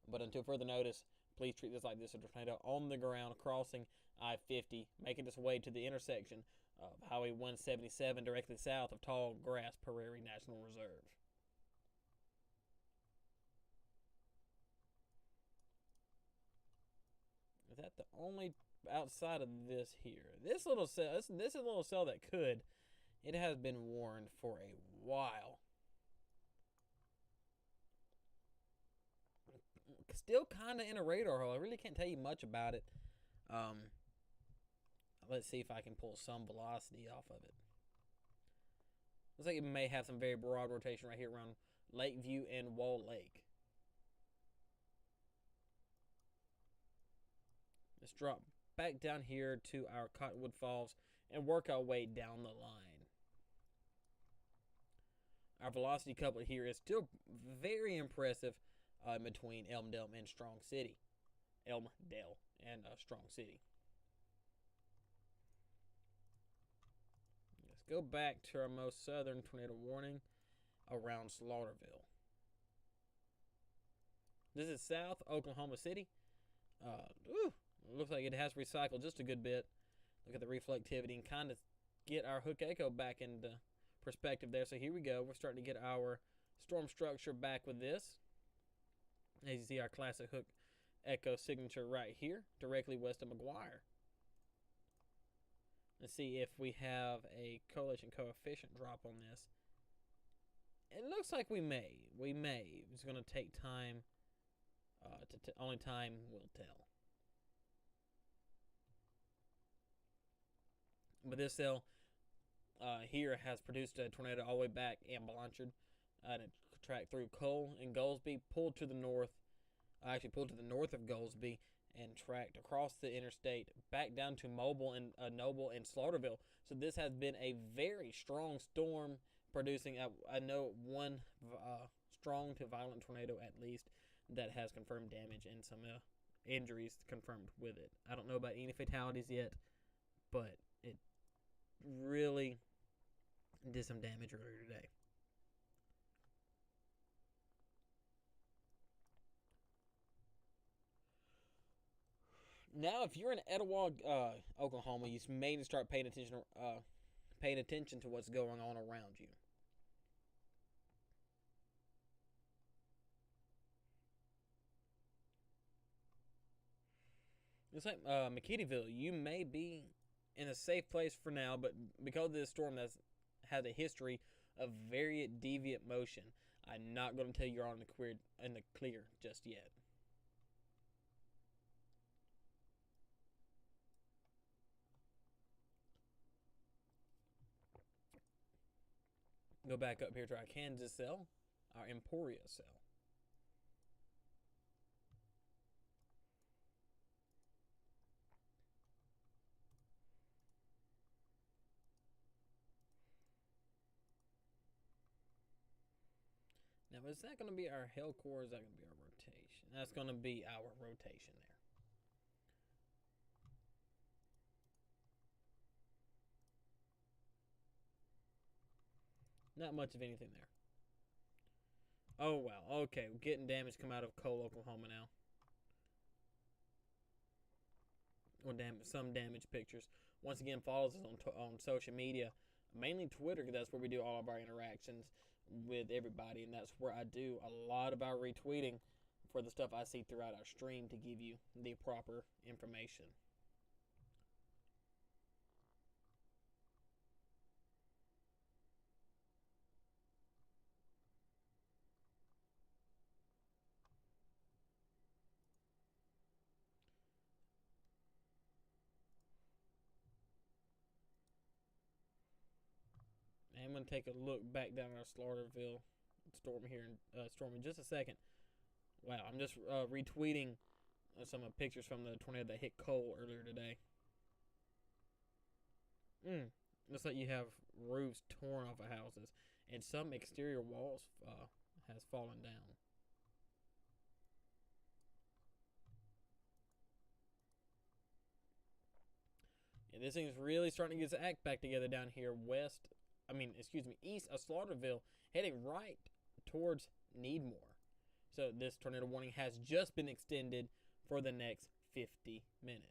but until further notice, please treat this like this: a tornado on the ground crossing I-50, making its way to the intersection of Highway 177 directly south of Tall Grass Prairie National Reserve. Is that the only outside of this here? This little cell, this is a little cell that could. It has been warned for a while. Still kind of in a radar hole. I really can't tell you much about it. Let's see if I can pull some velocity off of it. Looks like it may have some very broad rotation right here around Lakeview and Wall Lake. Let's drop back down here to our Cottonwood Falls and work our way down the line. Our velocity couplet here is still very impressive between Elmdale and Strong City. Elmdale and Strong City. Let's go back to our most southern tornado warning around Slaughterville. This is South Oklahoma City. Looks like it has recycled just a good bit. Look at the reflectivity and kind of get our hook echo back into perspective there. So here we go. We're starting to get our storm structure back with this. As you see, our classic hook echo signature right here, directly west of McGuire. Let's see if we have a correlation coefficient drop on this. It looks like we may. We may. It's going to take time. Only time will tell. But this cell here has produced a tornado all the way back in Blanchard. And it tracked through Cole and Goldsby, pulled to the north. Actually pulled to the north of Goldsby and tracked across the interstate back down to Noble and Slaughterville. So this has been a very strong storm, producing I know one strong to violent tornado at least that has confirmed damage and some injuries confirmed with it. I don't know about any fatalities yet, but it really did some damage earlier today. Now, if you're in Etowah, Oklahoma, you may need to start paying attention to what's going on around you. It's like McKittyville. You may be in a safe place for now, but because of this storm that has a history of very deviant motion, I'm not going to tell you you're in the clear just yet. Go back up here to our Kansas cell, our Emporia cell. Now, is that going to be our hell core or is that going to be our rotation? That's going to be our rotation there. Not much of anything there. Oh, wow. Okay, we're getting damage come out of Cole, Oklahoma now. Or some damage pictures. Once again, follow us on social media. Mainly Twitter, because that's where we do all of our interactions with everybody. And that's where I do a lot of our retweeting for the stuff I see throughout our stream to give you the proper information. going to take a look back down our Slaughterville storm here in just a second. Wow, I'm just retweeting some pictures from the tornado that hit Cole earlier today. Looks like you have roofs torn off of houses, and some exterior walls has fallen down. Yeah, this thing's really starting to get its act back together down here east of Slaughterville, heading right towards Needmore. So this tornado warning has just been extended for the next 50 minutes.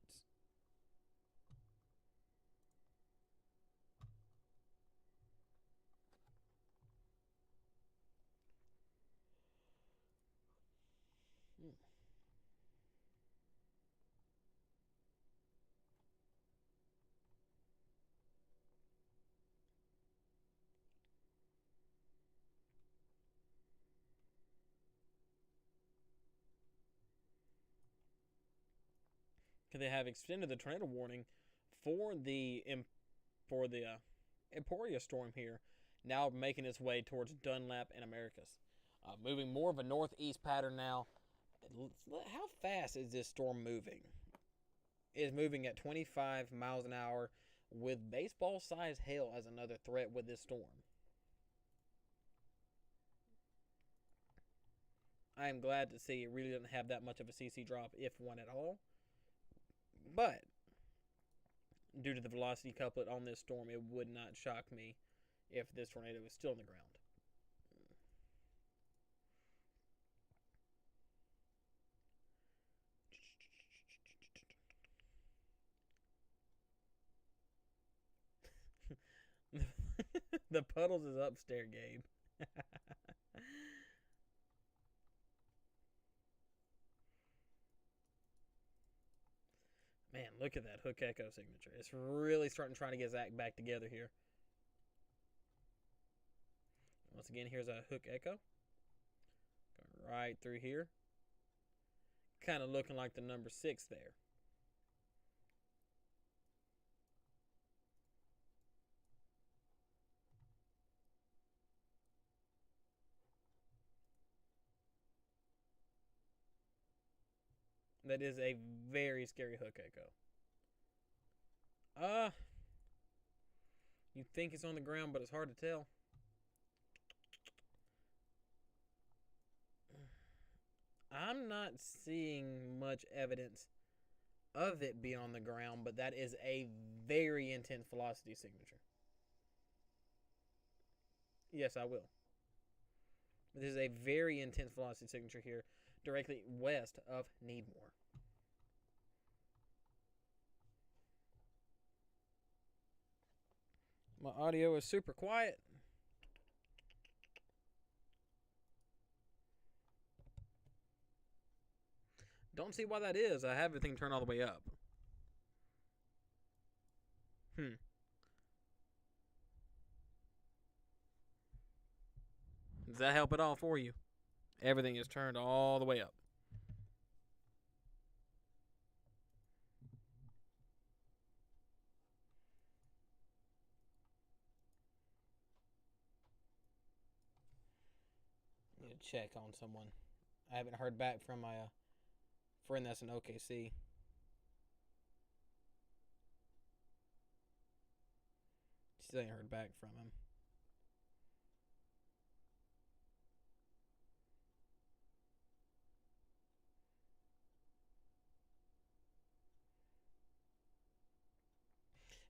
They have extended the tornado warning for the Emporia storm here, now making its way towards Dunlap and Americus, moving more of a northeast pattern now. How fast is this storm moving? It is moving at 25 miles an hour, with baseball-sized hail as another threat with this storm. I am glad to see it really doesn't have that much of a CC drop, if one at all. But due to the velocity couplet on this storm, it would not shock me if this tornado is still on the ground. The puddles is upstairs, Gabe. Man, look at that Hook Echo signature. It's really trying to get its act back together here. Once again, here's a Hook Echo. Going right through here. Kind of looking like the number 6 there. That is a very scary Hook Echo. You think it's on the ground, but it's hard to tell. I'm not seeing much evidence of it being on the ground, but that is a very intense velocity signature. Yes, I will. This is a very intense velocity signature here, directly west of Needmore. My audio is super quiet. Don't see why that is. I have everything turned all the way up. Does that help at all for you? Everything is turned all the way up. Need to check on someone. I haven't heard back from my friend that's in OKC. Still ain't heard back from him.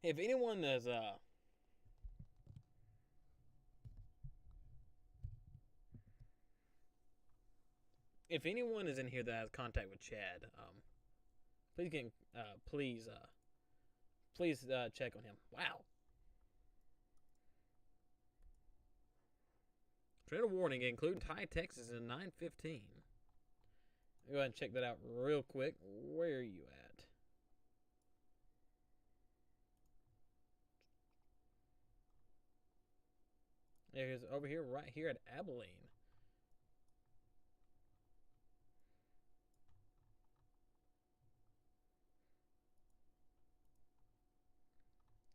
If anyone is if anyone is in here that has contact with Chad, please check on him. Wow. Tornado warning, including Ty, Texas, in 9:15. Go ahead and check that out real quick. Where are you at? There's over here, right here at Abilene.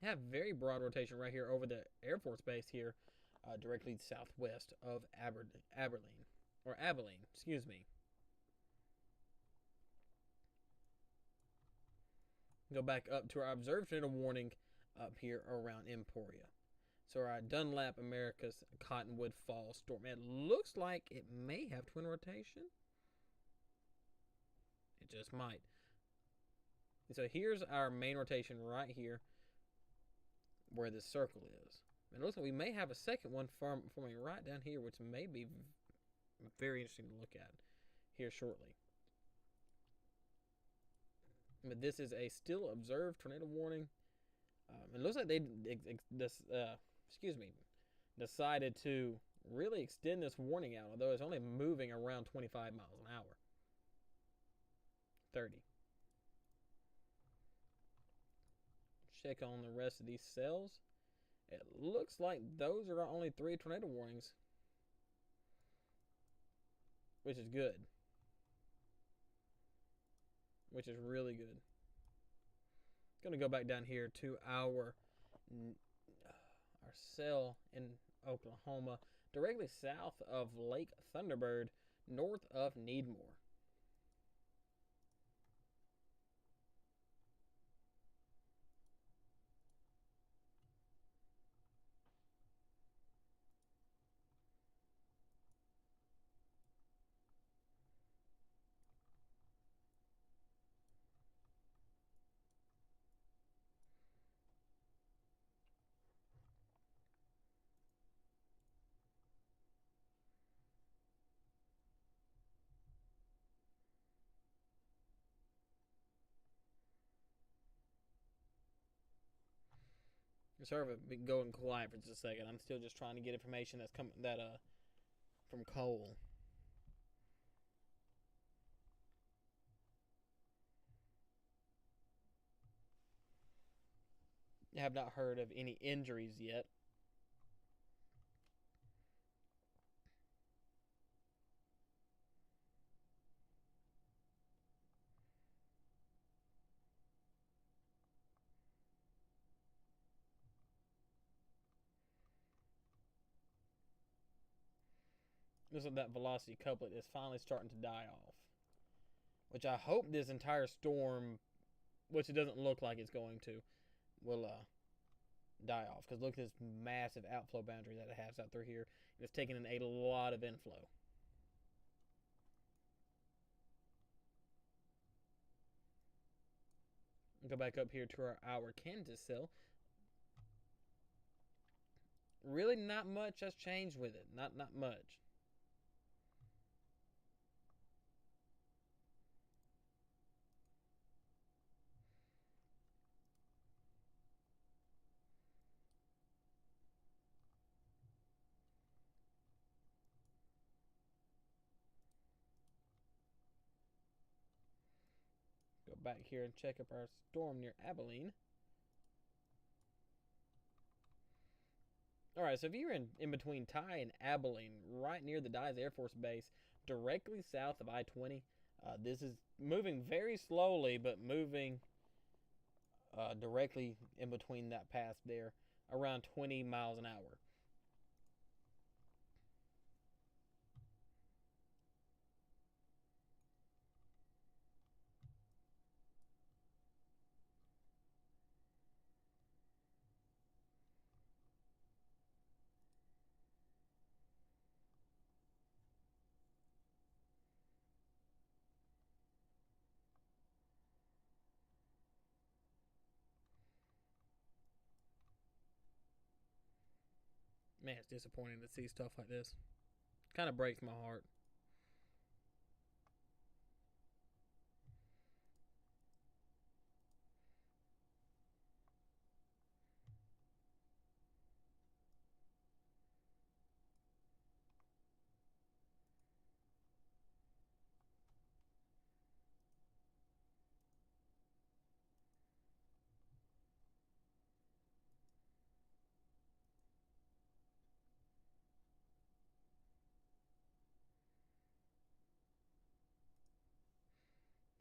Have very broad rotation right here over the Air Force Base here, directly southwest of Abilene, excuse me. Go back up to our observed tornado warning up here around Emporia. So our Dunlap Americas Cottonwood Falls storm. It looks like it may have twin rotation. It just might. And so here's our main rotation right here where this circle is. And it looks like we may have a second one forming right down here, which may be very interesting to look at here shortly. But this is a still observed tornado warning. It looks like they decided to really extend this warning out, although it's only moving around 25 miles an hour. 30. Check on the rest of these cells. It looks like those are our only 3 tornado warnings, which is good. Which is really good. Going to go back down here to our cell in Oklahoma, directly south of Lake Thunderbird, north of Needmore. Sorry if I've been going quiet for just a second. I'm still just trying to get information that's coming from Cole. I have not heard of any injuries yet. Looks like that velocity couplet is finally starting to die off. Which I hope this entire storm, which it doesn't look like it's going to, will die off. Because look at this massive outflow boundary that it has out through here. It's taking in a lot of inflow. Go back up here to our Kansas cell. Really not much has changed with it. Not much. Go back here and check up our storm near Abilene. Alright, so if you're in between Ty and Abilene, right near the Dyes Air Force Base, directly south of I-20, this is moving very slowly, but moving directly in between that path there, around 20 miles an hour. Man, it's disappointing to see stuff like this. Kind of breaks my heart.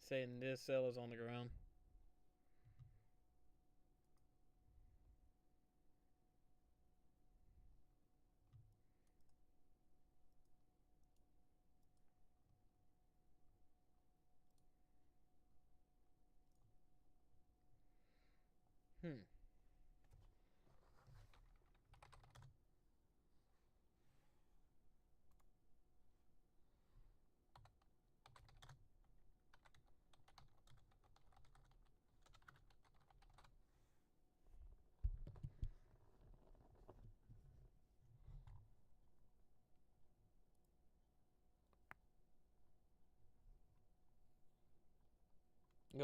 Saying this cell is on the ground.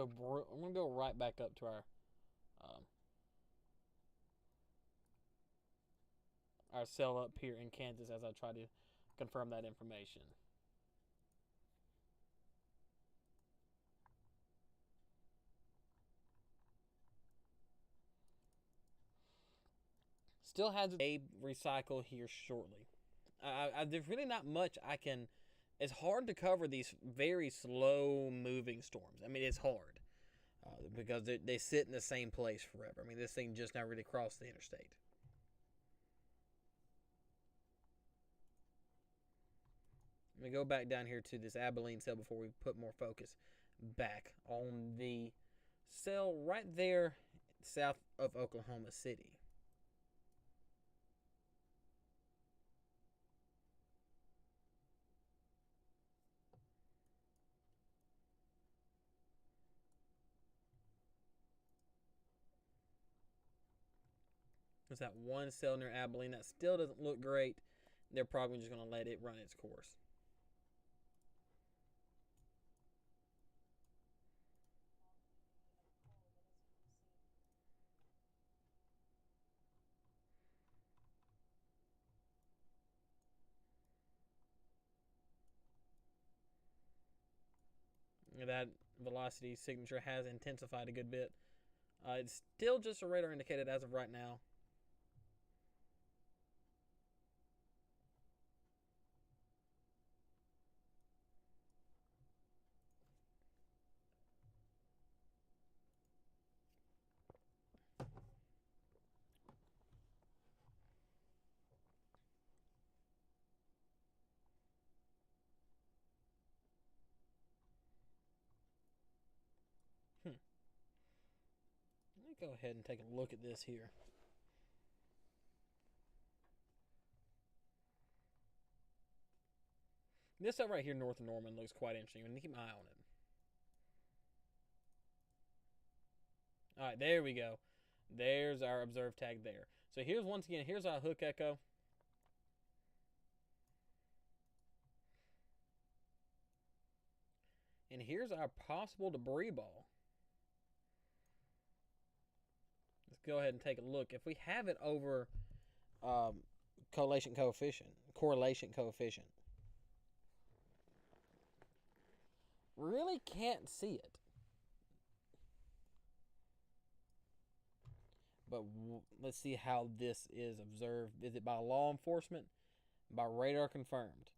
I'm gonna go right back up to um, our cell up here in Kansas as I try to confirm that information. Still has a recycle here shortly. There's really not much I can. It's hard to cover these very slow moving storms. I mean, it's hard because they sit in the same place forever. I mean, this thing just now really crossed the interstate. Let me go back down here to this Abilene cell before we put more focus back on the cell right there south of Oklahoma City. There's that one cell near Abilene that still doesn't look great. They're probably just going to let it run its course. That velocity signature has intensified a good bit. It's still just a radar indicated as of right now. Let me go ahead and take a look at this here. This stuff right here north of Norman looks quite interesting. I'm going to keep my eye on it. Alright, there we go. There's our observe tag there. So here's once again, here's our hook echo. And here's our possible debris ball. Let's go ahead and take a look. If we have it over correlation coefficient, really can't see it. But let's see how this is observed. Is it by law enforcement? By radar confirmed.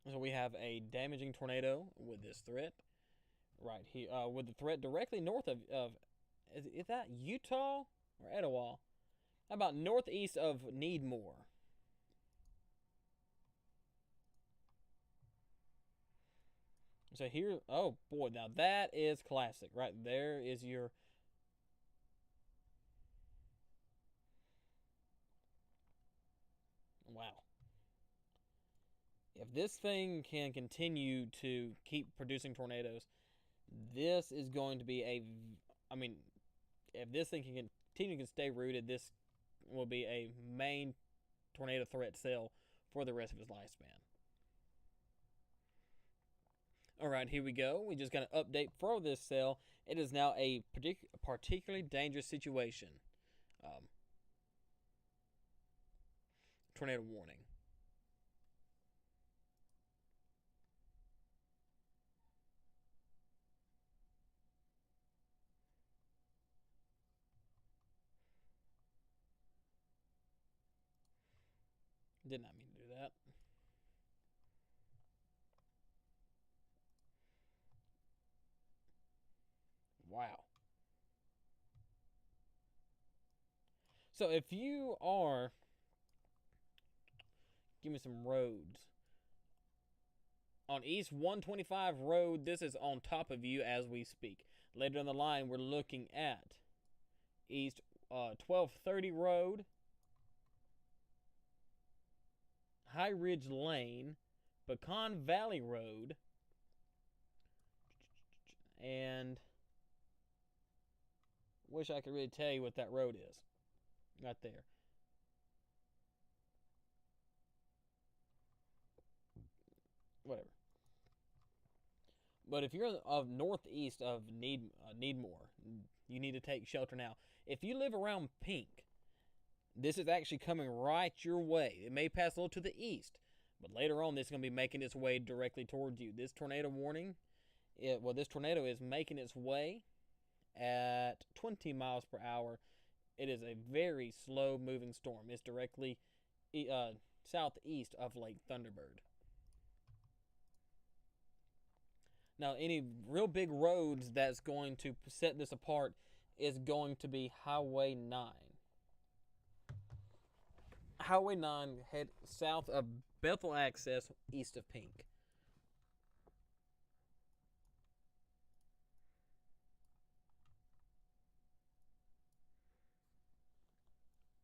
So we have a damaging tornado with this threat right here, with the threat directly north of is that Utah or Etowah? How about northeast of Needmore? So here, oh boy, now that is classic. Right there is your. Wow. If this thing can continue to keep producing tornadoes, this is going to be a. I mean, if this thing can continue to stay rooted, this will be a main tornado threat cell for the rest of its lifespan. Alright, here we go. We just got an update for this cell. It is now a particularly dangerous situation. Tornado warning. Did not mean to do that. Wow. So if you are, give me some roads. On East 125 Road, this is on top of you as we speak. Later in the line, we're looking at East 1230 Road, High Ridge Lane, Pecan Valley Road, and wish I could really tell you what that road is. Right there. Whatever. But if you're of northeast of Needmore, you need to take shelter now. If you live around Pink, this is actually coming right your way. It may pass a little to the east, but later on, this is going to be making its way directly towards you. This tornado warning, this tornado is making its way at 20 miles per hour. It is a very slow moving storm. It's directly southeast of Lake Thunderbird. Now, any real big roads that's going to set this apart is going to be Highway 9. Highway 9 head south of Bethel Access, east of Pink.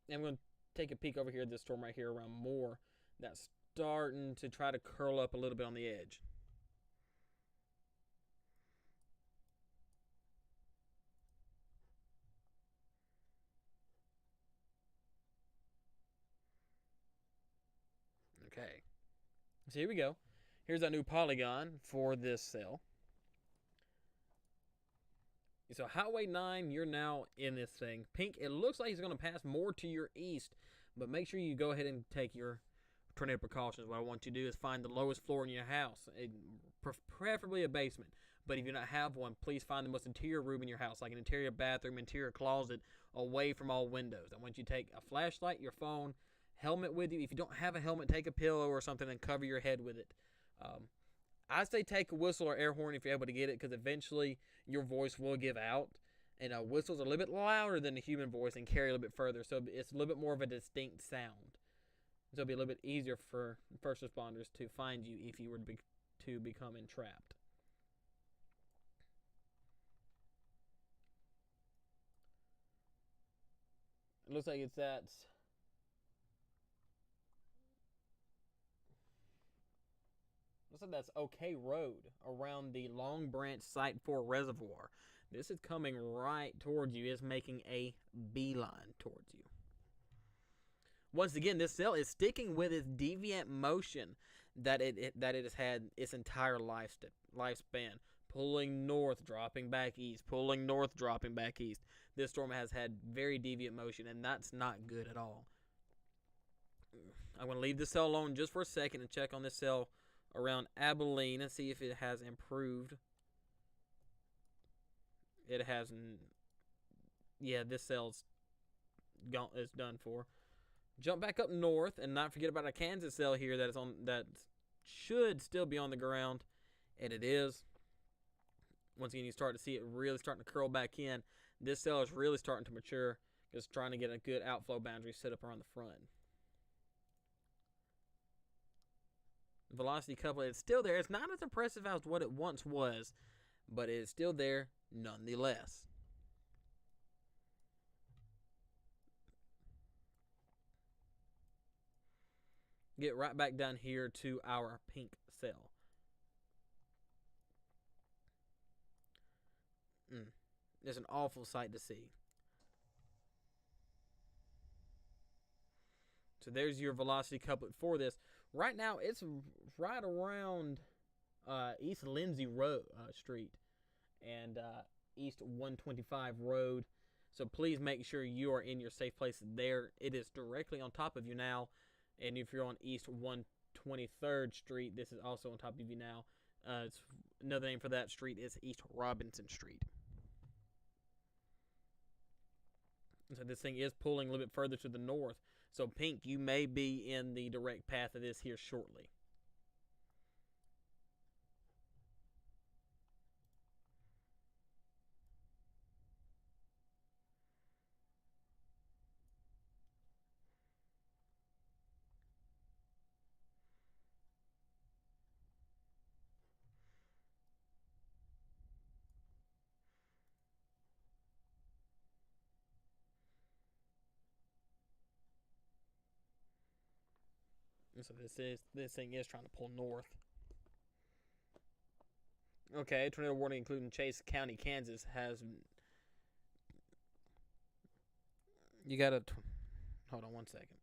And I'm going to take a peek over here at this storm right here around Moore. That's starting to try to curl up a little bit on the edge. Okay. So here we go. Here's our new polygon for this cell. So Highway 9, you're now in this thing. Pink, it looks like it's going to pass more to your east, but make sure you go ahead and take your tornado precautions. What I want you to do is find the lowest floor in your house, preferably a basement. But if you don't have one, please find the most interior room in your house, like an interior bathroom, interior closet, away from all windows. I want you to take a flashlight, your phone, helmet with you. If you don't have a helmet, take a pillow or something and cover your head with it. I say take a whistle or air horn if you're able to get it, because eventually your voice will give out. And whistles are a little bit louder than the human voice and carry a little bit further, so it's a little bit more of a distinct sound. So it'll be a little bit easier for first responders to find you if you were to become entrapped. It looks like it's at... Looks like that's OK Road around the Long Branch Site 4 Reservoir. This is coming right towards you. It's making a beeline towards you. Once again, this cell is sticking with its deviant motion that it has had its entire lifespan. Pulling north, dropping back east. Pulling north, dropping back east. This storm has had very deviant motion, and that's not good at all. I'm going to leave this cell alone just for a second and check on this cell around Abilene and see if it has improved. It hasn't. Yeah, this cell's gone. It's done for. Jump back up north and not forget about a Kansas cell here that should still be on the ground, and it is. Once again, you start to see it really starting to curl back in. This cell is really starting to mature. Just trying to get a good outflow boundary set up around the front. Velocity coupling, it's still there. It's not as impressive as what it once was, but it is still there nonetheless. Get right back down here to our pink cell. It's an awful sight to see. So there's your velocity couplet for this. Right now, it's right around East Lindsay Road Street and East 125 Road. So please make sure you are in your safe place there. It is directly on top of you now. And if you're on East 123rd Street, this is also on top of you now. It's another name for that street is East Robinson Street. So this thing is pulling a little bit further to the north. So Pink, you may be in the direct path of this here shortly. So this thing is trying to pull north. Okay, tornado warning including Chase County, Kansas has. You gotta hold on one second.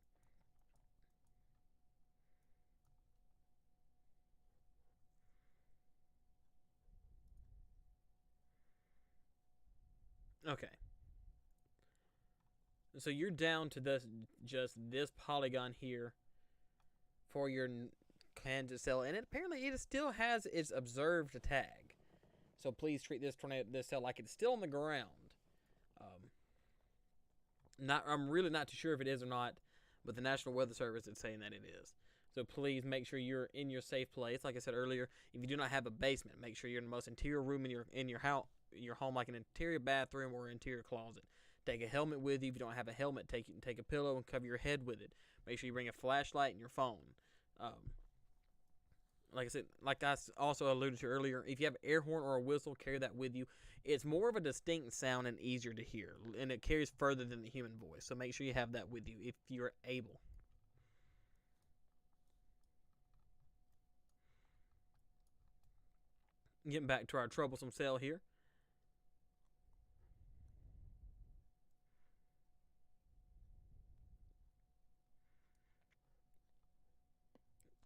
Okay. So you're down to this polygon here for your Kansas cell, and apparently it still has its observed tag. So please treat this cell like it's still on the ground. I'm really not too sure if it is or not, but the National Weather Service is saying that it is. So please make sure you're in your safe place. Like I said earlier, if you do not have a basement, make sure you're in the most interior room in your home, like an interior bathroom or interior closet. Take a helmet with you. If you don't have a helmet, take a pillow and cover your head with it. Make sure you bring a flashlight and your phone. Like I said, like I also alluded to earlier, if you have an air horn or a whistle, carry that with you. It's more of a distinct sound and easier to hear, and it carries further than the human voice. So make sure you have that with you if you're able. Getting back to our troublesome cell here.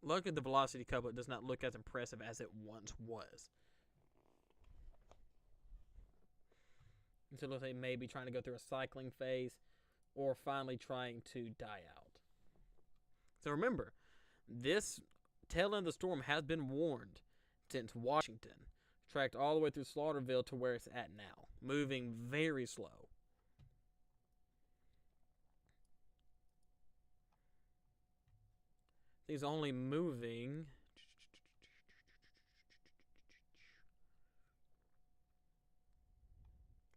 Luckily, the velocity couplet does not look as impressive as it once was. So it looks like maybe trying to go through a cycling phase or finally trying to die out. So remember, this tail end of the storm has been warned since Washington, tracked all the way through Slaughterville to where it's at now, moving very slow. He's only moving.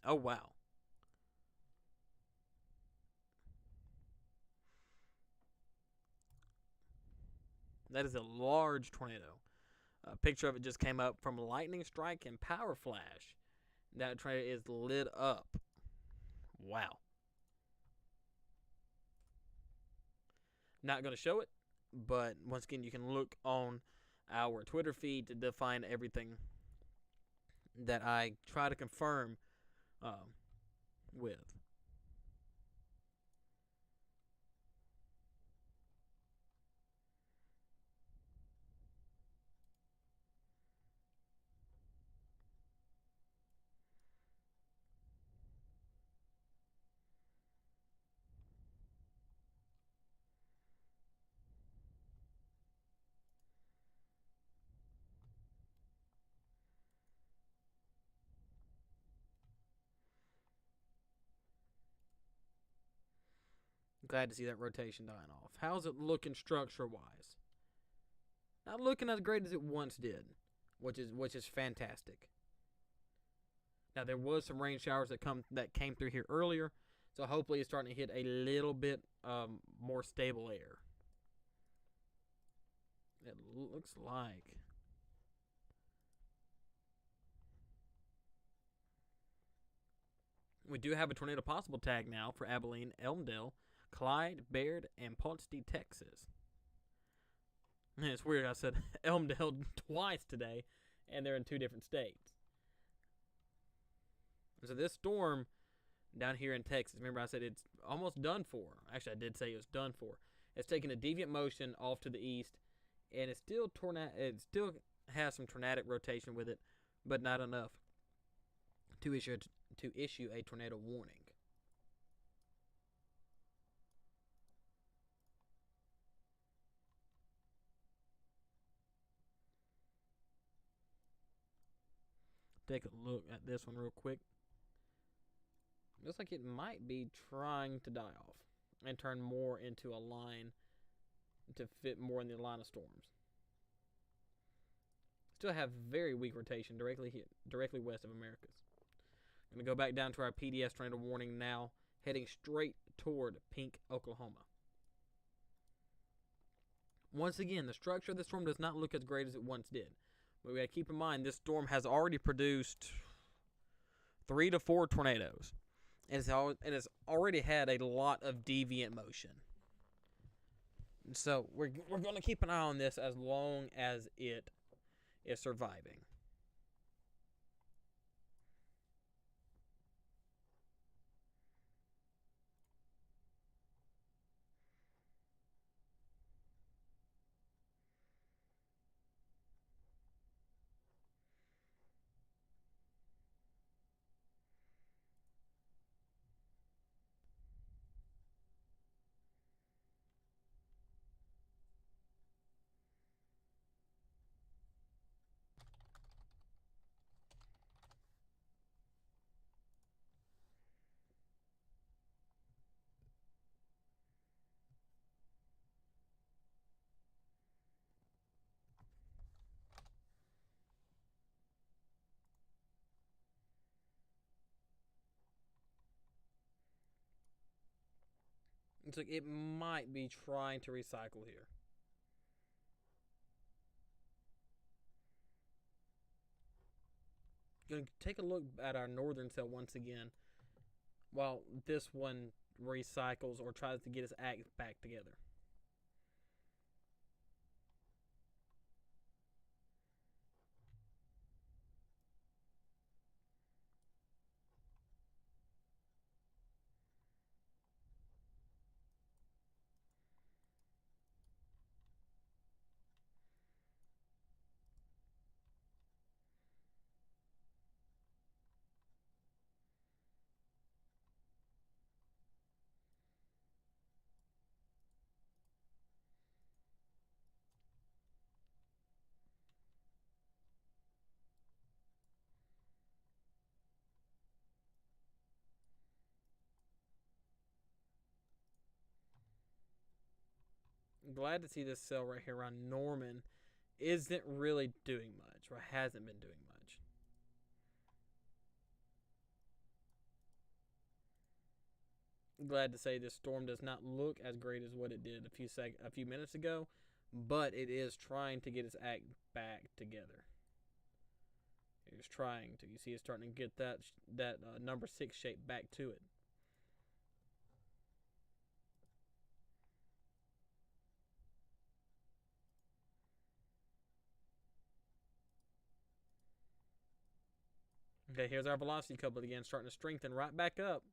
Oh, wow. That is a large tornado. A picture of it just came up from lightning strike and power flash. That tornado is lit up. Wow. Not going to show it, but once again, you can look on our Twitter feed to define everything that I try to confirm with. Glad to see that rotation dying off. How's it looking structure-wise? Not looking as great as it once did, which is fantastic. Now there was some rain showers that came through here earlier, so hopefully it's starting to hit a little bit more stable air. It looks like. We do have a tornado possible tag now for Abilene, Elmdale, Clyde, Baird, and Ponce, Texas. And it's weird. I said Elmdale twice today, and they're in two different states. So this storm down here in Texas, remember I said it's almost done for. Actually, I did say it was done for. It's taking a deviant motion off to the east, and it still has some tornadic rotation with it, but not enough to issue a tornado warning. Take a look at this one real quick. Looks like it might be trying to die off and turn more into a line to fit more in the line of storms. Still have very weak rotation directly west of Americas. I'm going to go back down to our PDS tornado warning now, heading straight toward Pink, Oklahoma. Once again, the structure of the storm does not look as great as it once did. But we got to keep in mind this storm has already produced 3 to 4 tornadoes. And it's already had a lot of deviant motion. So we're going to keep an eye on this as long as it is surviving. It's like it might be trying to recycle here. Gonna take a look at our northern cell once again, while this one recycles or tries to get its act back together. Glad to see this cell right here around Norman isn't really doing much, or hasn't been doing much. Glad to say this storm does not look as great as what it did a few minutes ago, but it is trying to get its act back together. It is trying to. You see, it's starting to get that number 6 shape back to it. Okay, here's our velocity couple again, starting to strengthen right back up.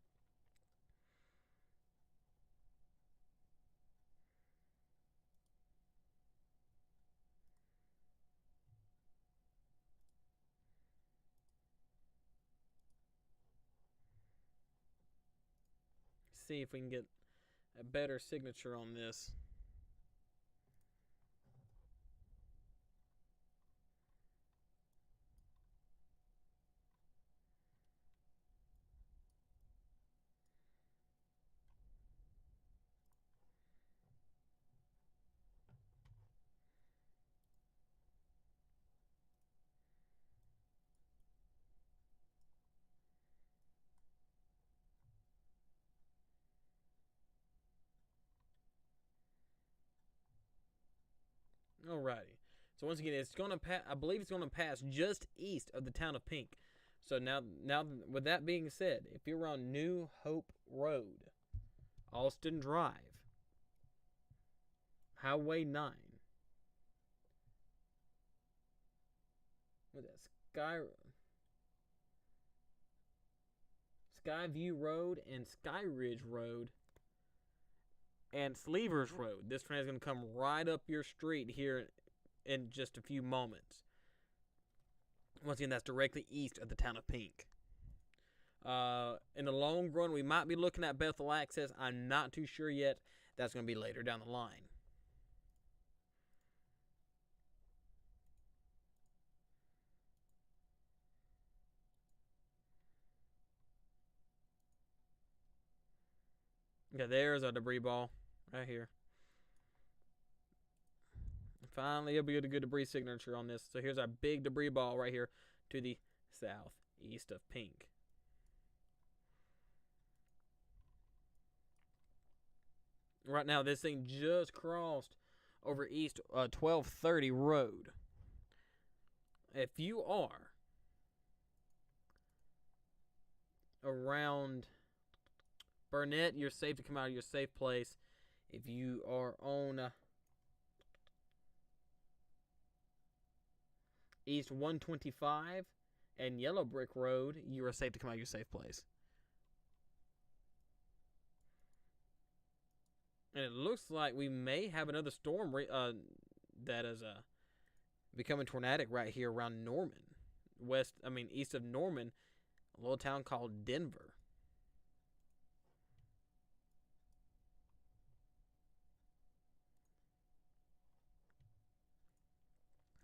See if we can get a better signature on this. Alrighty. So once again, it's gonna pass. I believe it's gonna pass just east of the town of Pink. So now, with that being said, if you're on New Hope Road, Austin Drive, Highway 9, with that Skyview Road and Skyridge Road and Sleevers Road. This train is going to come right up your street here in just a few moments. Once again, that's directly east of the town of Pink. In the long run, we might be looking at Bethel Access. I'm not too sure yet. That's going to be later down the line. Okay, there's a debris ball right here. Finally, it'll be a good debris signature on this. So here's our big debris ball right here to the southeast of Pink. Right now, this thing just crossed over East 1230 Road. If you are around Burnett, you're safe to come out of your safe place. If you are on East 125 and Yellow Brick Road, you are safe to come out of your safe place. And it looks like we may have another storm that is becoming tornadic right here around Norman. East of Norman, a little town called Denver.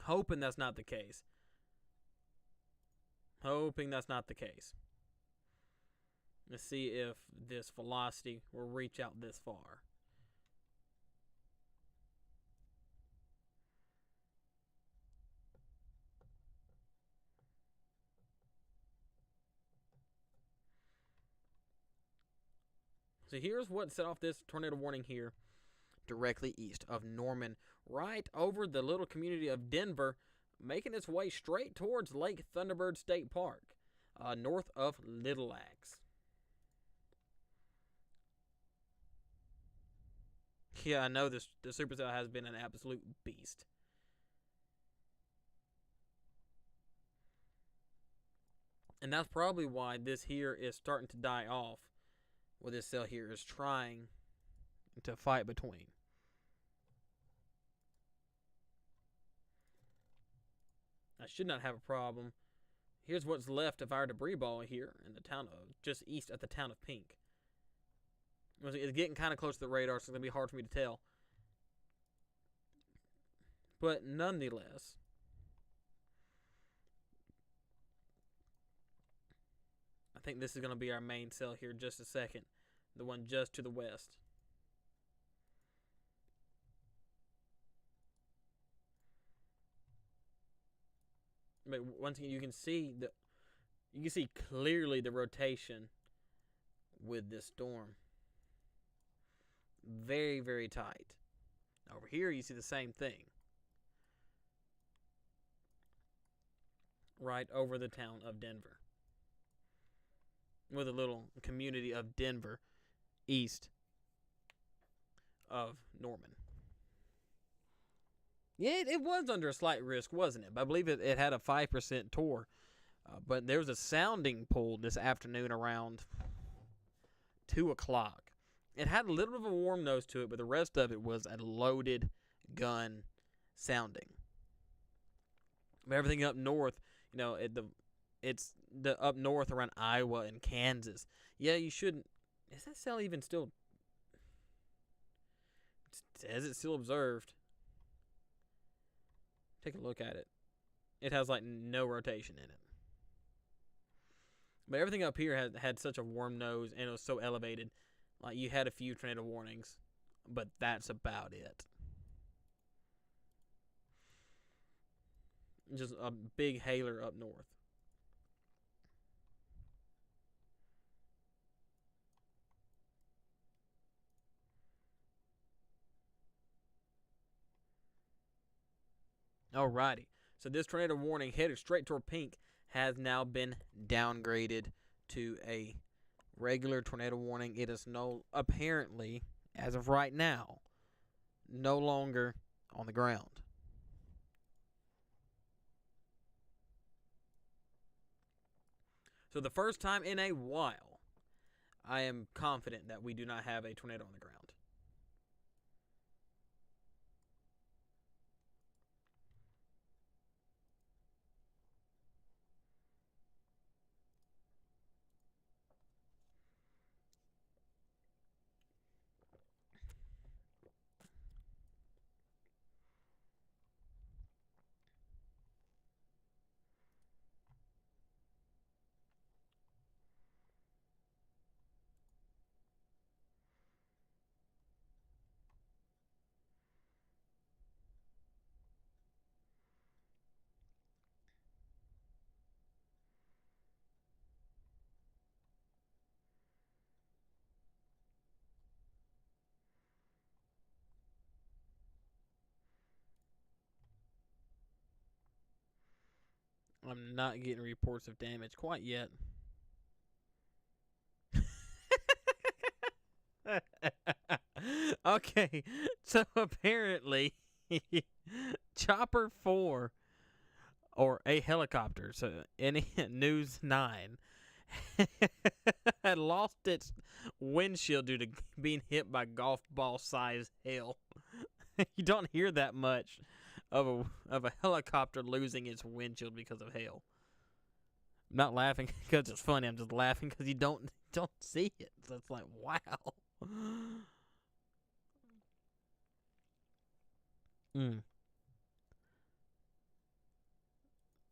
Hoping that's not the case. Let's see if this velocity will reach out this far. So here's what set off this tornado warning here, directly east of Norman, right over the little community of Denver, making its way straight towards Lake Thunderbird State Park, north of Little Axe. Yeah, I know the supercell has been an absolute beast. And that's probably why this here is starting to die off. What this cell here is trying to fight between. I should not have a problem. Here's what's left of our debris ball here in the town of, just east of the town of Pink. It's getting kind of close to the radar, so it's going to be hard for me to tell. But nonetheless, I think this is going to be our main cell here in just a second. The one just to the west. But once again, you can see clearly the rotation with this storm. Very, very tight. Over here, you see the same thing. Right over the town of Denver. With a little community of Denver east of Norman. Yeah, it was under a slight risk, wasn't it? But I believe it had a 5% tour. But there was a sounding pull this afternoon around 2 o'clock. It had a little bit of a warm nose to it, but the rest of it was a loaded gun sounding. But everything up north, it's the up north around Iowa and Kansas. Yeah, you shouldn't. Is that cell even still? It says it's still observed. Take a look at it. It has like no rotation in it. But everything up here had such a warm nose and it was so elevated. Like you had a few tornado warnings, but that's about it. Just a big hailer up north. Alrighty. So this tornado warning headed straight toward Pink has now been downgraded to a regular tornado warning. It is apparently, as of right now, no longer on the ground. So the first time in a while, I am confident that we do not have a tornado on the ground. I'm not getting reports of damage quite yet. Okay, so apparently Chopper 4 or a helicopter, so any News 9 had lost its windshield due to being hit by golf ball sized hail. You don't hear that much of a helicopter losing its windshield because of hail. I'm not laughing because it's funny. I'm just laughing because you don't see it. So it's like, wow. I'm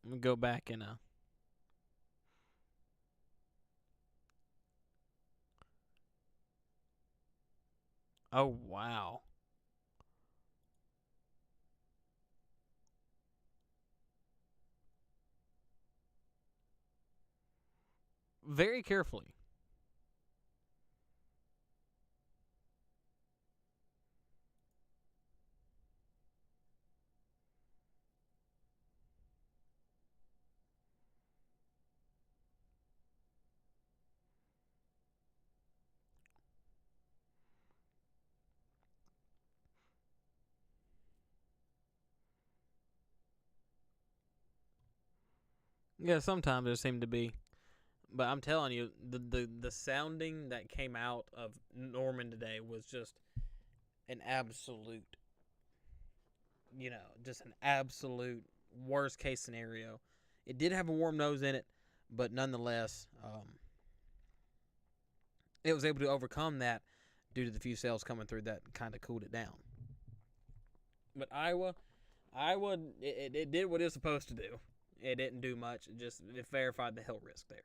gonna go back and oh wow. Very carefully. Yeah, sometimes there seem to be. But I'm telling you, the sounding that came out of Norman today was just an absolute, just an absolute worst case scenario. It did have a warm nose in it, but nonetheless, it was able to overcome that due to the few cells coming through that kind of cooled it down. But it did what it was supposed to do. It didn't do much. It verified the hill risk there.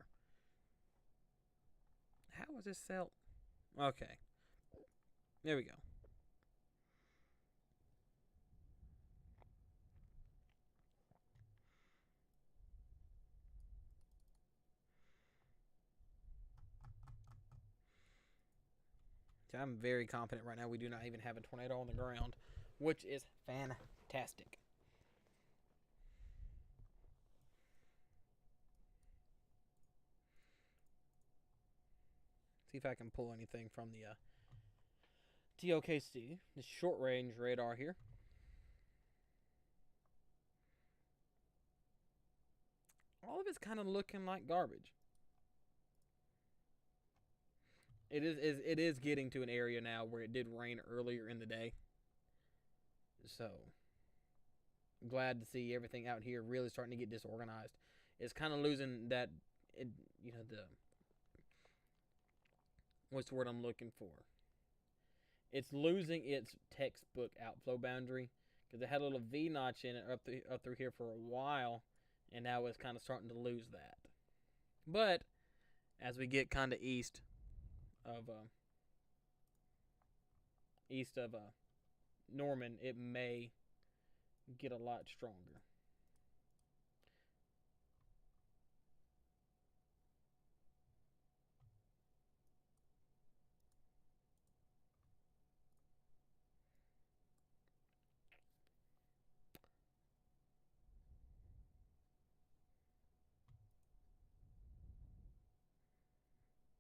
How was this cell? Okay. There we go. I'm very confident right now we do not even have a tornado on the ground, which is fantastic. See if I can pull anything from the TOKC, the short range radar here. All of it's kind of looking like garbage. It is getting to an area now where it did rain earlier in the day. So glad to see everything out here really starting to get disorganized. It's kind of losing that, the what's the word I'm looking for? It's losing its textbook outflow boundary because it had a little V notch in it up through here for a while, and now it's kind of starting to lose that. But as we get kind of east of Norman, it may get a lot stronger.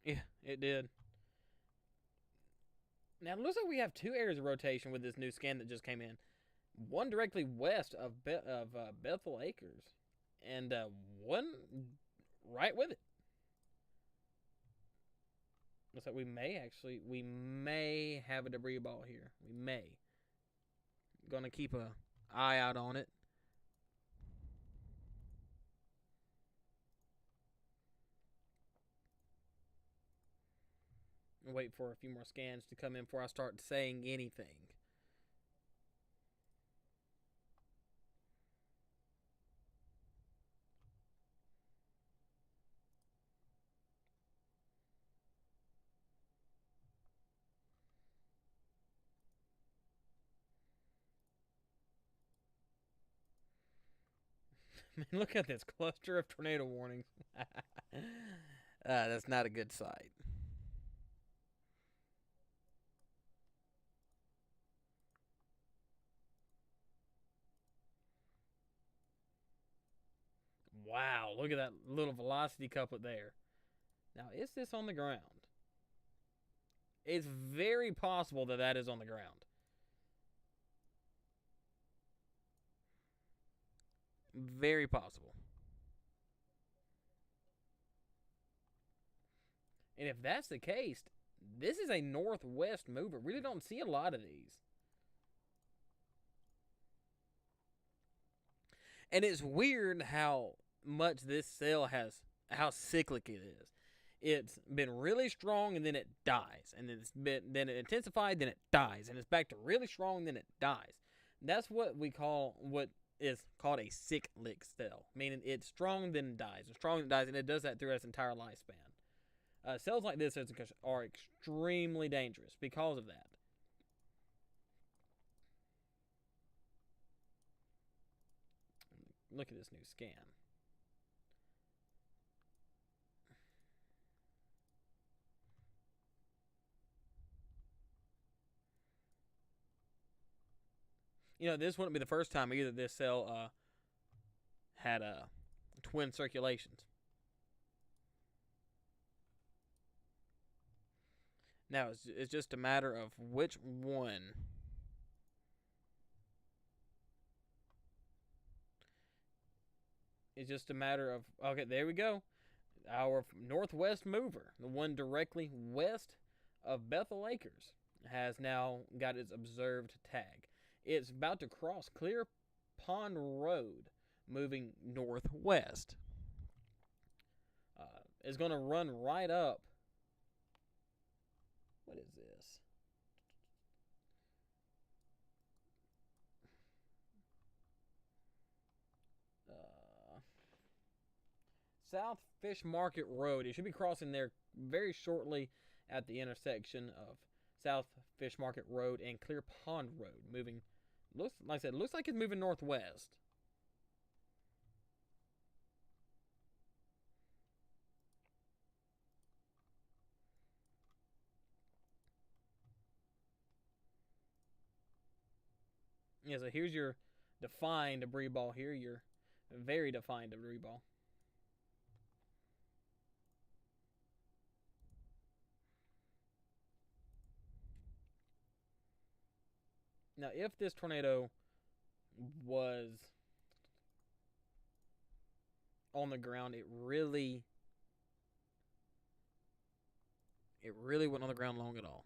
Yeah, it did. Now it looks like we have two areas of rotation with this new scan that just came in. One directly west of Bethel Acres, and one right with it. Looks like we may have a debris ball here. We may. Gonna keep a eye out on it. And wait for a few more scans to come in before I start saying anything. Man, look at this cluster of tornado warnings. That's not a good sight. Wow, look at that little velocity couplet there. Now, is this on the ground? It's very possible that that is on the ground. Very possible. And if that's the case, this is a northwest mover. Really don't see a lot of these. And it's weird how much this cell how cyclic it is. It's been really strong and then it dies, and then it intensified, then it dies, and it's back to really strong, then it dies. That's what is called a cyclic cell, meaning it's strong then dies, and strong then dies, and it does that through its entire lifespan. Cells like this are extremely dangerous because of that. Look at this new scan. This wouldn't be the first time either this cell had twin circulations. Now it's just a matter of which one It's just a matter of, okay, there we go. Our northwest mover, the one directly west of Bethel Acres, has now got its observed tag. It's about to cross Clear Pond Road, moving northwest. It's going to run right up. What is this? South Fish Market Road. It should be crossing there very shortly at the intersection of South Fish Market Road and Clear Pond Road. Moving, looks like I said, looks like it's moving northwest. Yeah, so here's your defined debris ball here. Your very defined debris ball. Now, if this tornado was on the ground, it really wasn't on the ground long at all.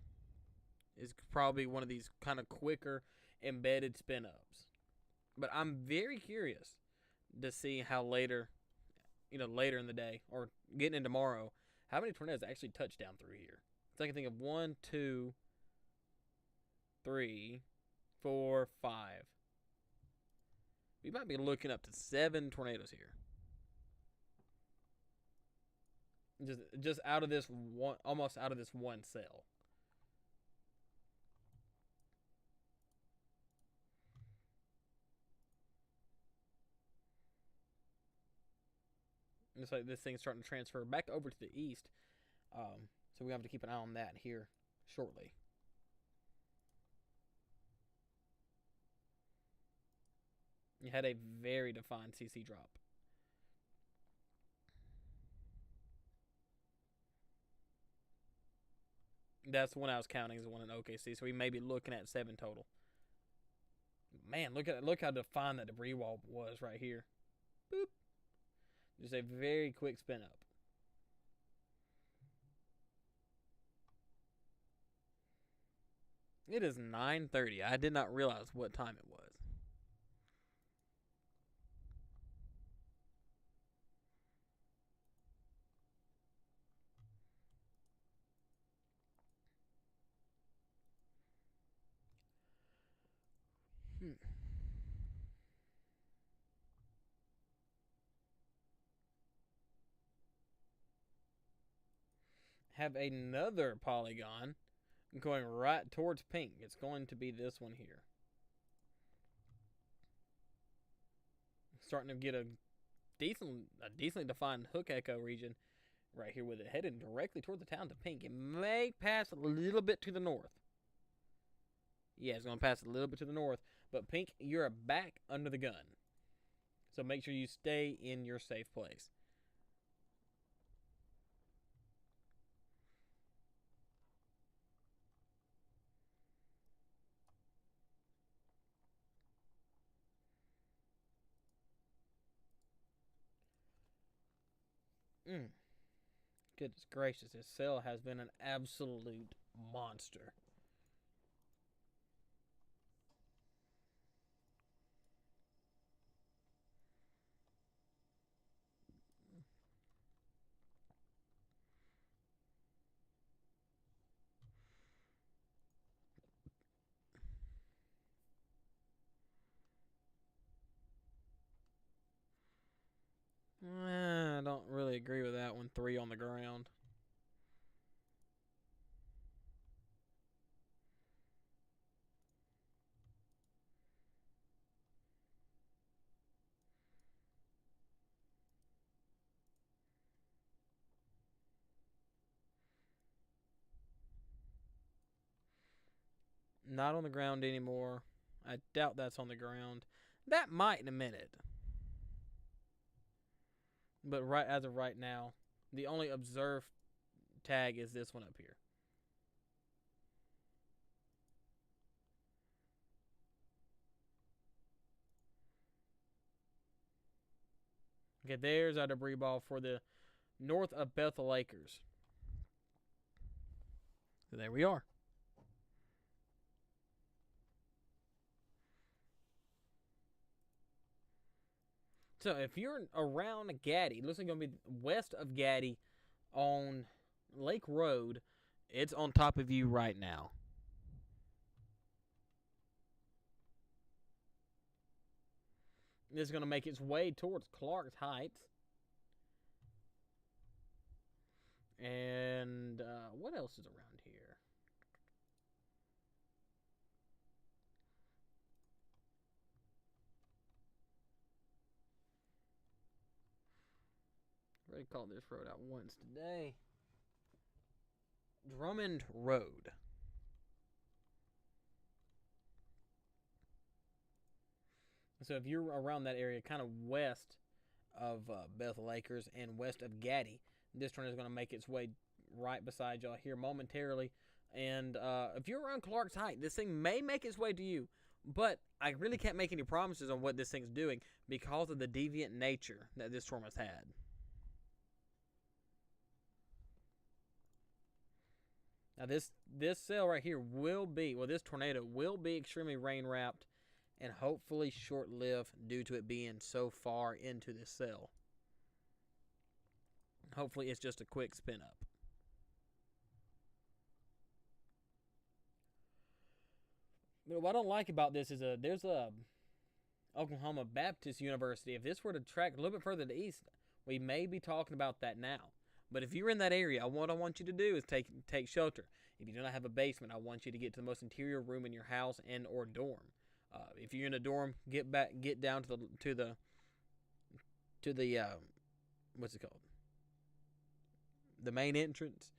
It's probably one of these kind of quicker embedded spin ups. But I'm very curious to see how later in the day or getting in tomorrow, how many tornadoes actually touch down through here. So I can think of 1, 2, 3, 4, 5. We might be looking up to 7 tornadoes here. Just out of this one, almost out of this one cell. Looks like this thing's starting to transfer back over to the east. So we have to keep an eye on that here shortly. You had a very defined CC drop. That's the one I was counting as the one in OKC. So we may be looking at 7 total. Man, look how defined that debris wall was right here. Boop. Just a very quick spin up. It is 9:30. I did not realize what time it was. Have another polygon going right towards pink. It's going to be this one here. Starting to get a decently defined hook echo region right here with it heading directly toward the town to pink. It may pass a little bit to the north. Yeah, it's going to pass a little bit to the north. But pink, you're back under the gun. So make sure you stay in your safe place. Goodness gracious, this cell has been an absolute monster. I don't really agree with that one. 3 on the ground. Not on the ground anymore. I doubt that's on the ground. That might in a minute. But right as of right now, the only observed tag is this one up here. Okay, there's our debris ball for the north of Bethel Acres. So there we are. So if you're around Gaddy, looks like it's going to be west of Gaddy on Lake Road. It's on top of you right now. This is going to make its way towards Clarks Heights. And what else is around here? I already called this road out once today. Drummond Road. So if you're around that area, kind of west of Bethel Acres and west of Gaddy, this tornado is going to make its way right beside y'all here momentarily. And if you're around Clarks Heights, this thing may make its way to you. But I really can't make any promises on what this thing's doing because of the deviant nature that this storm has had. Now this cell right here will be, well, this tornado will be extremely rain wrapped and hopefully short lived due to it being so far into this cell. Hopefully it's just a quick spin up. But what I don't like about this is there's a Oklahoma Baptist University. If this were to track a little bit further to the east, we may be talking about that now. But if you're in that area, what I want you to do is take shelter. If you do not have a basement, I want you to get to the most interior room in your house and or dorm. If you're in a dorm, get down to the what's it called? The main entrance,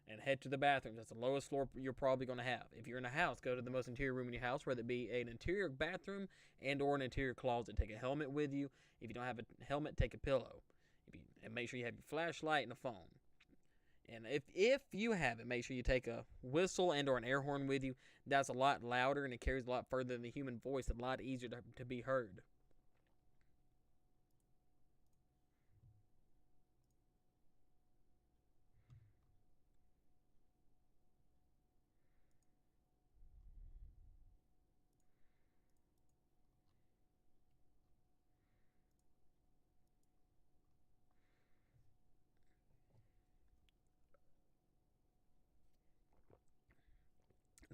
and head to the bathrooms. That's the lowest floor you're probably going to have. If you're in a house, go to the most interior room in your house, whether it be an interior bathroom and or an interior closet. Take a helmet with you. If you don't have a helmet, take a pillow. And make sure you have your flashlight and a phone. And if you have it, make sure you take a whistle and or an air horn with you. That's a lot louder and it carries a lot further than the human voice. A lot easier to be heard.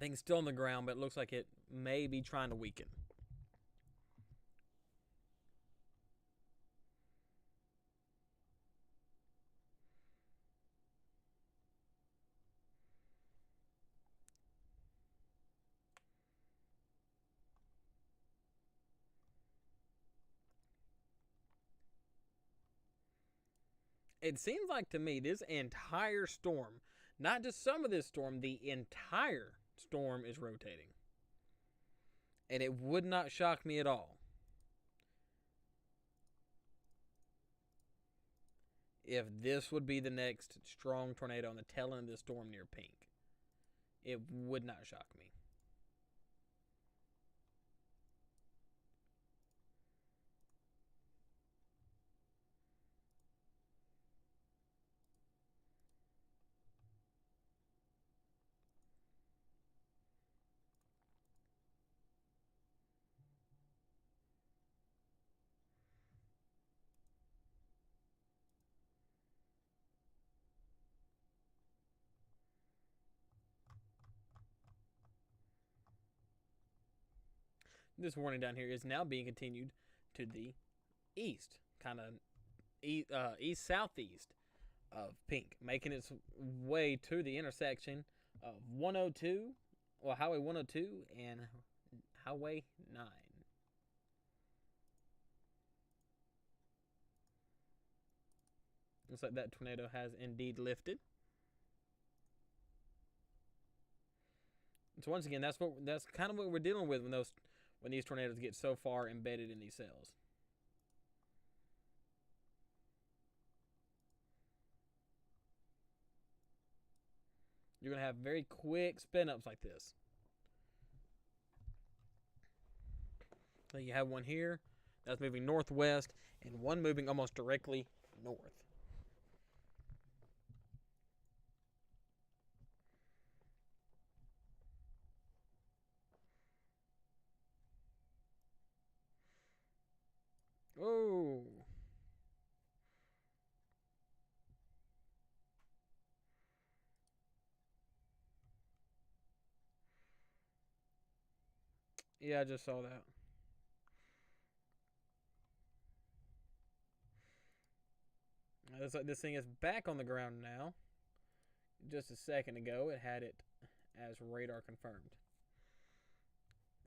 Thing's still on the ground, but it looks like it may be trying to weaken. It seems like to me this entire storm, not just some of this storm, the entire storm is rotating. And it would not shock me at all if this would be the next strong tornado on the tail end of the storm near Pink. It would not shock me. This warning down here is now being continued to the east, kind of east southeast of Pink, making its way to the intersection of 102, well, Highway 102 and Highway 9. Looks like that tornado has indeed lifted. So once again, that's kind of what we're dealing with when these tornadoes get so far embedded in these cells. You're going to have very quick spin ups like this. So you have one here. That's moving northwest, and one moving almost directly north. Oh. Yeah, I just saw that. This thing is back on the ground now. Just a second ago, it had it as radar confirmed.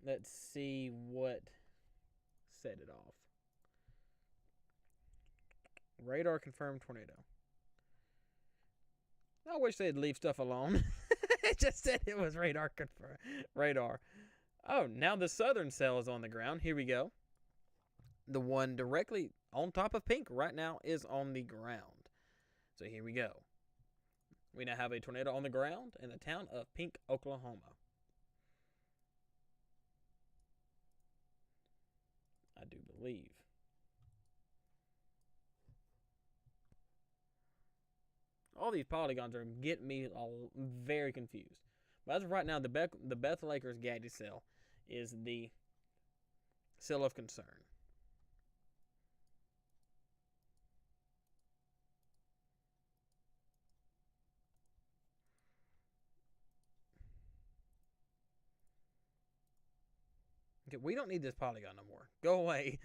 Let's see what set it off. Radar confirmed tornado. I wish they'd leave stuff alone. It just said it was radar confirmed. Radar. Oh, now the southern cell is on the ground. Here we go. The one directly on top of Pink right now is on the ground. So here we go. We now have a tornado on the ground in the town of Pink, Oklahoma. I do believe. All these polygons are getting me all very confused. But as of right now, the Bethel Acres Gadget cell is the cell of concern. Okay, we don't need this polygon no more. Go away.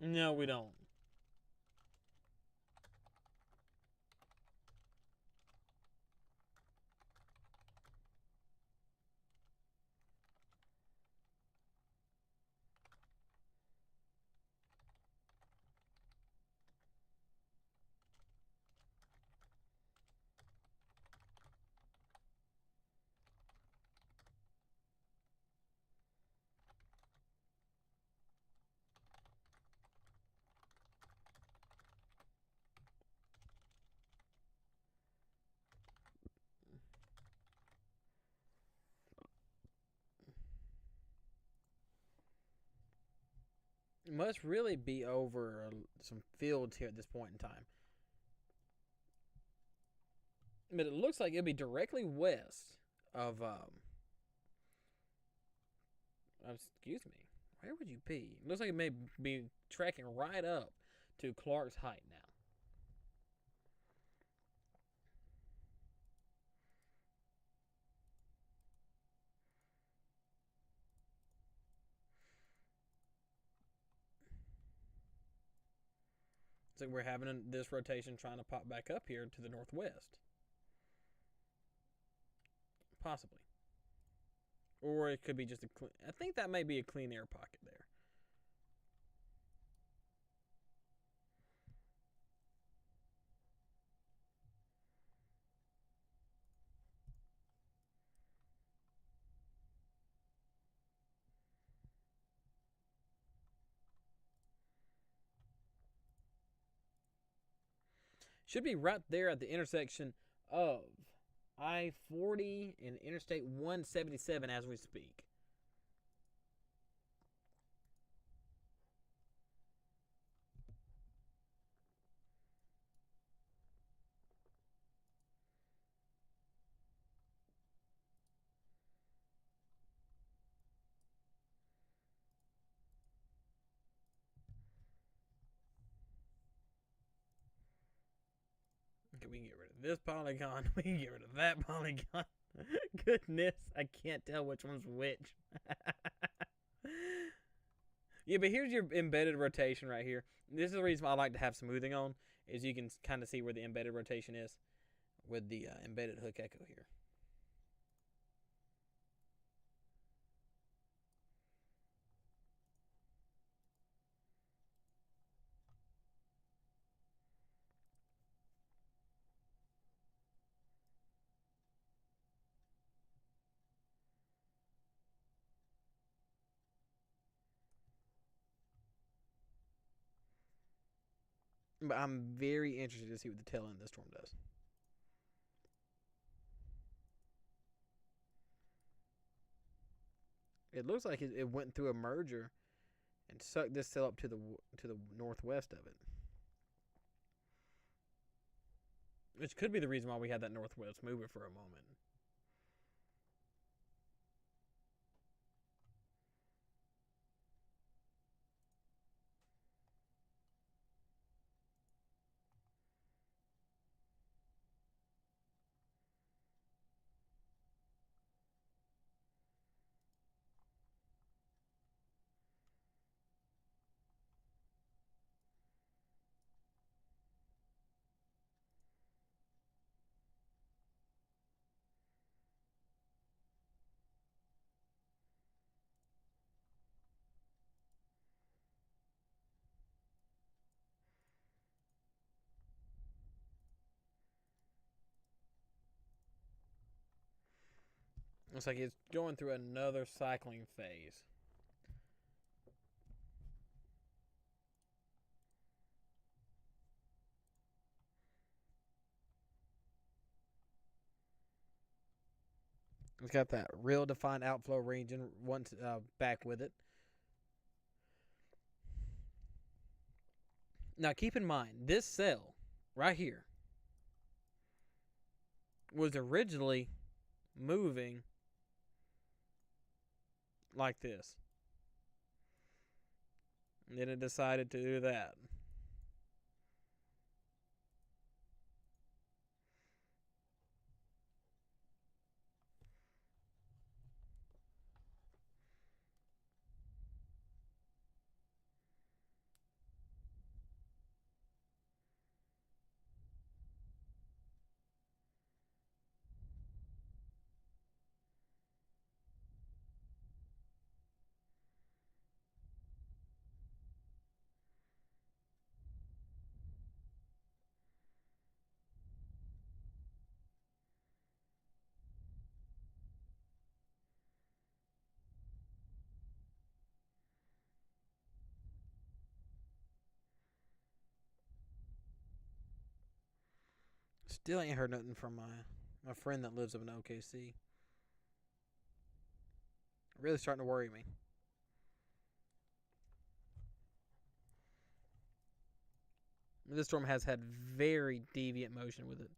No, we don't. It must really be over some fields here at this point in time. But it looks like it'll be directly west of excuse me. Where would you be? It looks like it may be tracking right up to Clark's Height now. So we're having this rotation trying to pop back up here to the northwest. Possibly. Or it could be just a clean... I think that may be a clean air pocket there. Should be right there at the intersection of I-40 and Interstate 177 as we speak. Okay, we can get rid of this polygon. We can get rid of that polygon. Goodness, I can't tell which one's which. Yeah, but here's your embedded rotation right here. This is the reason why I like to have smoothing on, is you can kind of see where the embedded rotation is. with the embedded hook echo here. But I'm very interested to see what the tail end of this storm does. It looks like it went through a merger and sucked this cell up to the northwest of it, which could be the reason why we had that northwest mover for a moment. Looks like it's going through another cycling phase. It's got that real defined outflow region once back with it. Now keep in mind, this cell right here was originally moving like this. And then it decided to do that. Still ain't heard nothing from my friend that lives up in OKC. Really starting to worry me. This storm has had very deviant motion with it.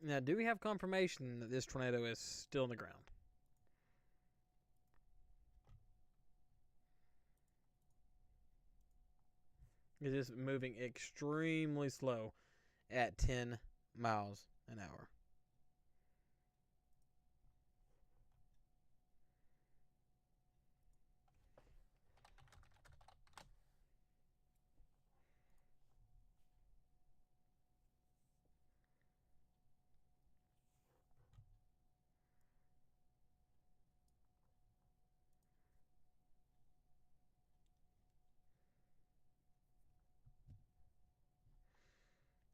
Now, do we have confirmation that this tornado is still on the ground? It is moving extremely slow at 10 miles an hour.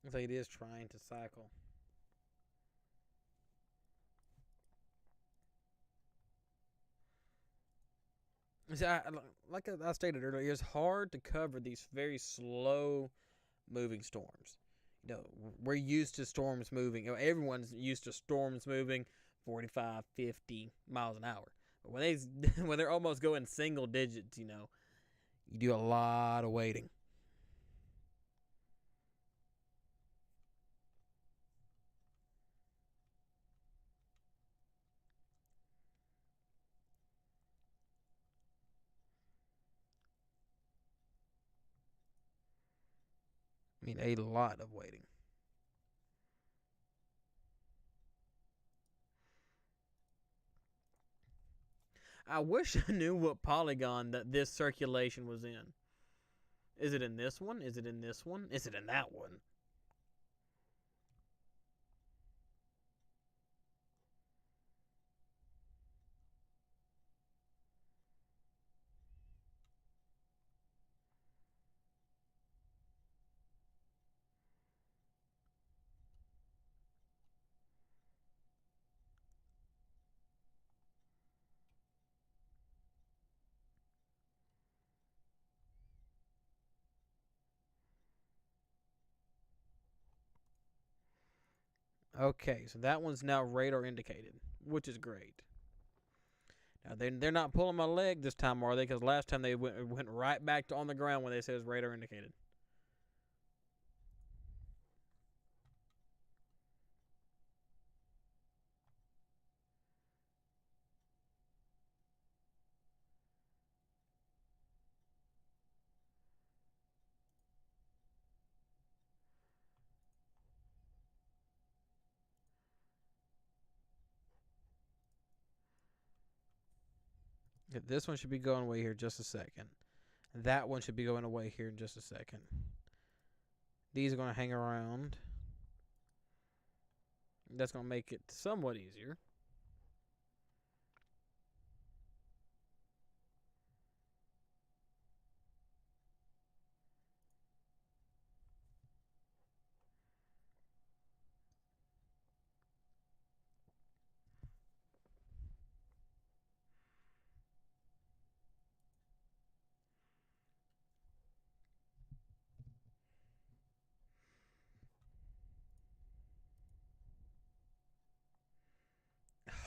Looks like it is trying to cycle. See, like I stated earlier, it's hard to cover these very slow moving storms. You know, we're used to storms moving. You know, everyone's used to storms moving 45, 50 miles an hour. But when when they're almost going single digits, you know, You do a lot of waiting. I mean, a lot of waiting. I wish I knew what polygon that this circulation was in. Is it in this one? Is it in this one? Is it in that one? Okay, so that one's now radar indicated, which is great. Now they're not pulling my leg this time, are they? Because last time they went right back to on the ground when they said it was radar indicated. This one should be going away here in just a second. That one should be going away here in just a second. These are going to hang around. That's going to make it somewhat easier.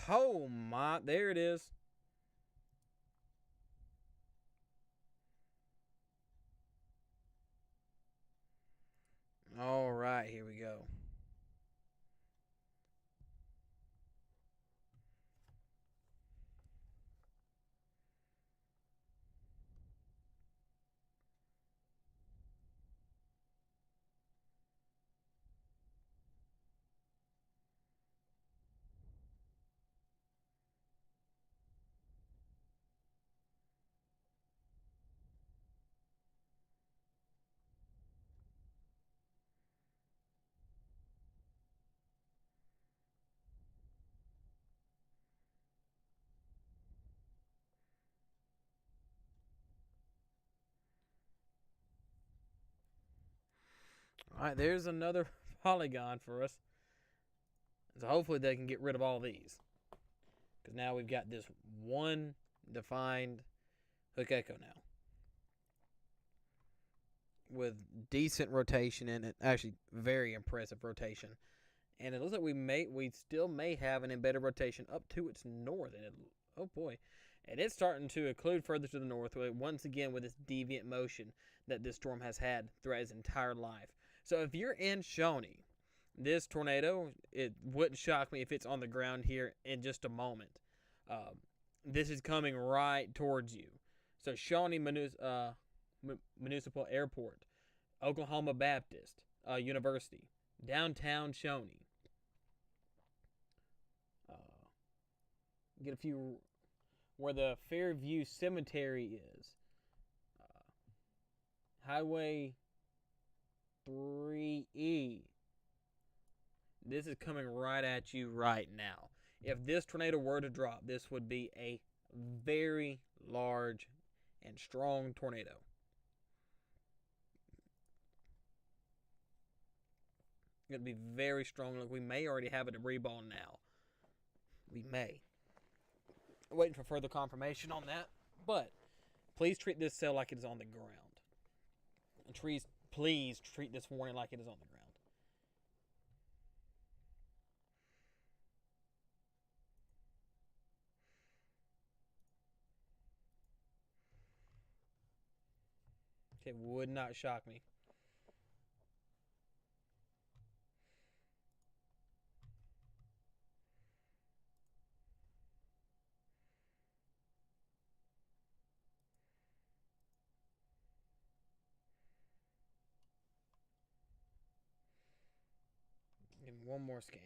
Oh my, there it is. All right, here we go. All right, there's another polygon for us. So hopefully they can get rid of all these. Because now we've got this one defined hook echo now. With decent rotation in it. Actually, very impressive rotation. And it looks like we still may have an embedded rotation up to its north. And oh boy. And it's starting to occlude further to the north, once again with this deviant motion that this storm has had throughout its entire life. So if you're in Shawnee, this tornado, it wouldn't shock me if it's on the ground here in just a moment. This is coming right towards you. So Shawnee Municipal Airport, Oklahoma Baptist University, downtown Shawnee. Get a few where the Fairview Cemetery is. Highway 3E. This is coming right at you right now. If this tornado were to drop, this would be a very large and strong tornado. It's going to be very strong. Look, we may already have a debris ball now. We may. Waiting for further confirmation on that. But please treat this cell like it is on the ground. Please treat this warning like it is on the ground. It would not shock me. Give me one more scan.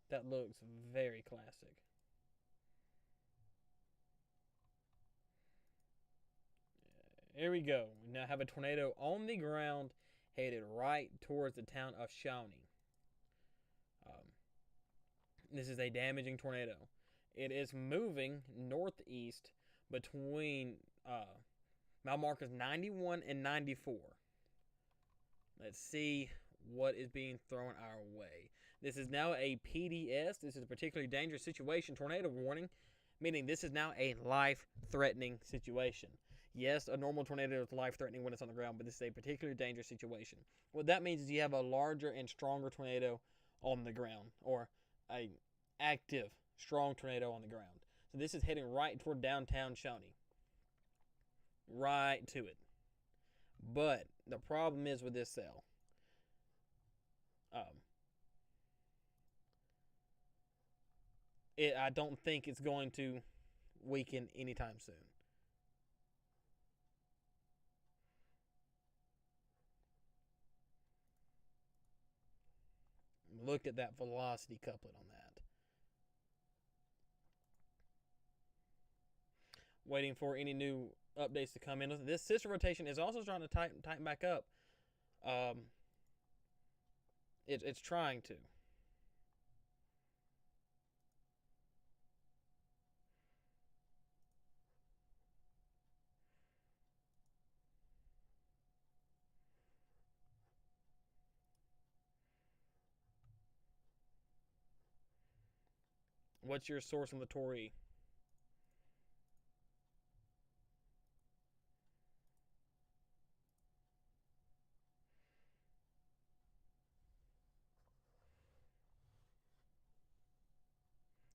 That looks very classic. Here we go. We now have a tornado on the ground headed right towards the town of Shawnee. Um, this is a damaging tornado. It is moving northeast between mile markers 91 and 94. Let's see what is being thrown our way. This is now a PDS. This is a particularly dangerous situation tornado warning, meaning this is now a life-threatening situation. Yes, a normal tornado is life-threatening when it's on the ground, but this is a particularly dangerous situation. What that means is you have a larger and stronger tornado on the ground, or a active, strong tornado on the ground. So this is heading right toward downtown Shawnee. Right to it. But the problem is with this cell. I don't think it's going to weaken anytime soon. Look at that velocity couplet on that. Waiting for any new updates to come in. This sister rotation is also trying to tighten back up. It's trying to. What's your source on the Torii?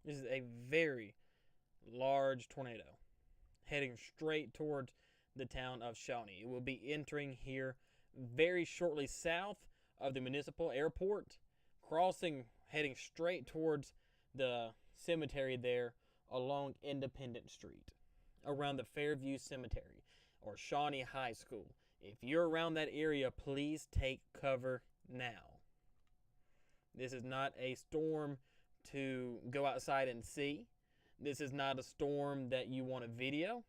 This is a very large tornado heading straight towards the town of Shawnee. It will be entering here very shortly south of the municipal airport, crossing, heading straight towards the cemetery there along Independence Street, around the Fairview Cemetery or Shawnee High School. If you're around that area, please take cover now. This is not a storm to go outside and see. This is not a storm that you want to video.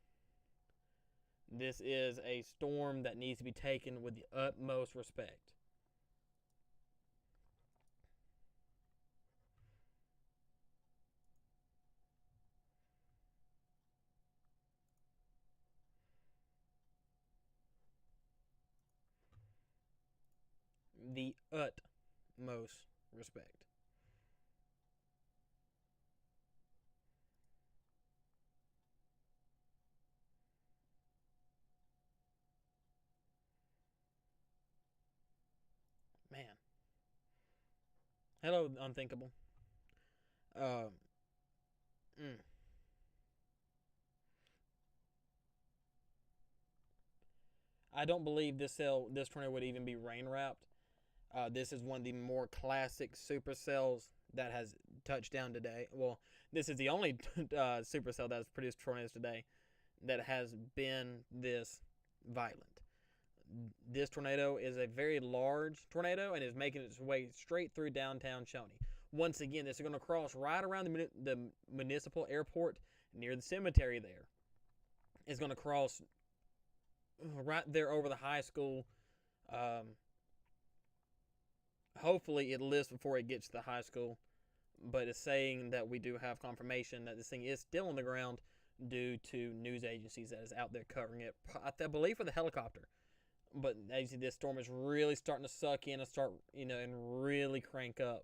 This is a storm that needs to be taken with the utmost respect. The utmost respect. Man. Hello, Unthinkable. Uh, mm. I don't believe this tornado would even be rain wrapped. This is one of the more classic supercells that has touched down today. Well, this is the only supercell that has produced tornadoes today that has been this violent. This tornado is a very large tornado and is making its way straight through downtown Shawnee. Once again, this is going to cross right around the municipal airport near the cemetery there. It's going to cross right there over the high school. Hopefully it lifts before it gets to the high school, but it's saying that we do have confirmation that this thing is still on the ground due to news agencies that is out there covering it, I believe, for the helicopter. But as you see, this storm is really starting to suck in and start, and really crank up.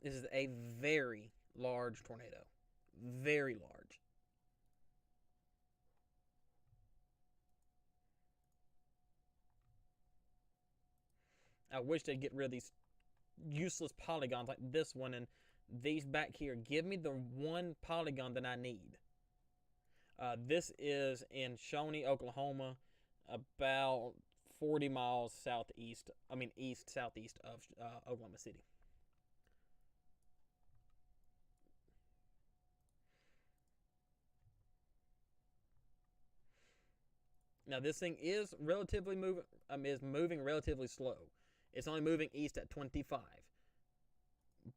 This is a very large tornado. Very large. I wish they'd get rid of these useless polygons like this one and these back here. Give me the one polygon that I need. This is in Shawnee, Oklahoma, about 40 miles southeast. I mean, east southeast of Oklahoma City. Now this thing is relatively moving. Is moving relatively slow. It's only moving east at 25.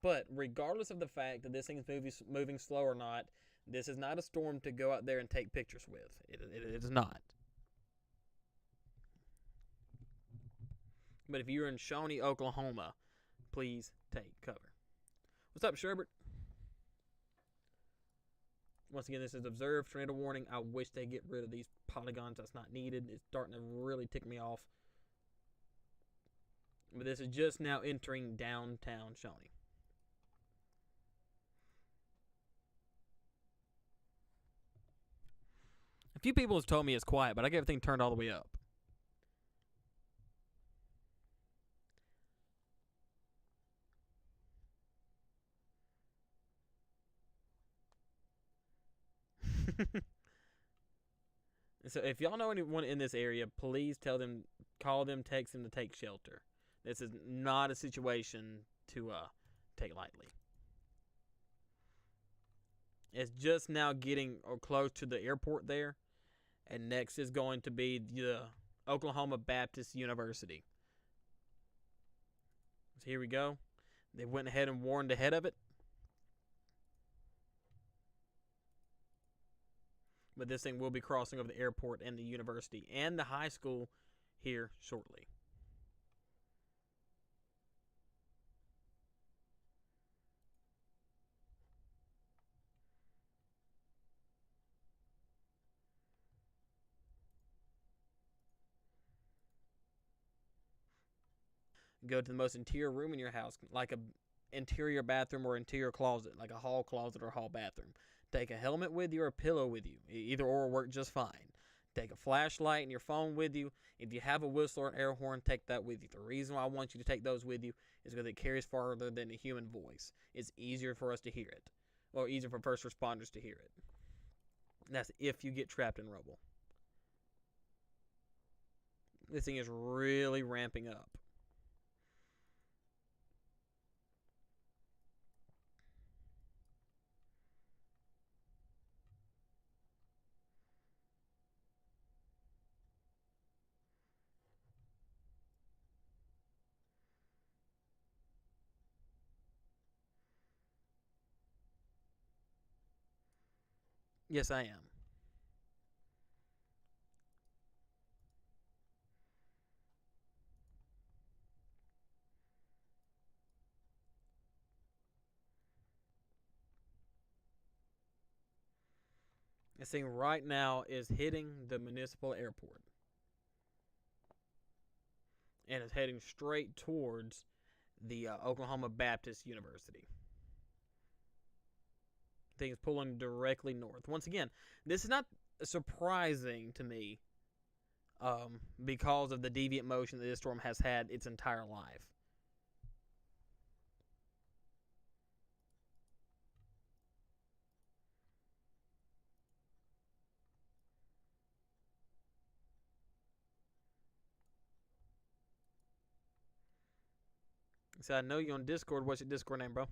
But regardless of the fact that this thing is moving slow or not, this is not a storm to go out there and take pictures with. It is not. But if you're in Shawnee, Oklahoma, please take cover. What's up, Sherbert? Once again, this is observed tornado warning. I wish they get rid of these polygons. That's not needed. It's starting to really tick me off. But this is just now entering downtown Shawnee. A few people have told me it's quiet, but I got everything turned all the way up. So if y'all know anyone in this area, please tell them, call them, text them to take shelter. This is not a situation to take lightly. It's just now getting close to the airport there, and next is going to be the Oklahoma Baptist University. So here we go. They went ahead and warned ahead of it. But this thing will be crossing over the airport and the university and the high school here shortly. Go to the most interior room in your house, like a interior bathroom or interior closet, like a hall closet or hall bathroom. Take a helmet with you or a pillow with you. Either or will work just fine. Take a flashlight and your phone with you. If you have a whistle or an air horn, take that with you. The reason why I want you to take those with you is because it carries farther than a human voice. It's easier for us to hear it, or easier for first responders to hear it. And that's if you get trapped in rubble. This thing is really ramping up. Yes, I am. This thing right now is hitting the municipal airport. And is heading straight towards the Oklahoma Baptist University. Thing is pulling directly north. Once again, this is not surprising to me because of the deviant motion that this storm has had its entire life. So I know you on Discord. What's your Discord name, bro?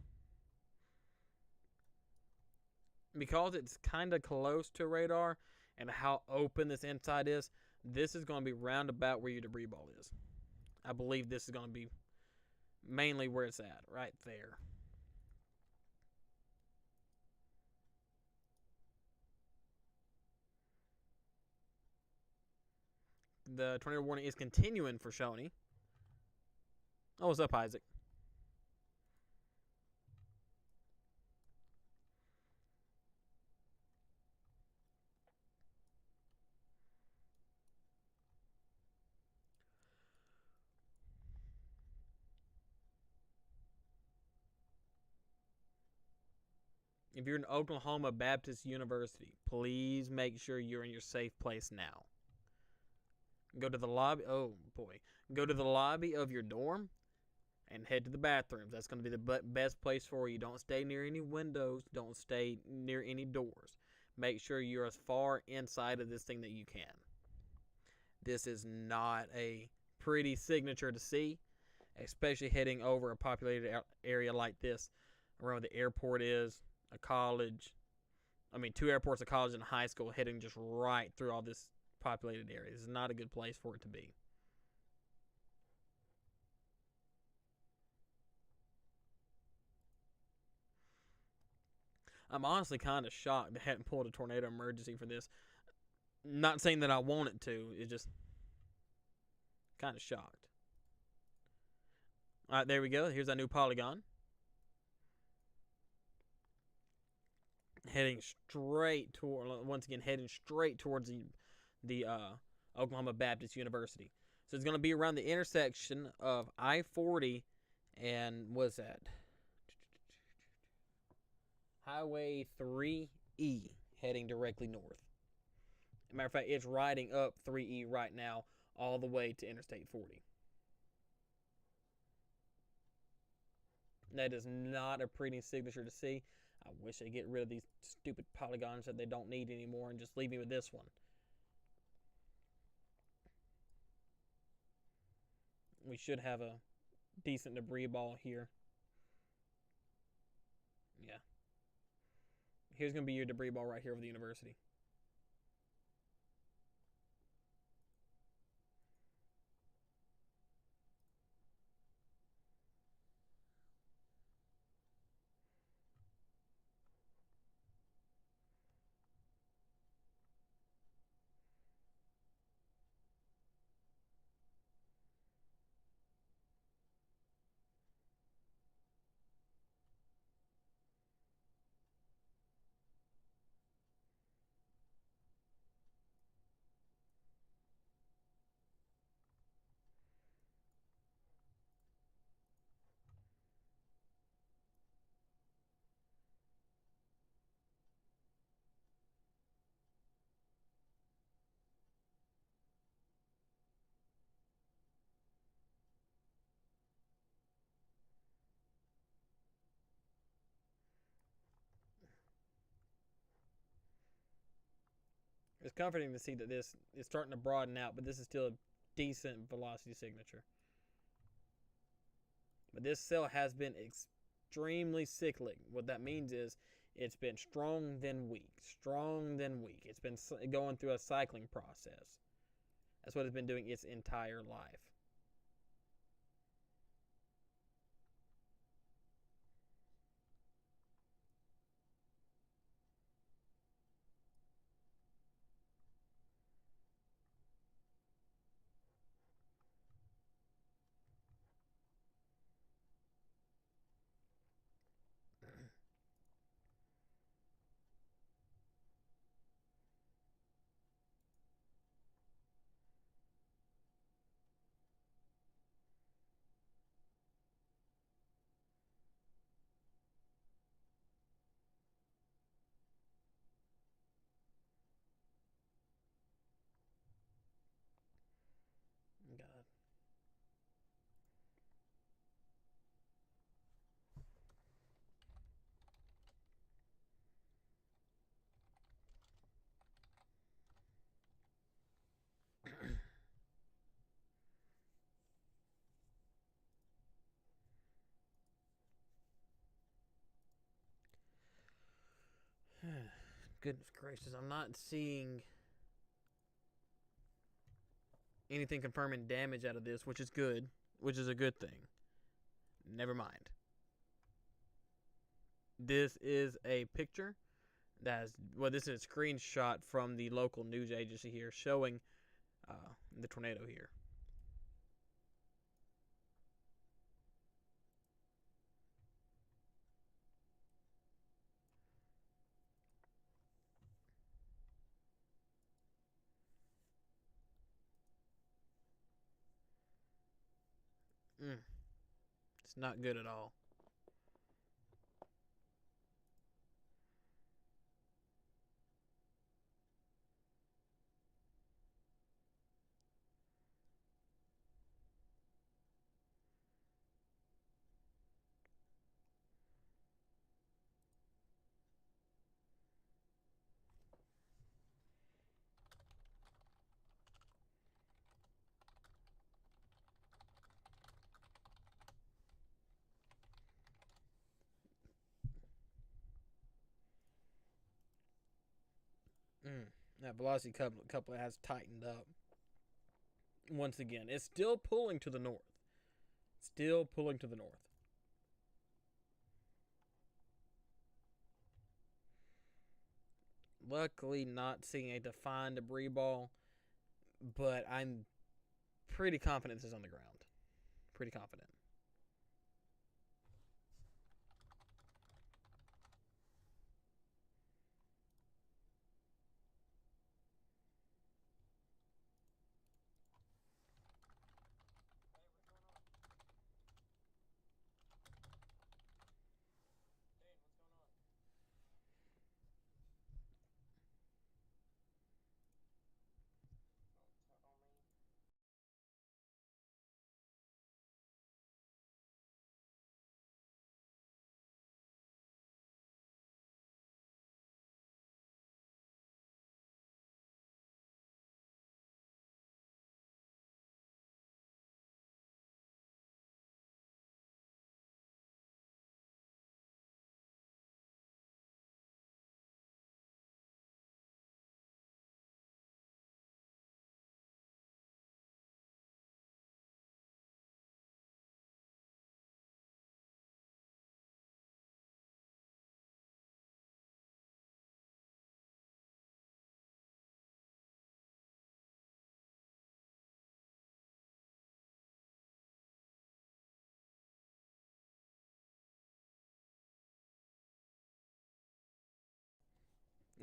Because it's kind of close to radar and how open this inside is, this is going to be roundabout where your debris ball is. I believe this is going to be mainly where it's at, right there. The tornado warning is continuing for Shawnee. Oh, what's up, Isaac? If you're in Oklahoma Baptist University, please make sure you're in your safe place now. Go to the lobby. Oh, boy. Go to the lobby of your dorm and head to the bathrooms. That's going to be the best place for you. Don't stay near any windows. Don't stay near any doors. Make sure you're as far inside of this thing that you can. This is not a pretty signature to see, especially heading over a populated area like this, around where the airport is, a college. I mean, 2 airports, a college, and a high school, heading just right through all this populated area. This is not a good place for it to be. I'm honestly kind of shocked they hadn't pulled a tornado emergency for this. Not saying that I want it to, it's just kind of shocked. All right, there we go. Here's our new polygon. Heading straight toward, once again, heading straight towards the Oklahoma Baptist University. So it's going to be around the intersection of I-40 and what's that? Highway 3E, heading directly north. As a matter of fact, it's riding up 3E right now, all the way to Interstate 40. That is not a pretty signature to see. I wish they'd get rid of these stupid polygons that they don't need anymore and just leave me with this one. We should have a decent debris ball here. Yeah. Here's going to be your debris ball right here over the university. It's comforting to see that this is starting to broaden out, but this is still a decent velocity signature. But this cell has been extremely cyclic. What that means is it's been strong then weak, strong then weak. It's been going through a cycling process. That's what it's been doing its entire life. God. Goodness gracious, I'm not seeing anything confirming damage out of this, which is good, which is a good thing. Never mind. This is a picture that's, well, this is a screenshot from the local news agency here showing the tornado here. It's not good at all. That velocity coupling has tightened up. Once again, it's still pulling to the north. Still pulling to the north. Luckily, not seeing a defined debris ball, but I'm pretty confident this is on the ground. Pretty confident.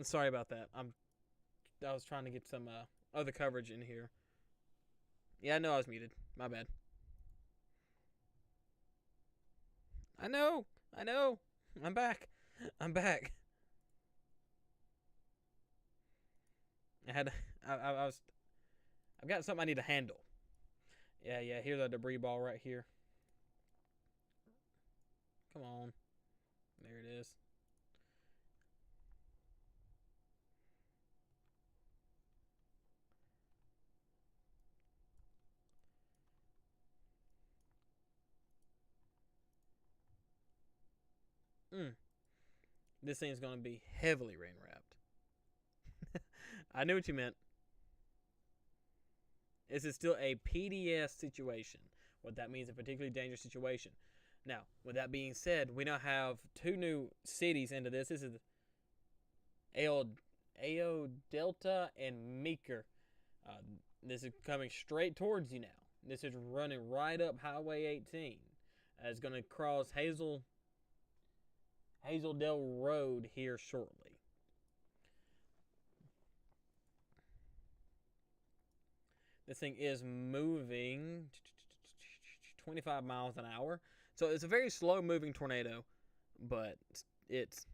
Sorry about that. I was trying to get some other coverage in here. Yeah, I know I was muted. My bad. I know. I know. I'm back. I'm back. I had. I was. I've got something I need to handle. Yeah, yeah. Here's a debris ball right here. Come on. There it is. Mm. This thing's gonna be heavily rain wrapped. I knew what you meant. This is still a PDS situation. What that means, a particularly dangerous situation. Now, with that being said, we now have two new cities into this. This is Ao Delta and Meeker. Uh, this is coming straight towards you now. This is running right up Highway 18. It's going to cross Hazeldale Road here shortly. This thing is moving 25 miles an hour. So it's a very slow moving tornado, but it's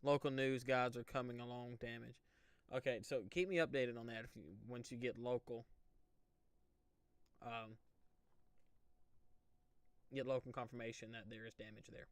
local news guys are coming along damage. Okay, so keep me updated on that once you get local. Um, get local confirmation that there is damage there.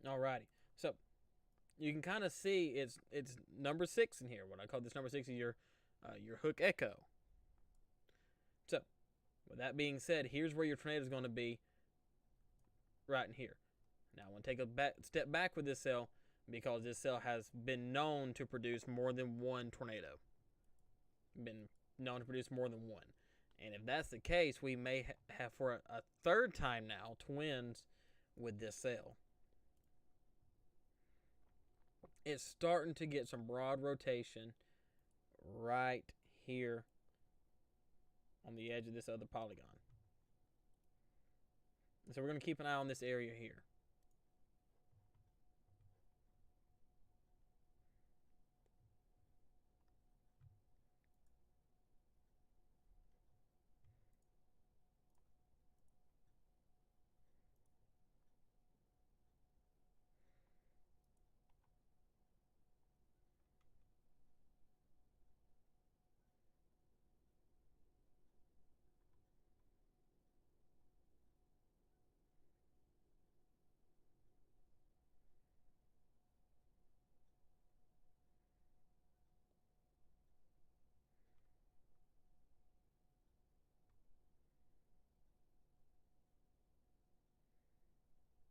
Alrighty. So you can kind of see it's number 6 in here. What I call this number 6 is your hook echo. So with that being said, here's where your tornado is going to be, right in here. Now I want to take a step back with this cell because this cell has been known to produce more than one tornado. Been known to produce more than one. And if that's the case, we may have for a third time now twins with this cell. It's starting to get some broad rotation right here on the edge of this other polygon. So we're going to keep an eye on this area here.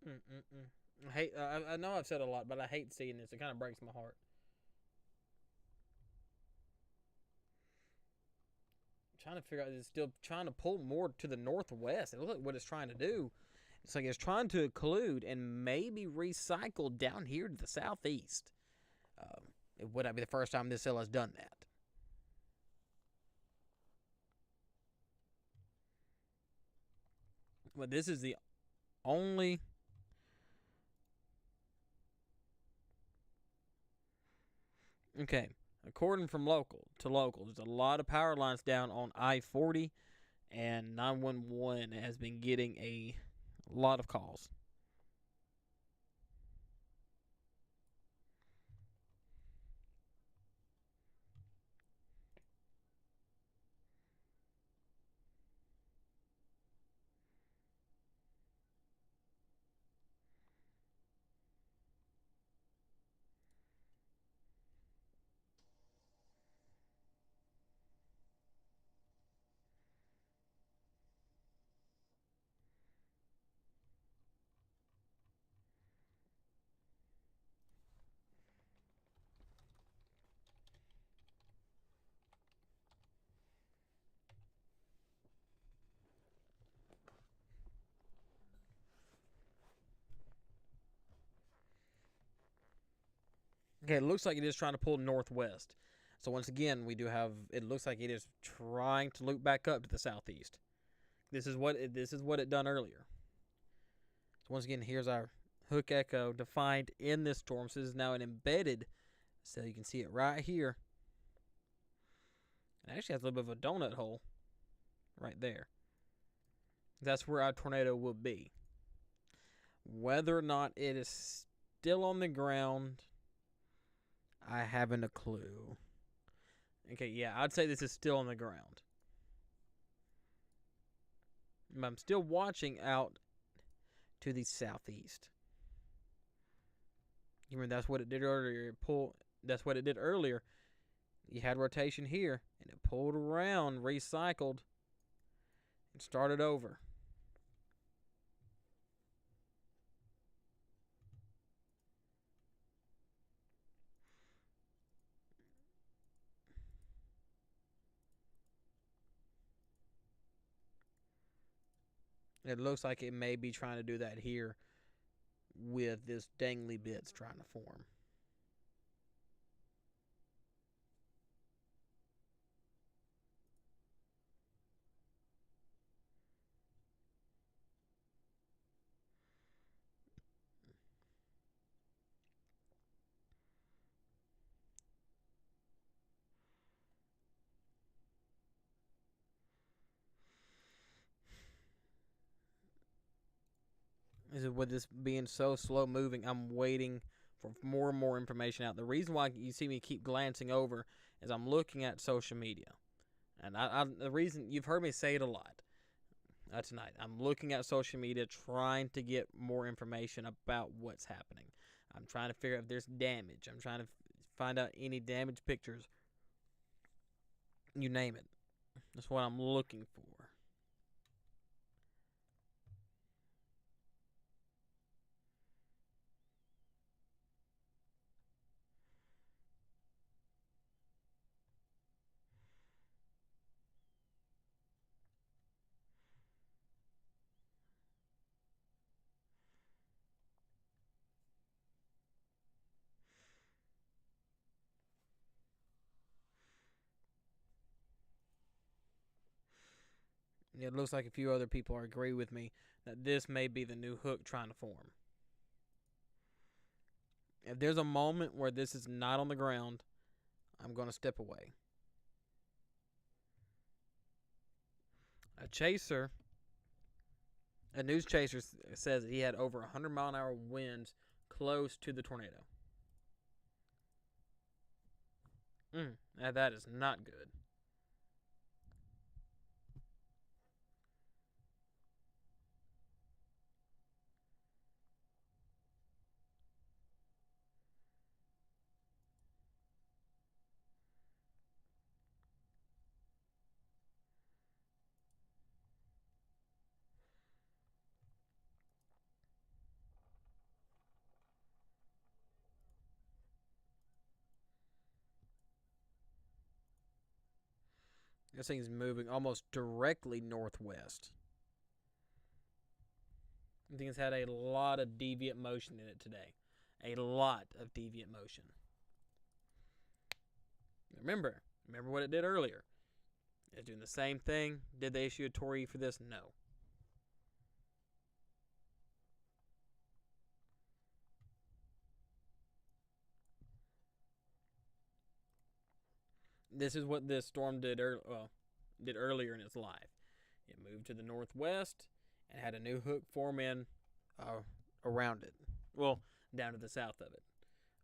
Mm-mm-mm. I hate. I know I've said a lot, but I hate seeing this. It kind of breaks my heart. I'm trying to figure out. It's still trying to pull more to the northwest. And look what it's trying to do. It's like it's trying to occlude and maybe recycle down here to the southeast. It would not be the first time this cell has done that. But this is the only. Okay, according from local to local, there's a lot of power lines down on I-40, and 911 has been getting a lot of calls. Okay, it looks like it is trying to pull northwest. So once again, we do have. It looks like it is trying to loop back up to the southeast. This is what it done earlier. So once again, here's our hook echo defined in this storm. So this is now an embedded. So you can see it right here. It actually has a little bit of a donut hole right there. That's where our tornado will be. Whether or not it is still on the ground, I haven't a clue. Okay, yeah, I'd say this is still on the ground. I'm still watching out to the southeast. You remember that's what it did earlier. That's what it did earlier. You had rotation here, and it pulled around, recycled, and started over. It looks like it may be trying to do that here with this dangly bits trying to form. Is it with this being so slow moving? I'm waiting for more and more information out. The reason why you see me keep glancing over is I'm looking at social media, and the reason you've heard me say it a lot tonight. I'm looking at social media, trying to get more information about what's happening. I'm trying to figure out if there's damage. I'm trying to find out any damage pictures. You name it. That's what I'm looking for. It looks like a few other people agree with me that this may be the new hook trying to form. If there's a moment where this is not on the ground, I'm going to step away. A chaser, a news chaser says that he had over 100-mile-an-hour winds close to the tornado. Now that is not good. This thing's moving almost directly northwest. I think it's had a lot of deviant motion in it today. A lot of deviant motion. Remember what it did earlier. It's doing the same thing. Did they issue a Tory for this? No. This is what this storm did earlier in its life. It moved to the northwest and had a new hook form in around it. Well, down to the south of it.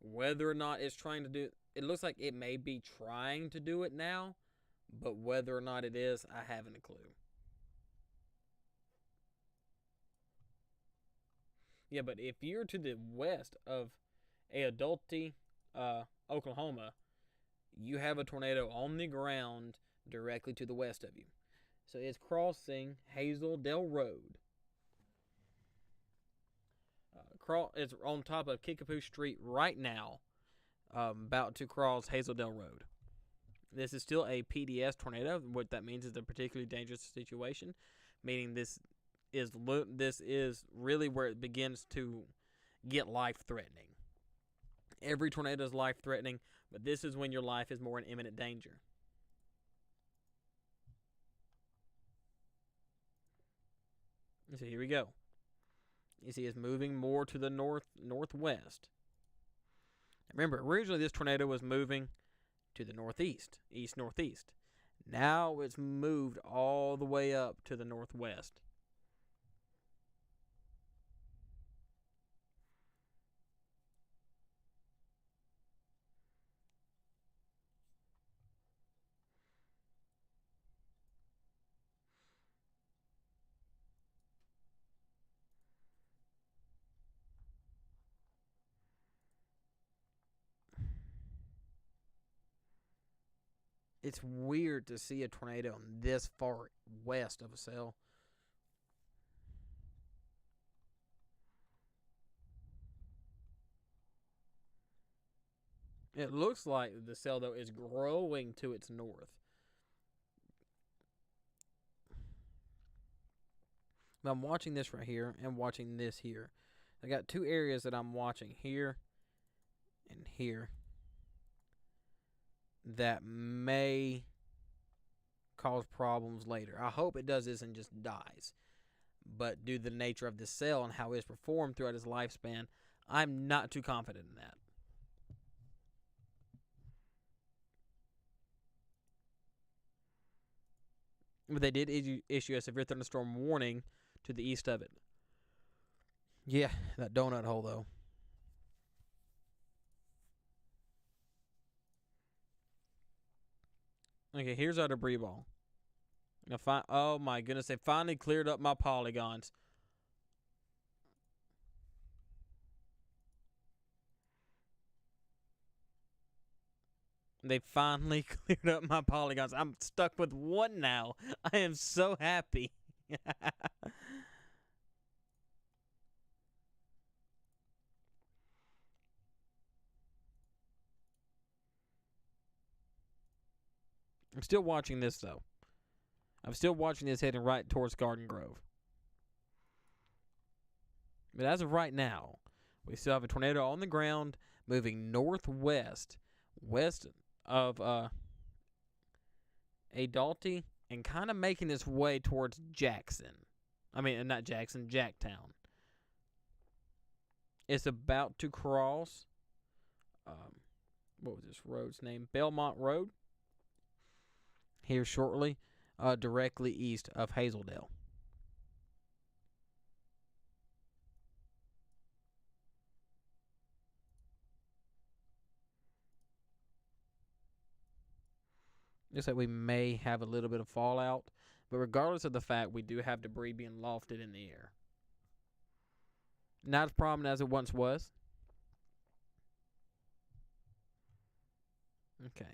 Whether or not it's trying to do it, looks like it may be trying to do it now, but whether or not it is, I haven't a clue. Yeah, but if you're to the west of Adulti, Oklahoma, you have a tornado on the ground directly to the west of you. So it's crossing Hazel Dell Road. It's on top of Kickapoo Street right now, about to cross Hazel Dell Road. This is still a PDS tornado. What that means is a particularly dangerous situation, meaning this is really where it begins to get life-threatening. Every tornado is life-threatening, but this is when your life is more in imminent danger. So here we go. You see it's moving more to the northwest. Remember, originally this tornado was moving to the northeast, east-northeast. Now it's moved all the way up to the northwest. It's weird to see a tornado this far west of a cell. It looks like the cell, though, is growing to its north. But I'm watching this right here and watching this here. I got two areas that I'm watching here and here that may cause problems later. I hope it does this and just dies. But due to the nature of the cell and how it's performed throughout its lifespan, I'm not too confident in that. But they did issue a severe thunderstorm warning to the east of it. Yeah, that donut hole, though. Okay, here's our debris ball. Oh my goodness, they finally cleared up my polygons. They finally cleared up my polygons. I'm stuck with one now. I am so happy. I'm still watching this, though. I'm still watching this heading right towards Garden Grove. But as of right now, we still have a tornado on the ground moving northwest, west of Adulti, and kind of making its way towards Jackson. I mean, not Jackson, Jacktown. It's about to cross, what was this road's name? Belmont Road. Here shortly, directly east of Hazeldale. Looks like we may have a little bit of fallout, but regardless of the fact, we do have debris being lofted in the air. Not as prominent as it once was. Okay.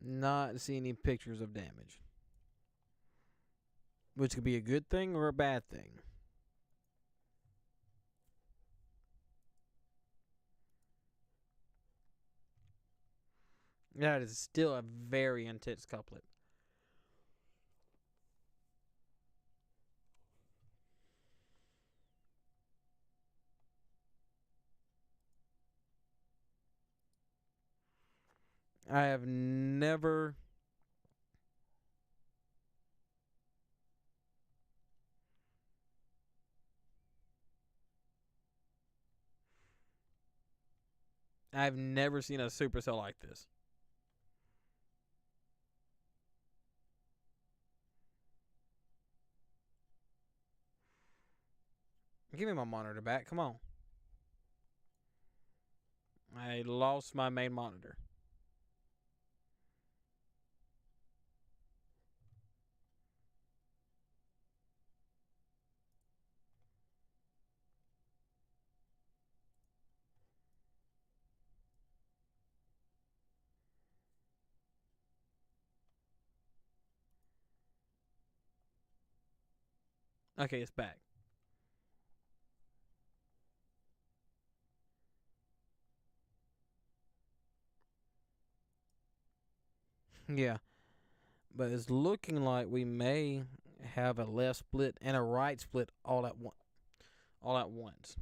Not see any pictures of damage. Which could be a good thing or a bad thing. That is still a very intense couplet. I have never I've never seen a supercell like this. Give me my monitor back. Come on. I lost my main monitor. Okay, it's back. Yeah. But it's looking like we may have a left split and a right split all at once.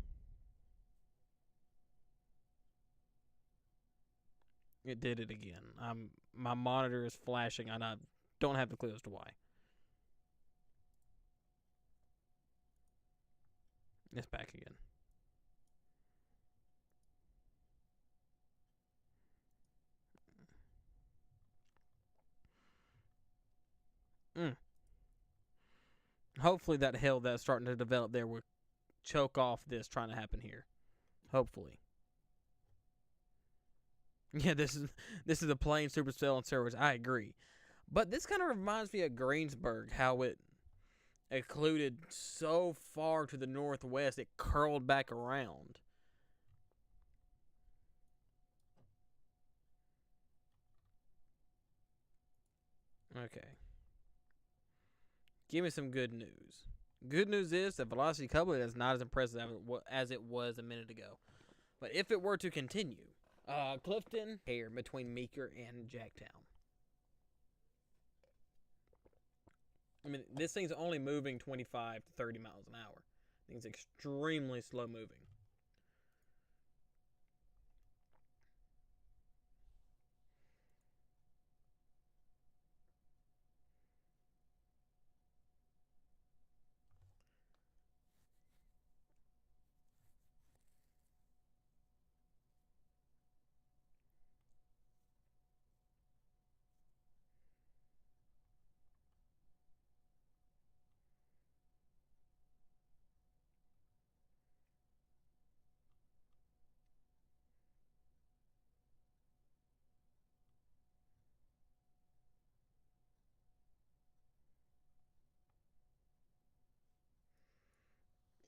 It did it again. My monitor is flashing and I don't have the clue as to why. It's back again. Hopefully that hell that's starting to develop there will choke off this trying to happen here. Hopefully. Yeah, this is a plain supercell on steroids. I agree. But this kind of reminds me of Greensburg, how it occluded so far to the northwest it curled back around. Okay. Give me some good news. Good news is that velocity coupling is not as impressive as it was a minute ago. But if it were to continue, Clifton here between Meeker and Jacktown. I mean, this thing's only moving 25 to 30 miles an hour. It's extremely slow moving.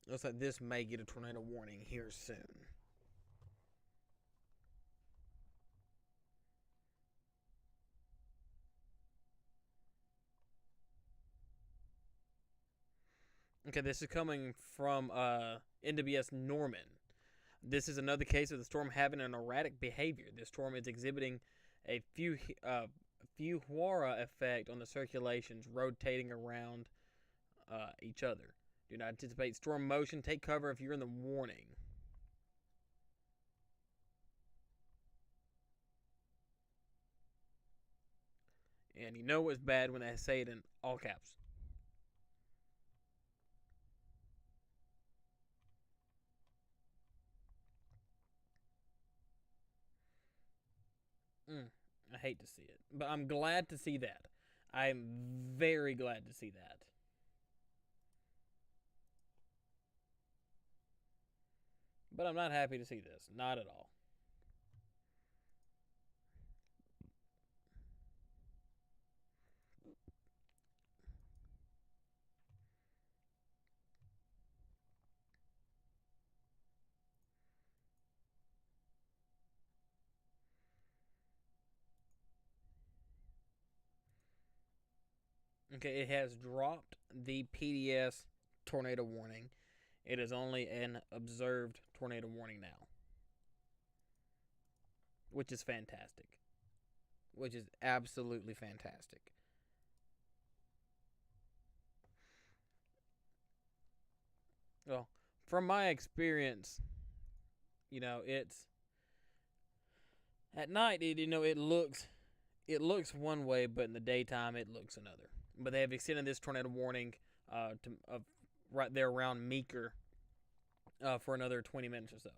Looks like this may get a tornado warning here soon. Okay, this is coming from NWS Norman. This is another case of the storm having an erratic behavior. This storm is exhibiting a Fujiwara effect on the circulations rotating around each other. Do not anticipate storm motion. Take cover if you're in the warning. And you know it's bad when they say it in all caps. I hate to see it, but I'm glad to see that. I'm very glad to see that. But I'm not happy to see this. Not at all. Okay, it has dropped the PDS tornado warning. It is only an observed tornado warning now, which is fantastic. Which is absolutely fantastic. Well, from my experience, it's at night. It looks one way, but in the daytime it looks another. But they have extended this tornado warning to right there around Meeker for another 20 minutes or so.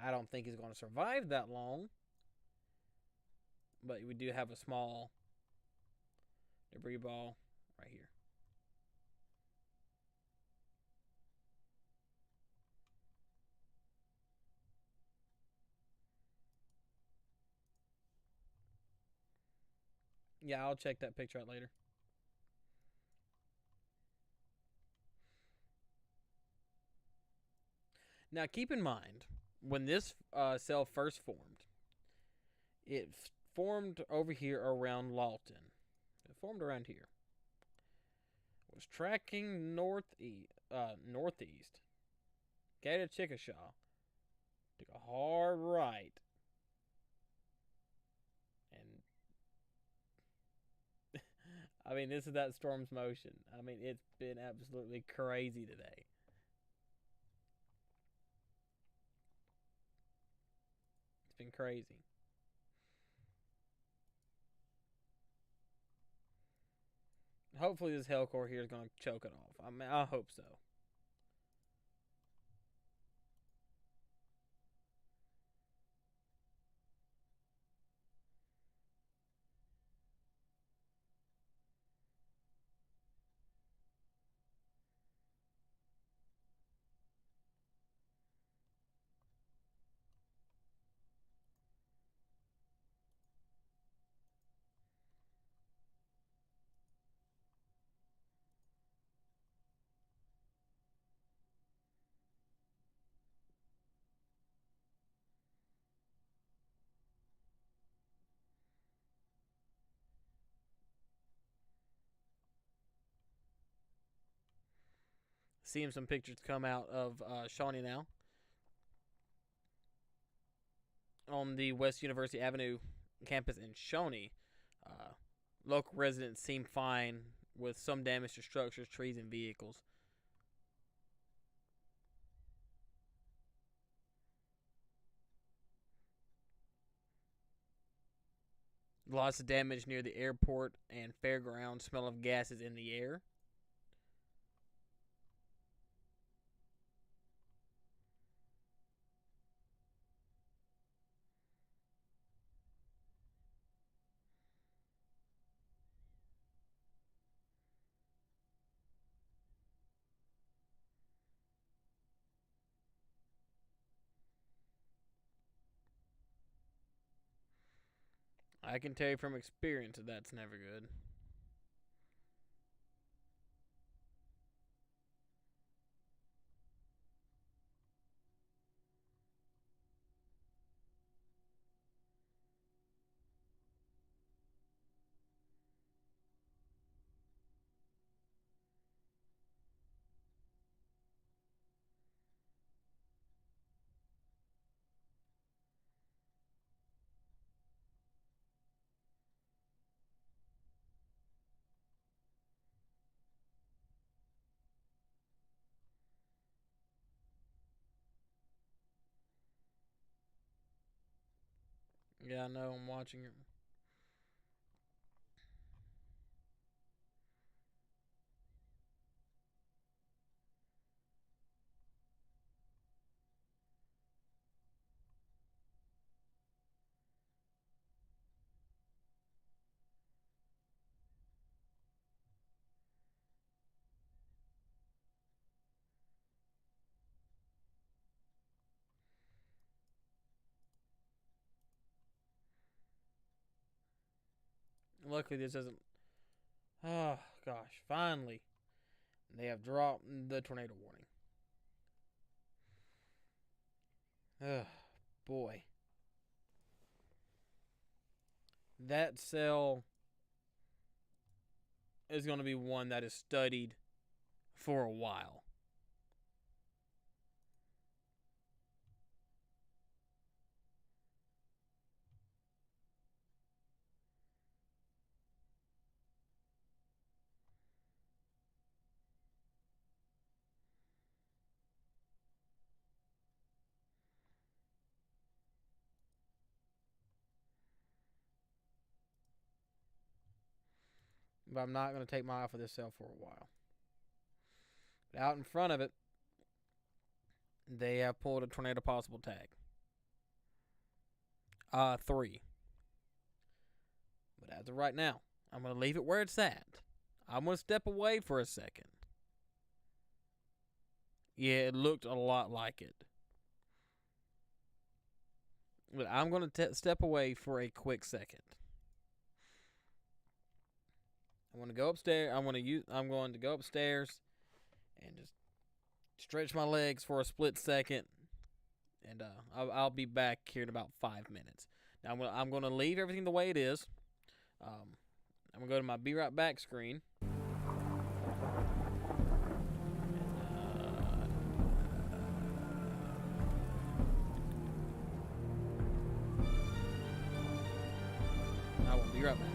I don't think he's going to survive that long, but we do have a small debris ball right here. Yeah, I'll check that picture out later. Now, keep in mind, when this cell first formed, it formed over here around Lawton. It formed around here. It was tracking northeast. Gated Chickasha. Took a hard right. And, I mean, this is that storm's motion. I mean, it's been absolutely crazy today. It's been crazy. Hopefully this Hellcore here is going to choke it off. I mean, I hope so. Seeing some pictures come out of Shawnee now on the West University Avenue campus in Shawnee. Uh, Local residents seem fine with some damage to structures, trees, and vehicles. Lots of damage near the airport and fairground. Smell of gases in the air. I can tell you from experience that that's never good. Yeah, I know. I'm watching it. Luckily, this isn't. Oh, gosh. Finally, they have dropped the tornado warning. Ugh, boy. that cell is going to be one that is studied for a while. But I'm not going to take my eye off of this cell for a while. Out in front of it, they have pulled a tornado possible tag. 3. But as of right now, I'm going to leave it where it's at. I'm going to step away for a second. Yeah, it looked a lot like it. But I'm going to step away for a quick second. I want to go upstairs. I'm going to go upstairs and just stretch my legs for a split second, and I'll be back here in about 5 minutes. Now I'm going to leave everything the way it is. I'm going to go to my Be Right Back screen. I will be right back.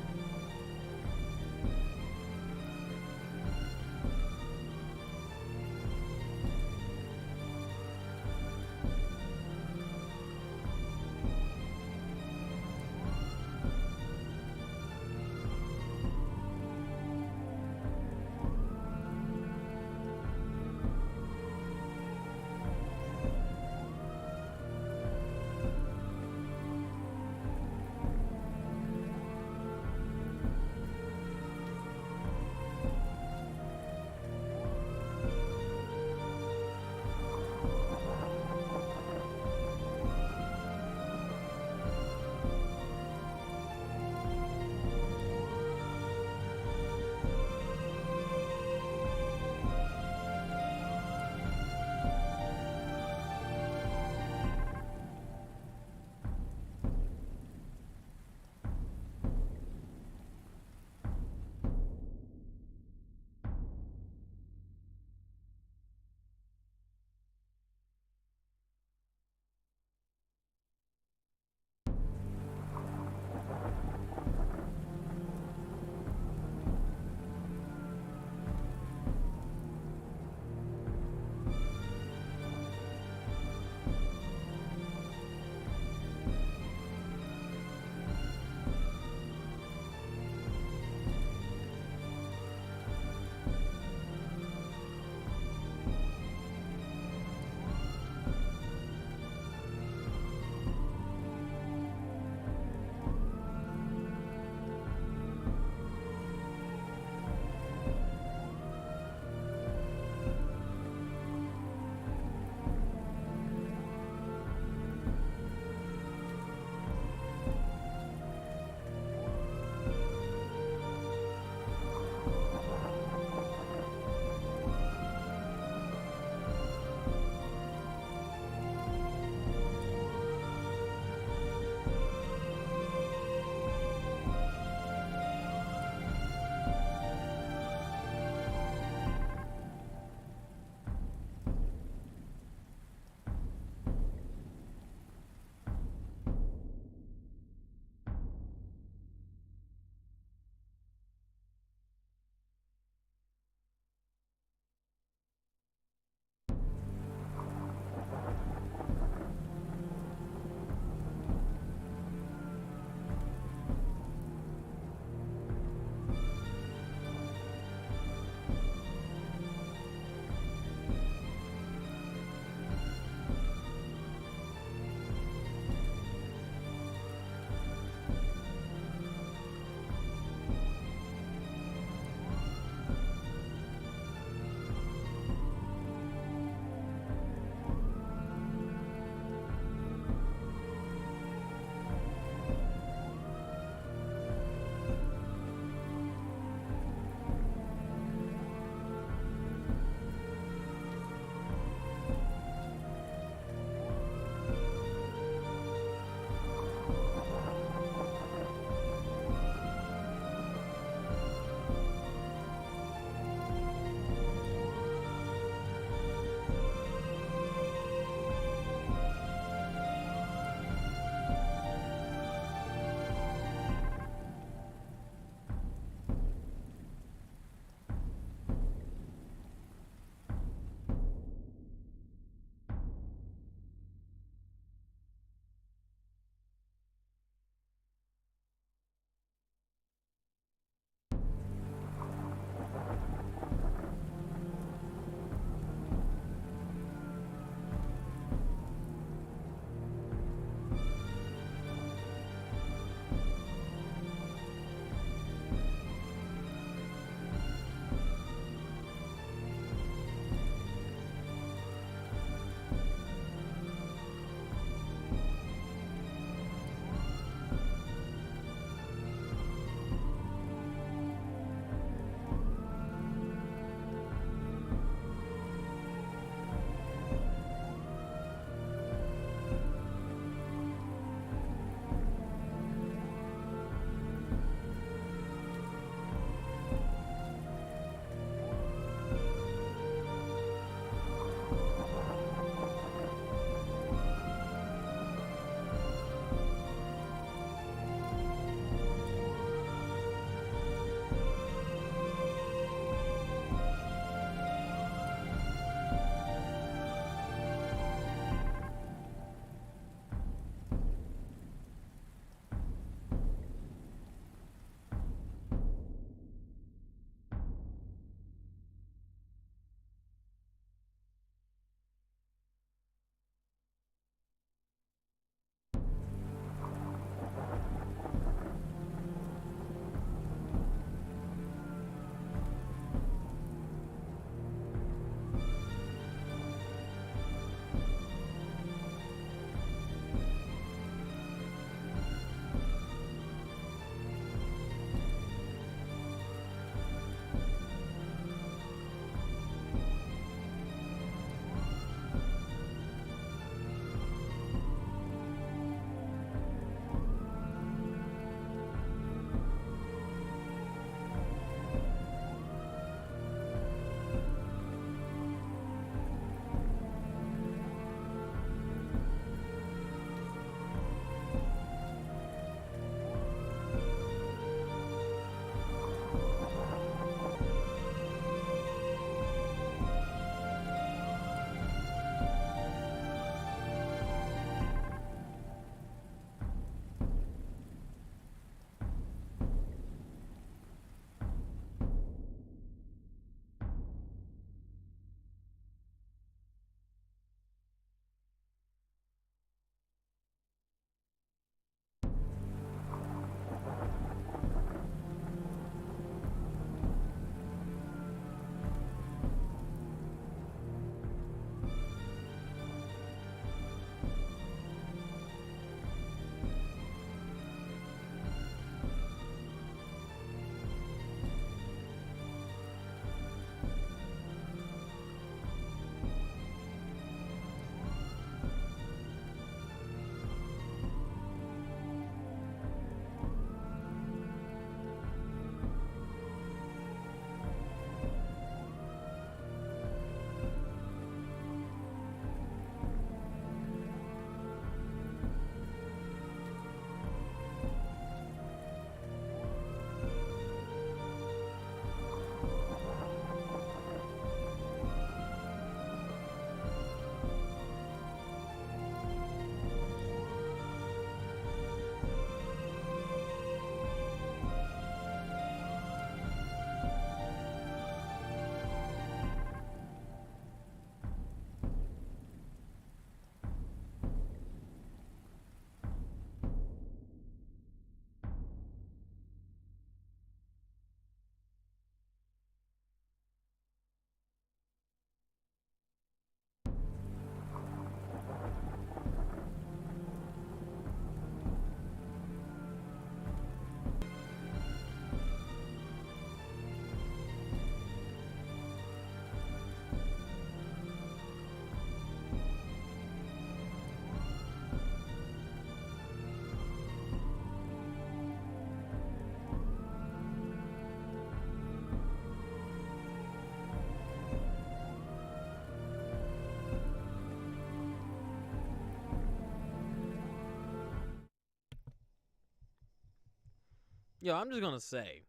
Yo, I'm just gonna say,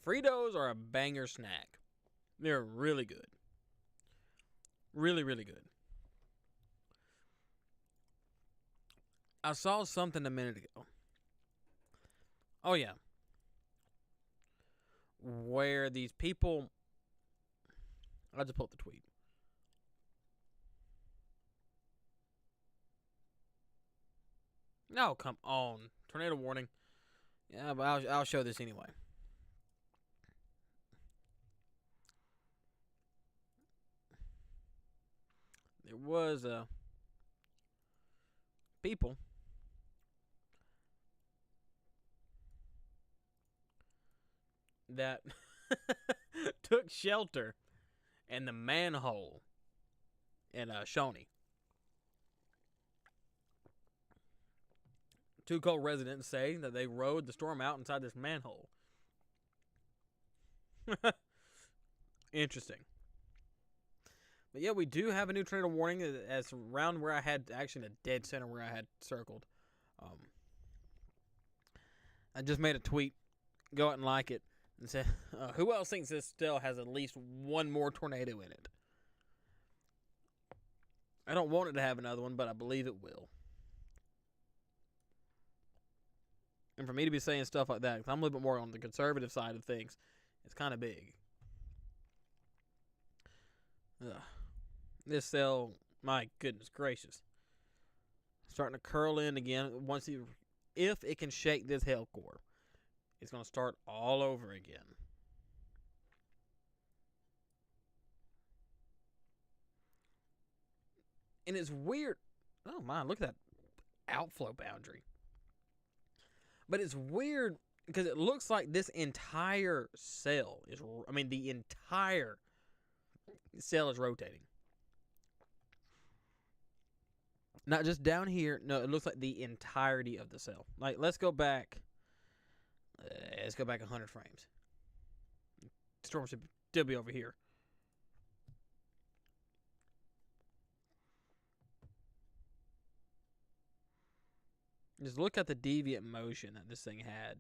Fritos are a banger snack. They're really good. Really, really good. I saw something a minute ago. Oh, yeah. Where these people. I just pulled the tweet. No, come on. Tornado warning. Yeah, but I'll show this anyway. There was people that took shelter in the manhole in Shawnee. Two co-residents say that they rode the storm out inside this manhole. Interesting. But yeah, we do have a new tornado warning as around where I had, actually in a dead center where I had circled. I just made a tweet. Go out and like it. And say, who else thinks this still has at least one more tornado in it? I don't want it to have another one, but I believe it will. And for me to be saying stuff like that, because I'm a little bit more on the conservative side of things, it's kind of big. Ugh. This cell, my goodness gracious, starting to curl in again. If it can shake this hell core, it's going to start all over again. And it's weird. Oh my, look at that outflow boundary. But it's weird because it looks like this entire cell is, the entire cell is rotating. Not just down here. No, it looks like the entirety of the cell. Like, let's go back. Let's go back 100 frames. Storm should still be over here. Just look at the deviant motion that this thing had.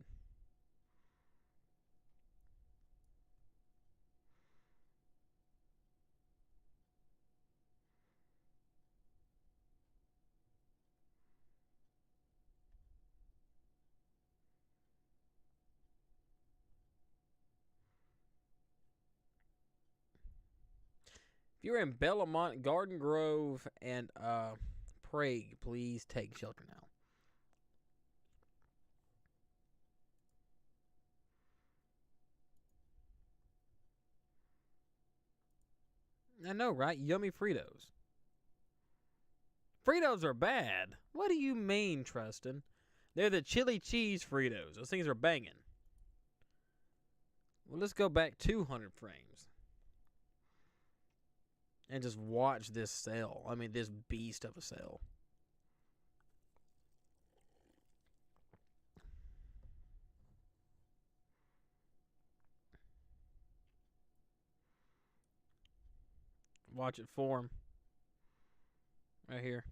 If you're in Bellamont, Garden Grove, and Prague, please take shelter now. I know, right? Yummy Fritos. Fritos are bad. What do you mean, Trustin? They're the chili cheese Fritos. Those things are banging. Well, let's go back 200 frames. And just watch this cell. This beast of a cell. Watch it form. Right here.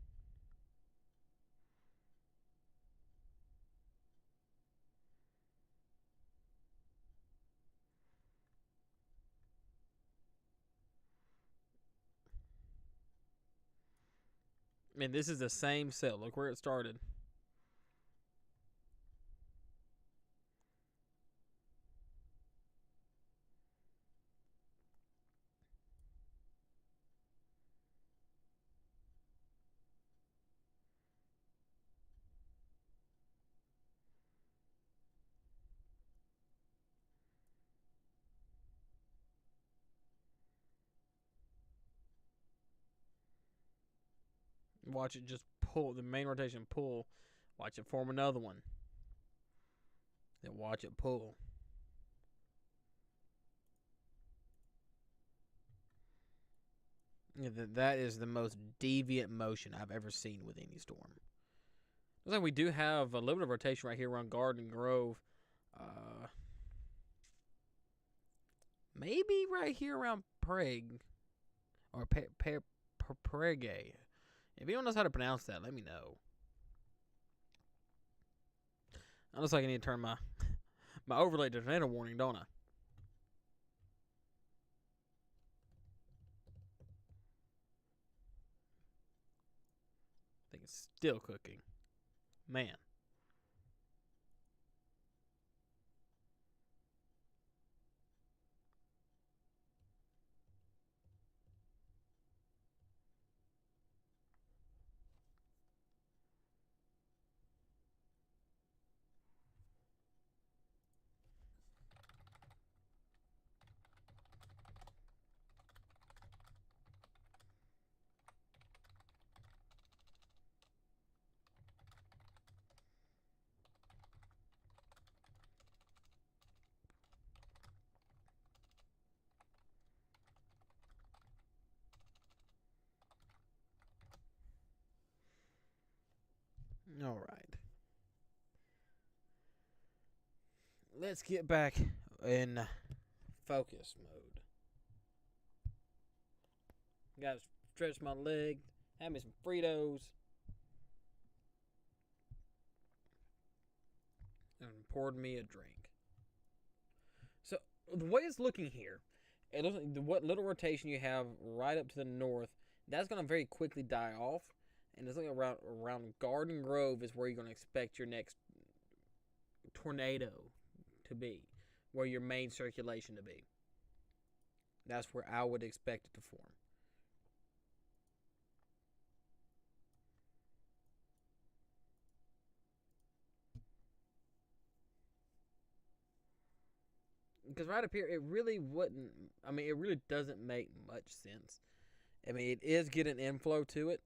This is the same cell. Look where it started. Watch it just pull. The main rotation pull. Watch it form another one. Then watch it pull. Yeah, that is the most deviant motion I've ever seen with any storm. Looks like we do have a little bit of rotation right here around Garden Grove. Maybe right here around Prague. Or Prague. If anyone knows how to pronounce that, let me know. It looks like I need to turn my overlay to tornado warning, don't I? I think it's still cooking. Man. All right. Let's get back in focus mode. Gotta stretch my leg, have me some Fritos, and poured me a drink. So the way it's looking here, it looks like what little rotation you have right up to the north, that's gonna very quickly die off. And it's like around Garden Grove is where you're gonna expect your next tornado to be, where your main circulation to be. That's where I would expect it to form. Because right up here, it really wouldn't. I mean, it really doesn't make much sense. I mean, it is getting inflow to it,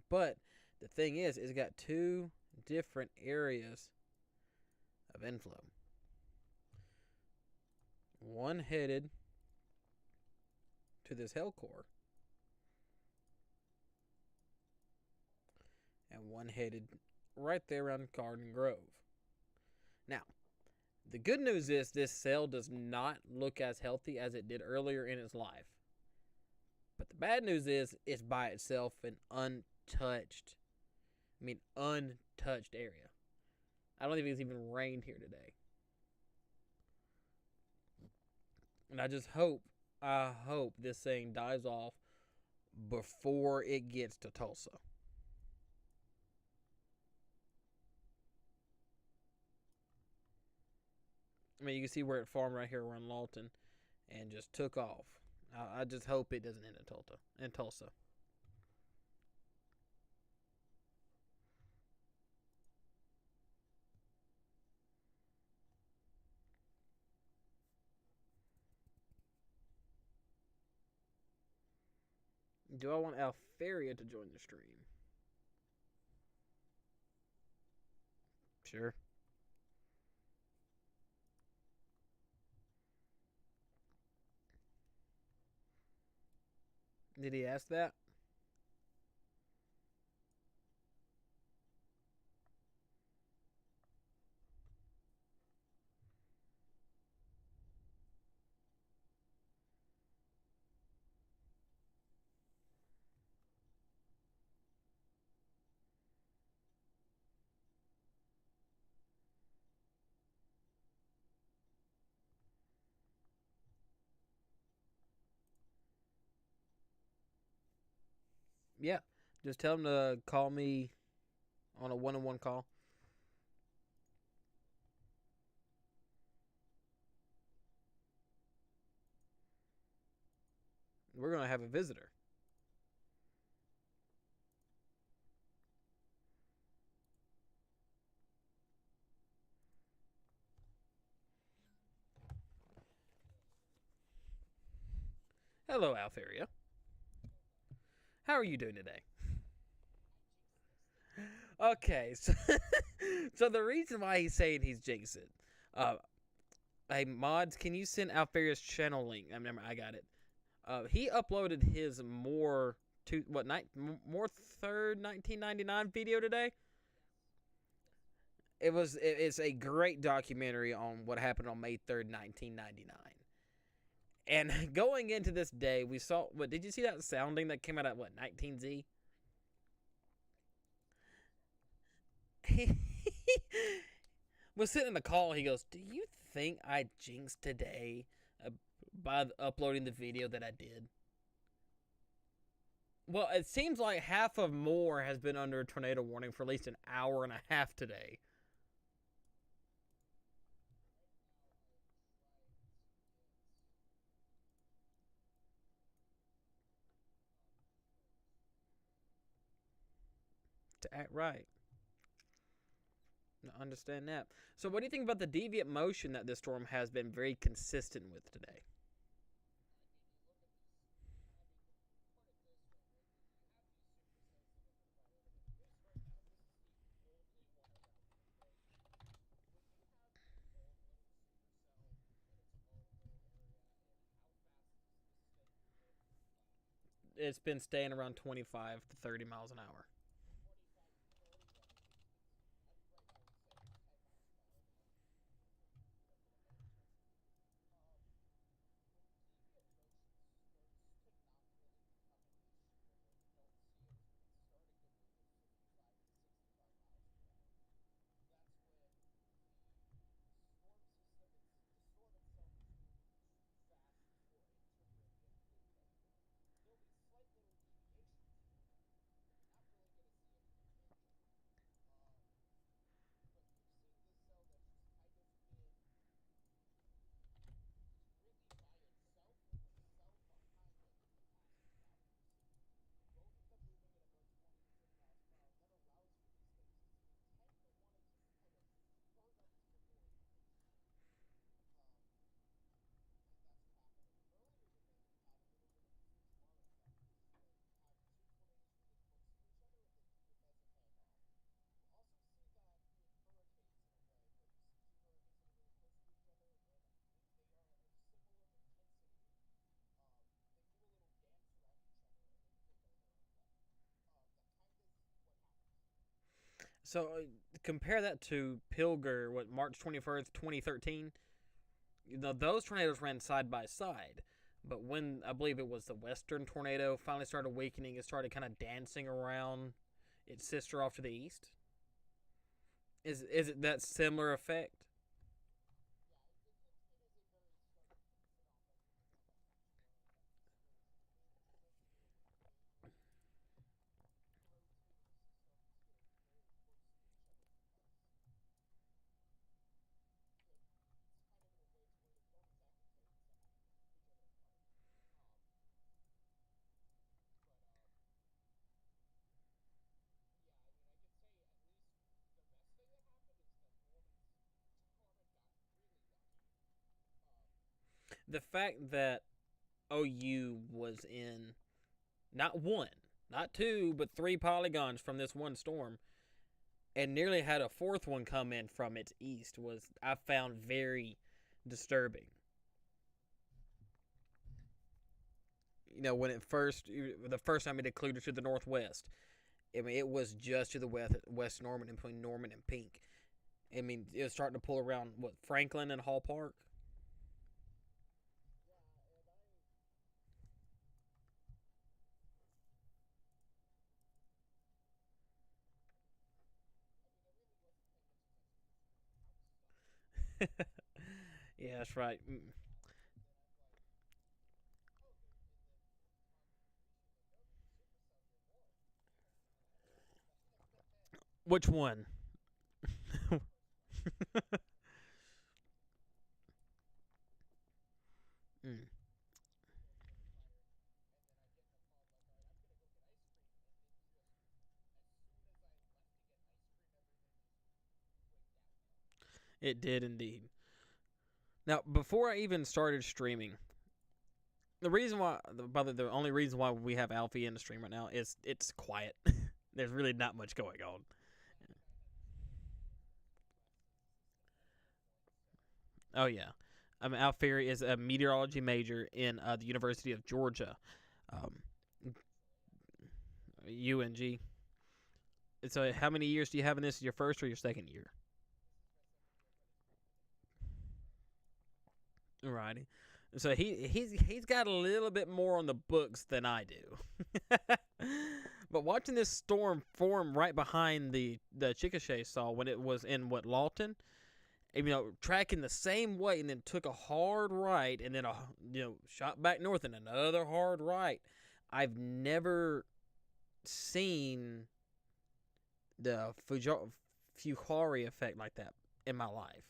but the thing is, it's got two different areas of inflow. One headed to this hell core, and one headed right there around Garden Grove. Now, the good news is this cell does not look as healthy as it did earlier in its life. But the bad news is it's by itself an untouched area. I don't think it's even rained here today. And I hope this thing dies off before it gets to Tulsa. I mean, you can see where it farmed right here around Lawton and just took off. I just hope it doesn't end in Tulsa. Do I want Alferia to join the stream? Sure. Did he ask that? Yeah. Just tell him to call me on a one-on-one call. We're going to have a visitor. Hello, Alferia. How are you doing today? Okay, so, so the reason why he's saying he's jinxing, hey mods, can you send Alferia's channel link? I got it. He uploaded his more 3rd 1999 video today. It's a great documentary on what happened on May 3rd, 1999. And going into this day, we saw, what, did you see that sounding that came out at, what, 19Z? was sitting in the call. He goes, "Do you think I jinxed today by uploading the video that I did?" Well, it seems like half of Moore has been under a tornado warning for at least an hour and a half today. To act right. I understand that. So, what do you think about the deviant motion that this storm has been very consistent with today? It's been staying around 25 to 30 miles an hour. So, compare that to Pilger, what, March 21st, 2013? Those tornadoes ran side by side. But when I believe it was the western tornado finally started awakening, it started kind of dancing around its sister off to the east. Is it that similar effect? The fact that OU was in not one, not two, but three polygons from this one storm, and nearly had a fourth one come in from its east was I found very disturbing. When the first time it occluded to the northwest, I mean, it was just to the west Norman, in between Norman and Pink. I mean, it was starting to pull around what Franklin and Hall Park. Yeah, that's right. Which one? Mm. It did indeed. Now, before I even started streaming, the only reason why we have Alfie in the stream right now is it's quiet. There's really not much going on. Oh yeah, Alfieri is a meteorology major in the University of Georgia, um, UNG. So, how many years do you have in this? Your first or your second year? Righty. So he's got a little bit more on the books than I do. But watching this storm form right behind the Chickasha saw when it was in what Lawton, and, tracking the same way, and then took a hard right, and then shot back north and another hard right. I've never seen the Fuhari effect like that in my life.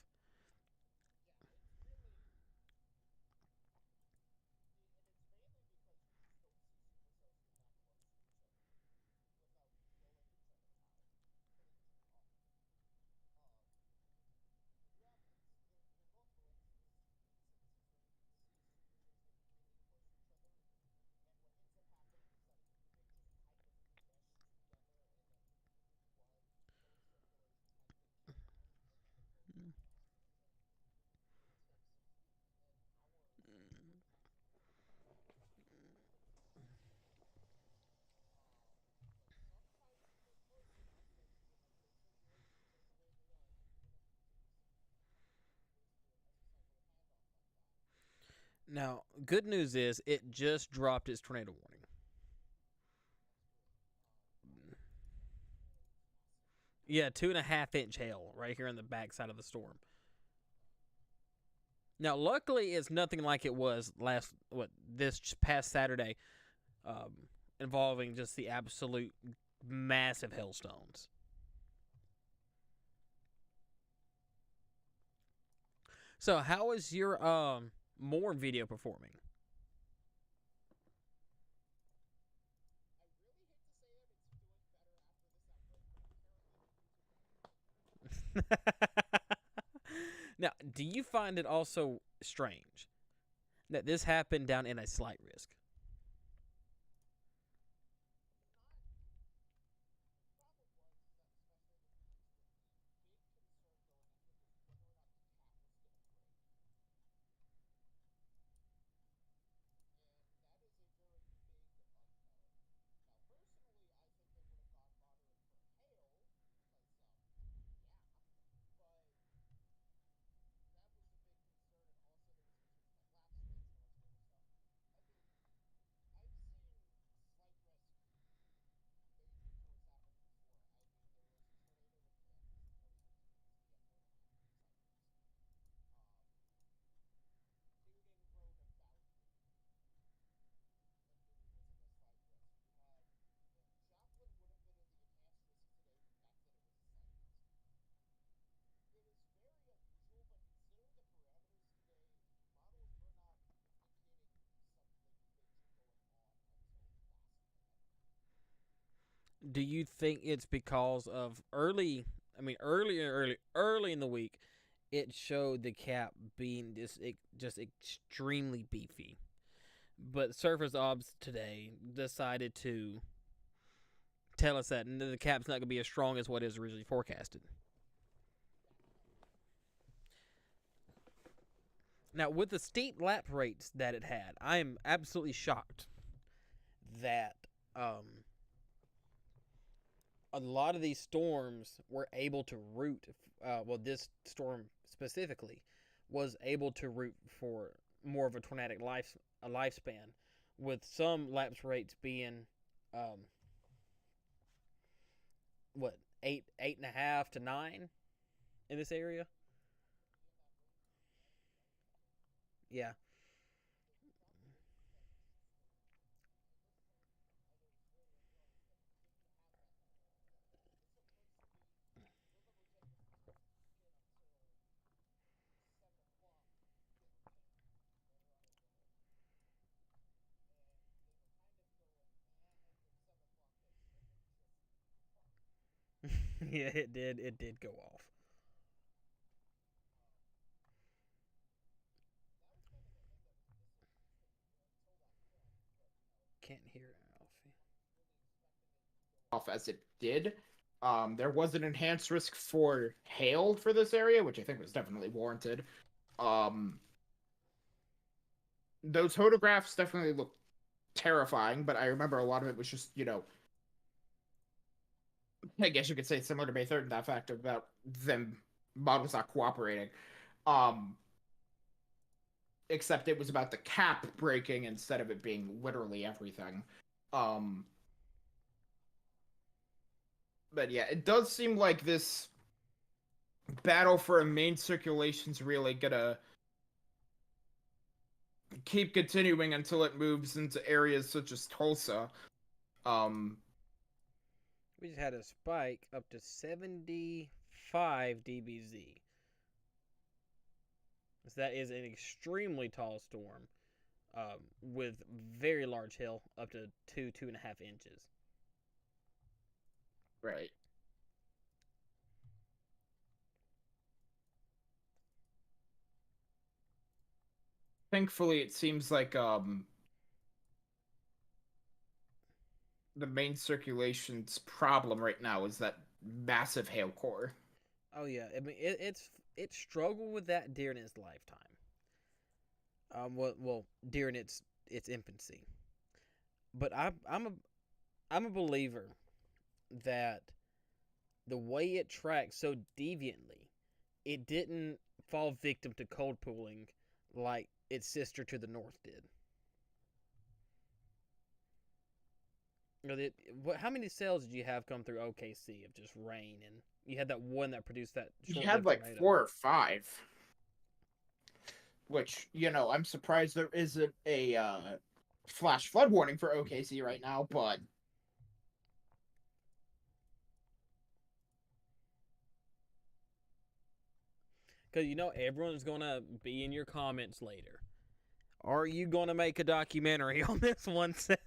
Now, good news is it just dropped its tornado warning. Yeah, 2.5 inch hail right here on the backside of the storm. Now, luckily, it's nothing like it was this past Saturday, involving just the absolute massive hailstones. So, how is your more video performing? Now, do you find it also strange that this happened down in a slight risk? Do you think it's because of early in the week, it showed the cap being just extremely beefy, but surface obs today decided to tell us that the cap's not going to be as strong as what is originally forecasted. Now, with the steep lap rates that it had, I am absolutely shocked that a lot of these storms were able to route. This storm specifically was able to route for more of a tornadic lifespan, with some lapse rates being, um, what, 8.5 to 9 in this area. Yeah. Yeah, it did. It did go off. Can't hear Alfie. Off as it did. There was an enhanced risk for hail for this area, which I think was definitely warranted. Um, those photographs definitely look terrifying, but I remember a lot of it was just, I guess you could say similar to May 3rd in that fact about them models not cooperating. Um, except it was about the cap breaking instead of it being literally everything. Um, But yeah, it does seem like this battle for a main circulation's really gonna keep continuing until it moves into areas such as Tulsa. Um, We just had a spike up to 75 dBz. So that is an extremely tall storm with very large hail, up to 2.5 inches. right. Thankfully, it seems like the main circulation's problem right now is that massive hail core. Oh yeah, I mean it struggled with that during its lifetime. Well, during its infancy. But I'm a believer that the way it tracked so deviantly, it didn't fall victim to cold pooling like its sister to the north did. How many sales did you have come through OKC of just rain? And you had that one that produced that You had short-lived like tornado. 4 or 5, which I'm surprised there isn't a flash flood warning for OKC right now, but Because everyone's gonna be in your comments later. Are you gonna make a documentary on this one cell?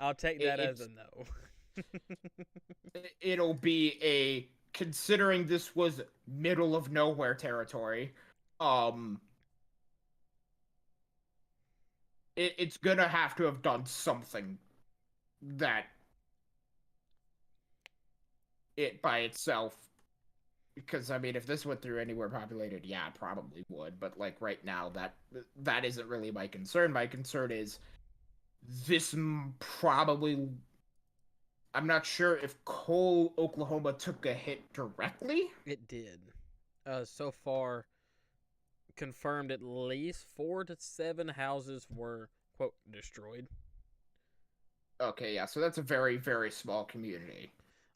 I'll take that as a no. it'll be a, considering this was middle of nowhere territory, um it's gonna have to have done something that it by itself, because I mean if this went through anywhere populated, yeah, it probably would, but like right now that isn't really my concern. My concern is this probably, I'm not sure if Cole, Oklahoma took a hit directly. It did. So far, confirmed at least 4 to 7 houses were, quote, destroyed. Okay, yeah, so that's a very, very small community.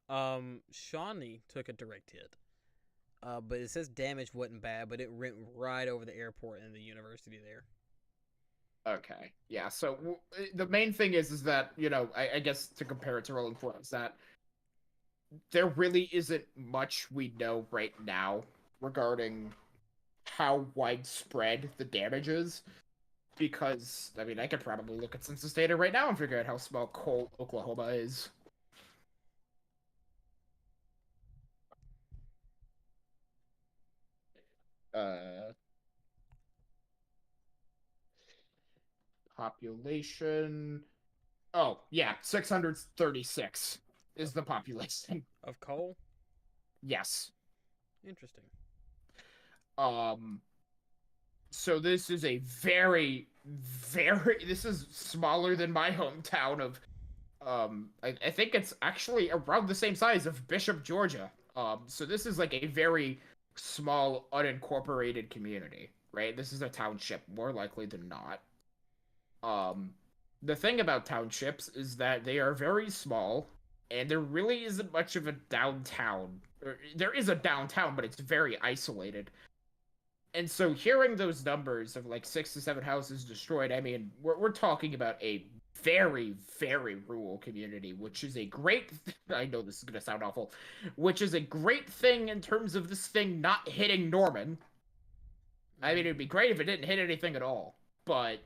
Shawnee took a direct hit. But it says damage wasn't bad, but it went right over the airport and the university there. Okay, yeah, so the main thing is that, I guess to compare it to Rolling Fork, is that there really isn't much we know right now regarding how widespread the damage is. Because, I mean, I could probably look at census data right now and figure out how small Cole, Oklahoma is. Uh, Population. Oh, yeah, 636 is the population. Of Cole? Yes. Interesting. So this is a this is smaller than my hometown of, I think it's actually around the same size of Bishop, Georgia. So this is like a very small, unincorporated community, right? This is a township, more likely than not. The thing about townships is that they are very small, and there really isn't much of a downtown. There is a downtown, but it's very isolated. And so hearing those numbers of like 6 to 7 houses destroyed, I mean, we're talking about a very, very rural community, which is a great I know this is gonna sound awful, which is a great thing in terms of this thing not hitting Norman. I mean, it'd be great if it didn't hit anything at all, but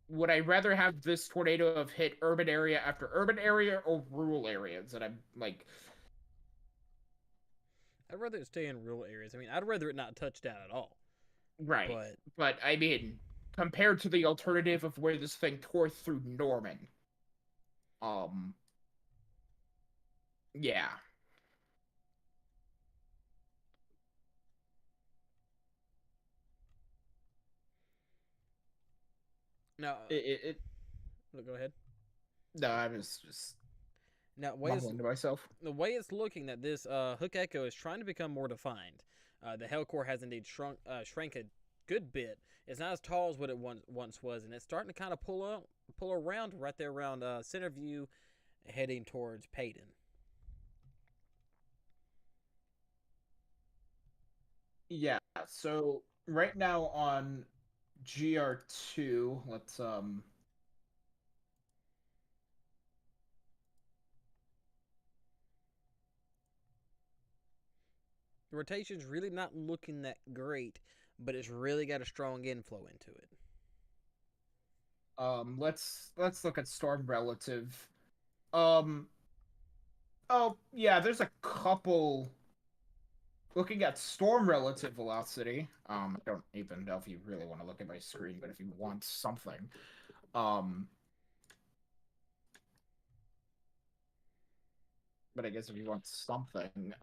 would I rather have this tornado have hit urban area after urban area or rural areas? And I'm like, I'd rather it stay in rural areas. I mean, I'd rather it not touch down at all. right. But But I mean, compared to the alternative of where this thing tore through Norman, um, yeah. no, It go ahead. no, I was just Now, mumbling to myself. the way it's looking, that this Hook Echo is trying to become more defined. The Hellcore has indeed shrank a good bit. It's not as tall as what it once was, and it's starting to kind of pull around right there around Centerview, heading towards Payton. Yeah. So right now on GR2, let's The rotation's really not looking that great, but it's really got a strong inflow into it. let's look at storm relative. Um oh yeah, there's a couple looking at storm relative velocity. I don't even know if you really want to look at my screen, but if you want something. Um but I guess if you want something,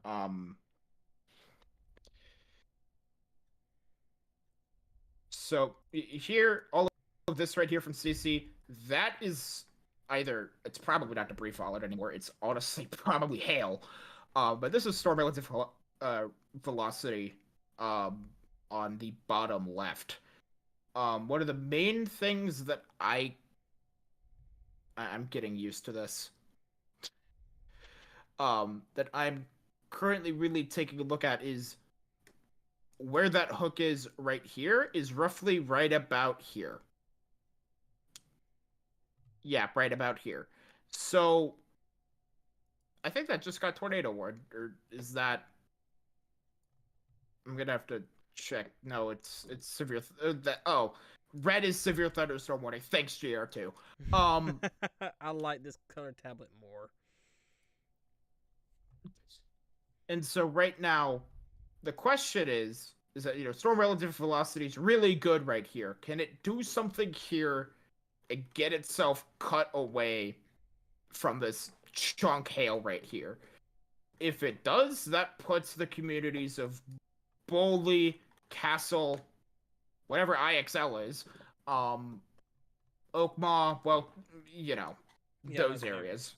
so here, all of this right here from CC, that is either it's probably not debris fallout anymore. It's honestly probably hail. But this is storm relative velocity um, on the bottom left. One of the main things that I'm getting used to this. That I'm currently really taking a look at is where that hook is right here is roughly right about here. Yeah, right about here. So I think that just got tornado warned, or is that? I'm gonna have to check. No, it's severe. Red is severe thunderstorm warning. Thanks, GR2. Um, I like this color tablet more. and so right now, the question is that storm relative velocity is really good right here. Can it do something here and get itself cut away from this chunk hail right here? If it does, that puts the communities of Bowley, Castle, whatever IXL is, Oakmaw, well, Yeah, those okay. areas.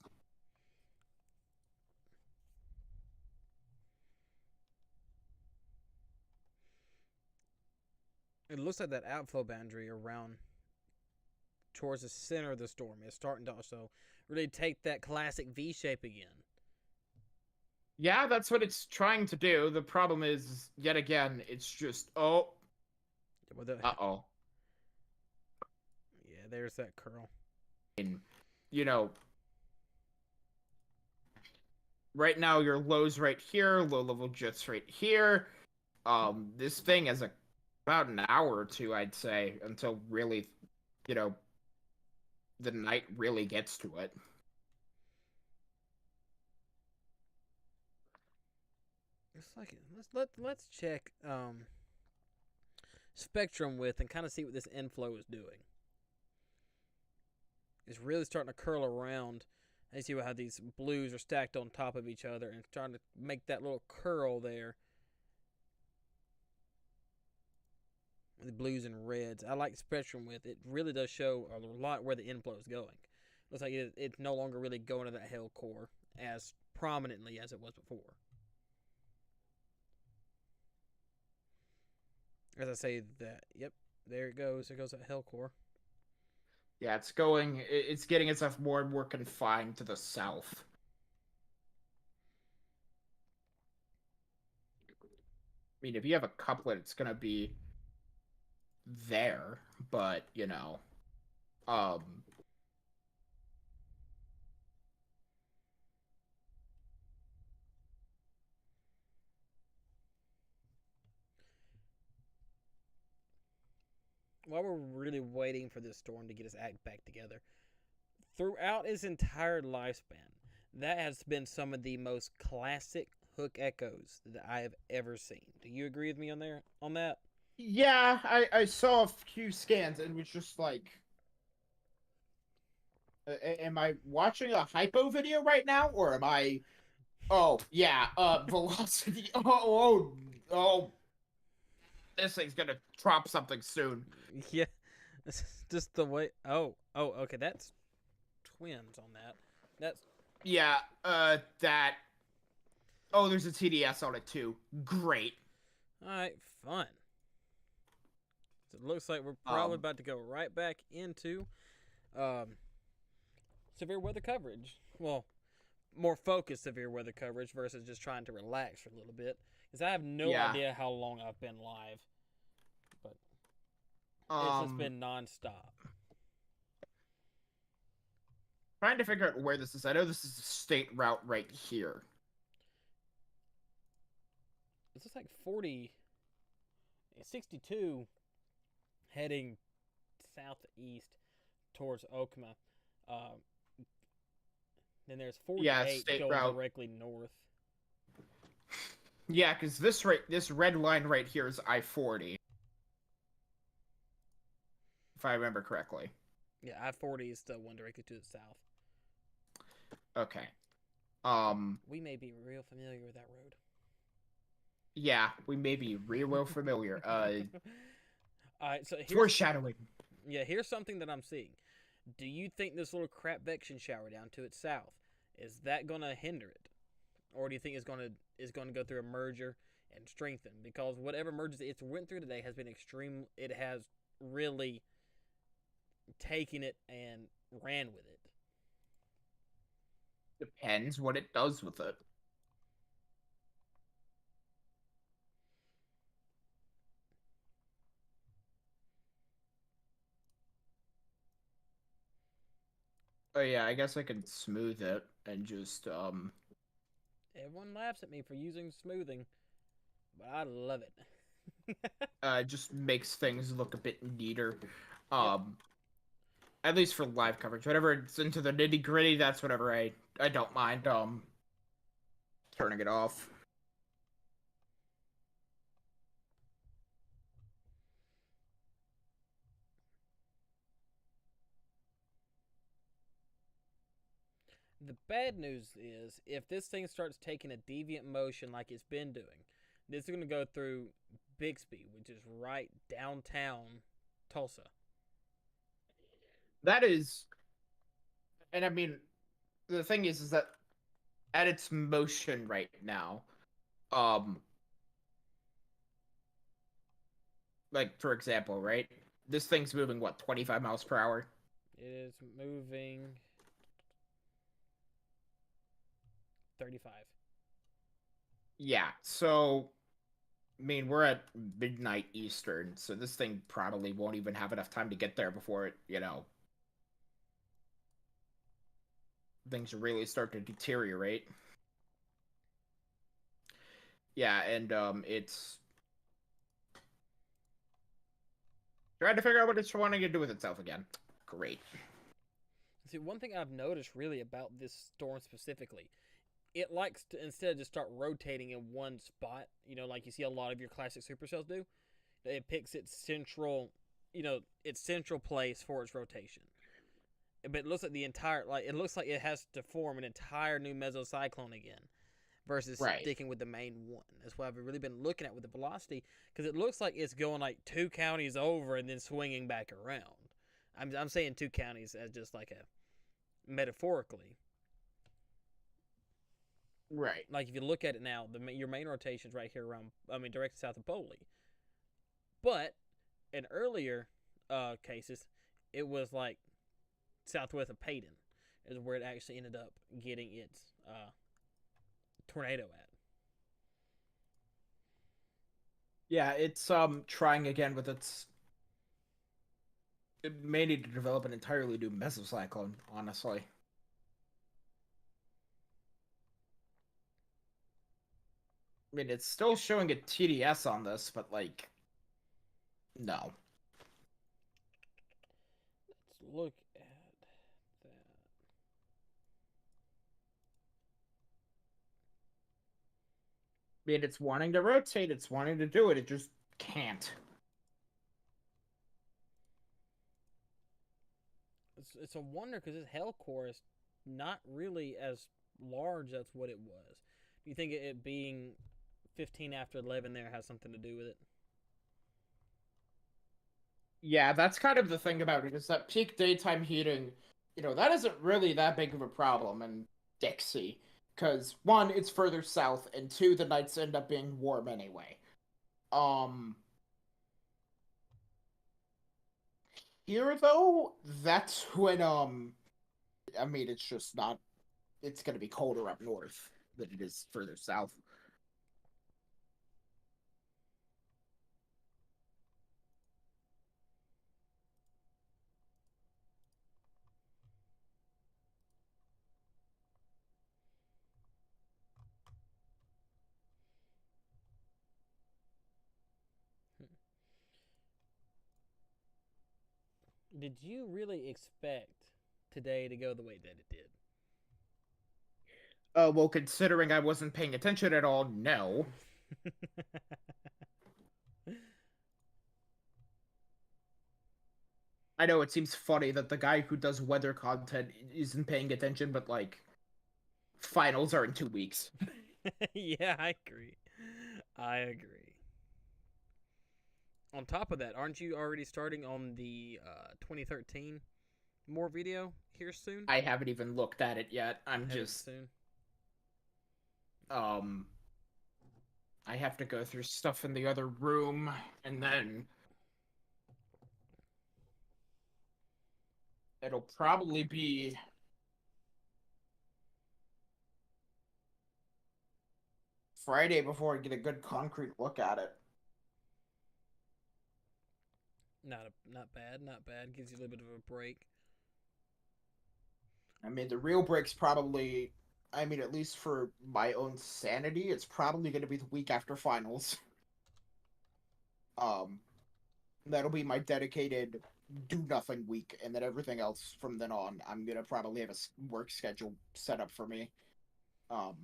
It looks like that outflow boundary around towards the center of the storm is starting to also really take that classic V shape again. Yeah, that's what it's trying to do. The problem is, yet again, it's just, With the, uh-oh. yeah, there's that curl. And, you know, right now your lows right here, low level jets right here. This thing has about an hour or two, I'd say, until really, you know, the night really gets to it. It's like let's check spectrum width and kind of see what this inflow is doing. It's really starting to curl around. I see how these blues are stacked on top of each other and trying to make that little curl there. The blues and reds. I like spectrum width. It really does show a lot where the inflow is going. Looks like it's no longer really going to that hell core as prominently as it was before. As I say that, yep, there it goes. There goes that hell core. Yeah, it's getting itself more and more confined to the south. I mean, if you have a couplet, it's gonna be there, but um, While we're really waiting for this storm to get its act back together, throughout its entire lifespan, that has been some of the most classic hook echoes that I have ever seen. Do you agree with me on that? yeah, I saw a few scans and was just like, am I watching a hypo video right now, or am I? Oh yeah, velocity. Oh, this thing's gonna drop something soon. Yeah, it's just the way. Oh, okay. That's twins on that. That's Yeah, that. Oh, there's a TDS on it too. Great. All right, fun. So it looks like we're probably Um, about to go right back into um, severe weather coverage. Well, more focused severe weather coverage versus just trying to relax for a little bit. Because I have no yeah. idea how long I've been live, but it's just Um, been nonstop. trying to figure out where this is. I know this is a state route right here. This is like 62 heading southeast towards Okima. Um, then there's Yeah, 48 state going route. directly north. Yeah, because this red line right here is I-40, if I remember correctly. Yeah, I-40 is the one directly to the south. Okay. We may be real familiar with that road. Yeah, we may be real familiar. All right, so Foreshadowing. Yeah, here's something that I'm seeing. Do you think this little crapvection shower down to its south is that gonna hinder it, or do you think it's gonna go through a merger and strengthen? Because whatever merges it's went through today has been extreme. It has really taken it and ran with it. Depends what it does with it. Oh yeah, I guess I can smooth it and just Everyone laughs at me for using smoothing, but I love it. just makes things look a bit neater. Yep. At least for live coverage. Whenever it's into the nitty gritty, that's whenever I don't mind turning it off. The bad news is if this thing starts taking a deviant motion like it's been doing, this is going to go through Bixby, which is right downtown Tulsa. That is, and I mean, the thing is that at its motion right now, um, like for example, right, this thing's moving what 25 miles per hour. It is moving 35. Yeah, so I mean, we're at midnight Eastern, so this thing probably won't even have enough time to get there before it, things really start to deteriorate. Yeah, and it's trying to figure out what it's wanting to do with itself again. Great. See, one thing I've noticed really about this storm specifically, it likes to instead of just start rotating in one spot, like you see a lot of your classic supercells do, it picks its central place for its rotation. But it looks like it looks like it has to form an entire new mesocyclone again versus Right. sticking with the main one. That's what I've really been looking at with the velocity, because it looks like it's going like 2 counties over and then swinging back around. I'm saying 2 counties as just like a metaphorically. Right. Like if you look at it now, your main rotation is right here around, direct south of Boley. But in earlier cases, it was like southwest of Payton is where it actually ended up getting its tornado at. Yeah, it's trying again with its. It may need to develop an entirely new mesocyclone, honestly. I mean, it's still showing a TDS on this, but like, no. Let's look at that. I mean, it's wanting to rotate, it's wanting to do it, it just can't. It's a wonder because this hell core is not really as large as what it was. Do you think it being 15 after 11 there has something to do with it? Yeah, that's kind of the thing about it, is that peak daytime heating, that isn't really that big of a problem, and Dixie. Because, one, it's further south, and two, the nights end up being warm anyway. Um, Here, though, that's when, I mean, it's just not, it's gonna be colder up north than it is further south. Did you really expect today to go the way that it did? Well, considering I wasn't paying attention at all, no. I know it seems funny that the guy who does weather content isn't paying attention, but like, finals are in 2 weeks. Yeah, I agree. I agree. On top of that, aren't you already starting on the 2013 more video here soon? I haven't even looked at it yet. I'm Headed just soon. I have to go through stuff in the other room, and then it'll probably be Friday before I get a good concrete look at it. Not bad, not bad. Gives you a little bit of a break. I mean, the real break's probably, I mean, at least for my own sanity, it's probably going to be the week after finals. Um, that'll be my dedicated do nothing week, and then everything else from then on, I'm gonna probably have a work schedule set up for me. Um,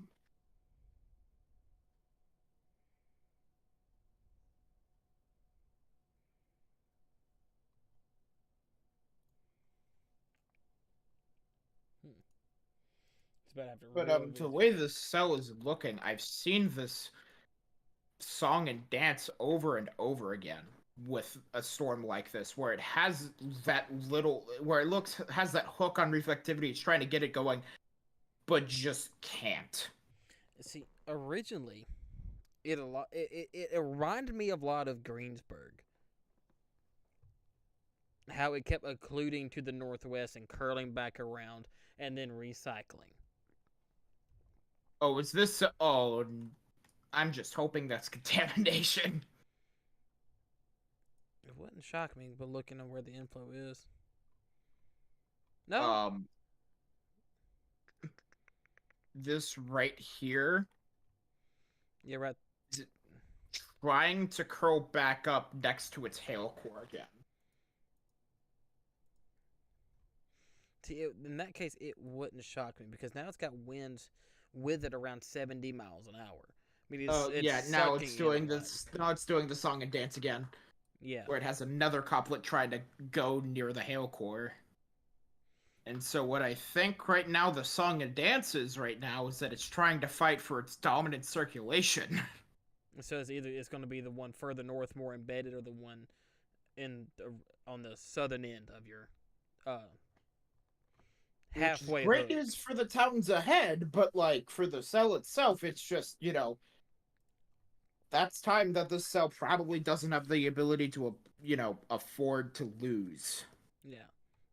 Hmm. It's about to have to but really, the really. way this cell is looking, I've seen this song and dance over and over again with a storm like this, where it has that little, where it looks has that hook on reflectivity. It's trying to get it going, but just can't. See, originally, it reminded me of a lot of Greensburg. How it kept occluding to the northwest and curling back around and then recycling. Oh, is this? Oh, I'm just hoping that's contamination. It wouldn't shock me, but looking at where the inflow is. No. Um, this right here Yeah, right. is trying to curl back up next to its hail core again. See, in that case, it wouldn't shock me because now it's got winds with it around 70 miles an hour. I mean, it's Yeah, now it's sucking doing in a lot. this. Now it's doing the song and dance again, Yeah. where it has another couplet trying to go near the hail core. And so what I think right now the song and dance is right now is that it's trying to fight for its dominant circulation. So it's going to be the one further north, more embedded, or the one on the southern end of your halfway. Great news for the towns ahead, but like for the cell itself, it's just, that's time that the cell probably doesn't have the ability to, afford to lose. Yeah.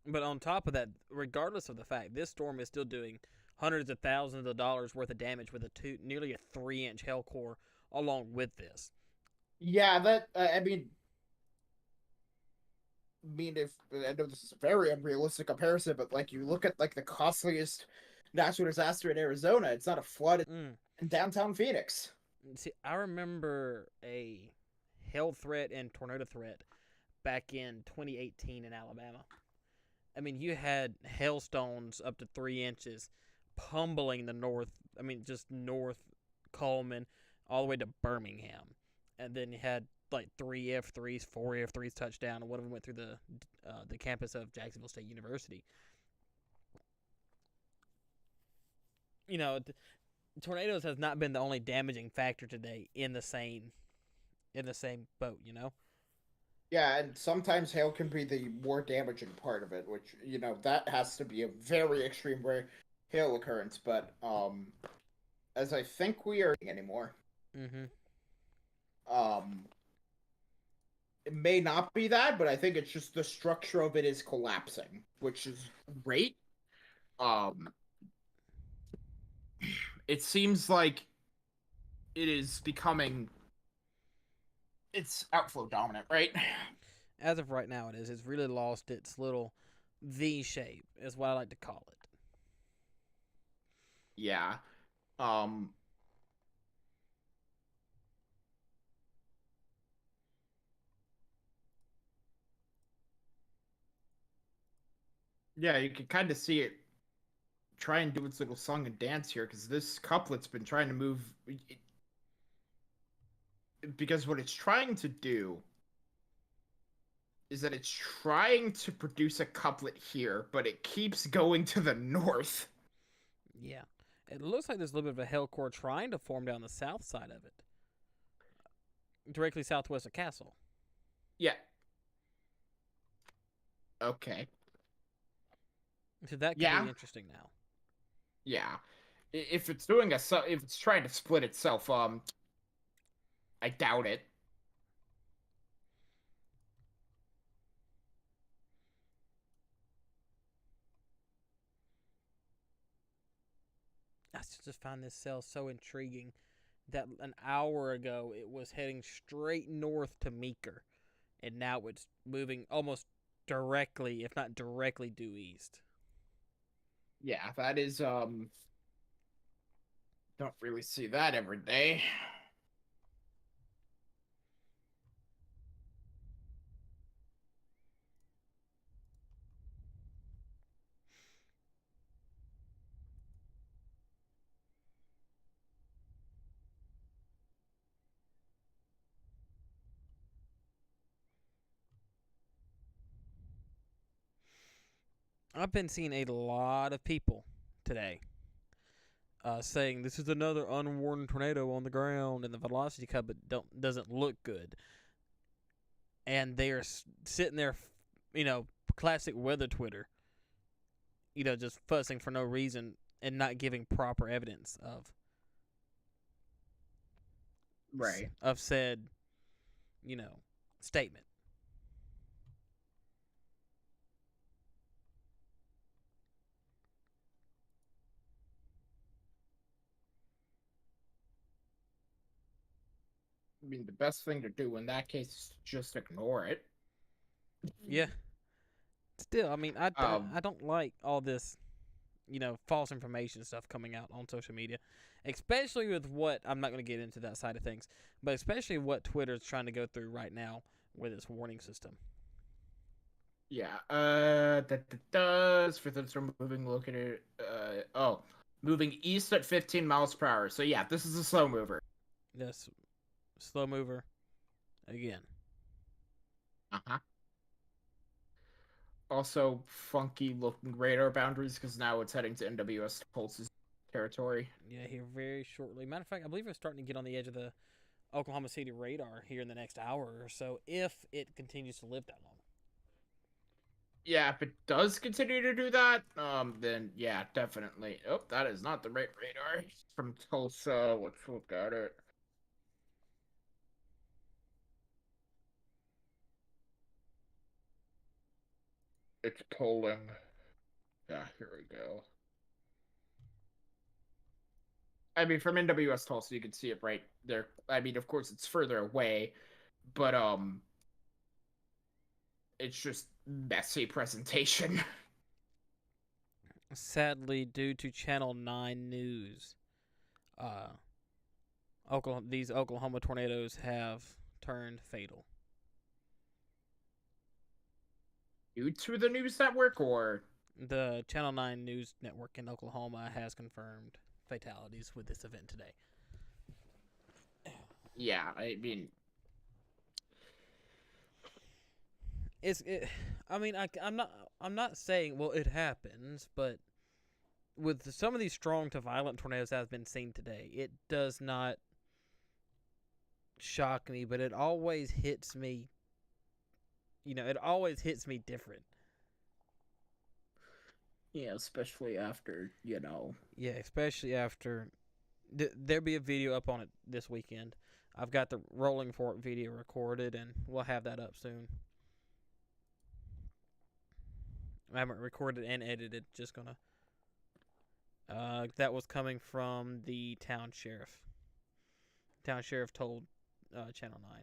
But on top of that, regardless of the fact, this storm is still doing hundreds of thousands of dollars worth of damage with nearly a 3-inch hail core along with this. Yeah, that I mean, if I know this is a very unrealistic comparison, but like you look at like the costliest natural disaster in Arizona, it's not a flood in downtown Phoenix. See, I remember a hail threat and tornado threat back in 2018 in Alabama. I mean, you had hailstones up to 3 inches pummeling the north. I mean, just north Coleman all the way to Birmingham. And then you had like 3 F3s, 4 F3s touchdown, and one of them went through the campus of Jacksonville State University. You know, tornadoes has not been the only damaging factor today in the same boat, you know? Yeah, and sometimes hail can be the more damaging part of it, which, that has to be a very extreme where hail occurrence, but as I think we are anymore. Mm-hmm. Um, it may not be that, but I think it's just the structure of it is collapsing, which is great. Um, it seems like it is becoming it's outflow dominant, right? As of right now, it is. It's really lost its little V shape, is what I like to call it. Yeah. Um, yeah, you can kind of see it try and do its little song and dance here because this couplet's been trying to move. Because what it's trying to do is that it's trying to produce a couplet here, but it keeps going to the north. Yeah. It looks like there's a little bit of a hell core trying to form down the south side of it, directly southwest of Castle. Yeah. Okay. So that could Yeah. be interesting now. Yeah. If it's doing if it's trying to split itself, I doubt it. I just find this cell so intriguing that an hour ago it was heading straight north to Meeker, and now it's moving almost directly, if not directly, due east. Yeah, that is don't really see that every day. I've been seeing a lot of people today saying this is another unwarned tornado on the ground, and the velocity cup doesn't look good, and they are sitting there, classic weather Twitter, just fussing for no reason and not giving proper evidence Right. of said, statement. I mean, the best thing to do in that case is just ignore it. Yeah. Still, I mean, Um, I don't like all this, false information stuff coming out on social media, especially with what I'm not going to get into that side of things, but especially what Twitter's trying to go through right now with its warning system. yeah. That does for those who are moving located. Moving east at 15 miles per hour. So yeah, this is a slow mover. This slow mover again. Uh huh. Also, funky looking radar boundaries because now it's heading to NWS Pulse's territory. Yeah, here very shortly. Matter of fact, I believe it's starting to get on the edge of the Oklahoma City radar here in the next hour or so, if it continues to live that long. Yeah, if it does continue to do that, then yeah, definitely. Oh, that is not the right radar from Tulsa. Let's look at it. It's pulling. Yeah, here we go. I mean, from NWS Tulsa, you can see it right there. I mean, of course, it's further away, but it's just messy presentation. Sadly, due to Channel 9 News, uh, these Oklahoma tornadoes have turned fatal. Due to the news network, or The Channel 9 News Network in Oklahoma has confirmed fatalities with this event today. yeah, I mean, I'm not saying well it happens, but with some of these strong to violent tornadoes that have been seen today, it does not shock me, but it always hits me. It always hits me different. Yeah, especially after, Yeah, especially after there'll be a video up on it this weekend. I've got the Rolling Fork video recorded, and we'll have that up soon. I haven't recorded and edited. Just gonna. That was coming from the town sheriff. Town sheriff told Channel 9.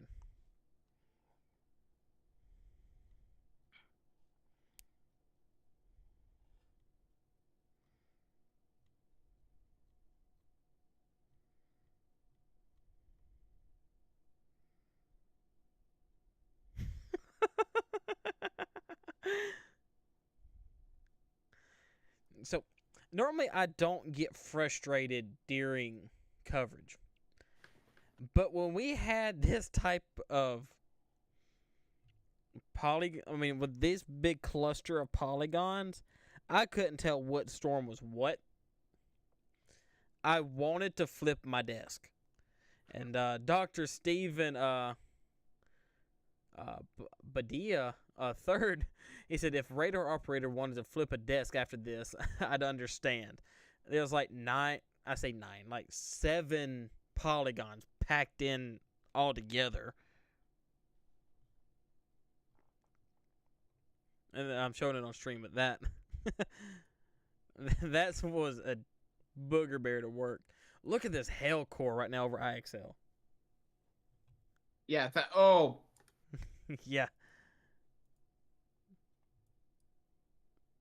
So, normally I don't get frustrated during coverage. But when we had this type of with this big cluster of polygons, I couldn't tell what storm was what. I wanted to flip my desk. And Dr. Stephen Badia, third, he said if radar operator wanted to flip a desk after this, I'd understand. There was like like 7 polygons packed in all together. And I'm showing it on stream, but that was a booger bear to work. Look at this hell core right now over IXL. Yeah, Yeah.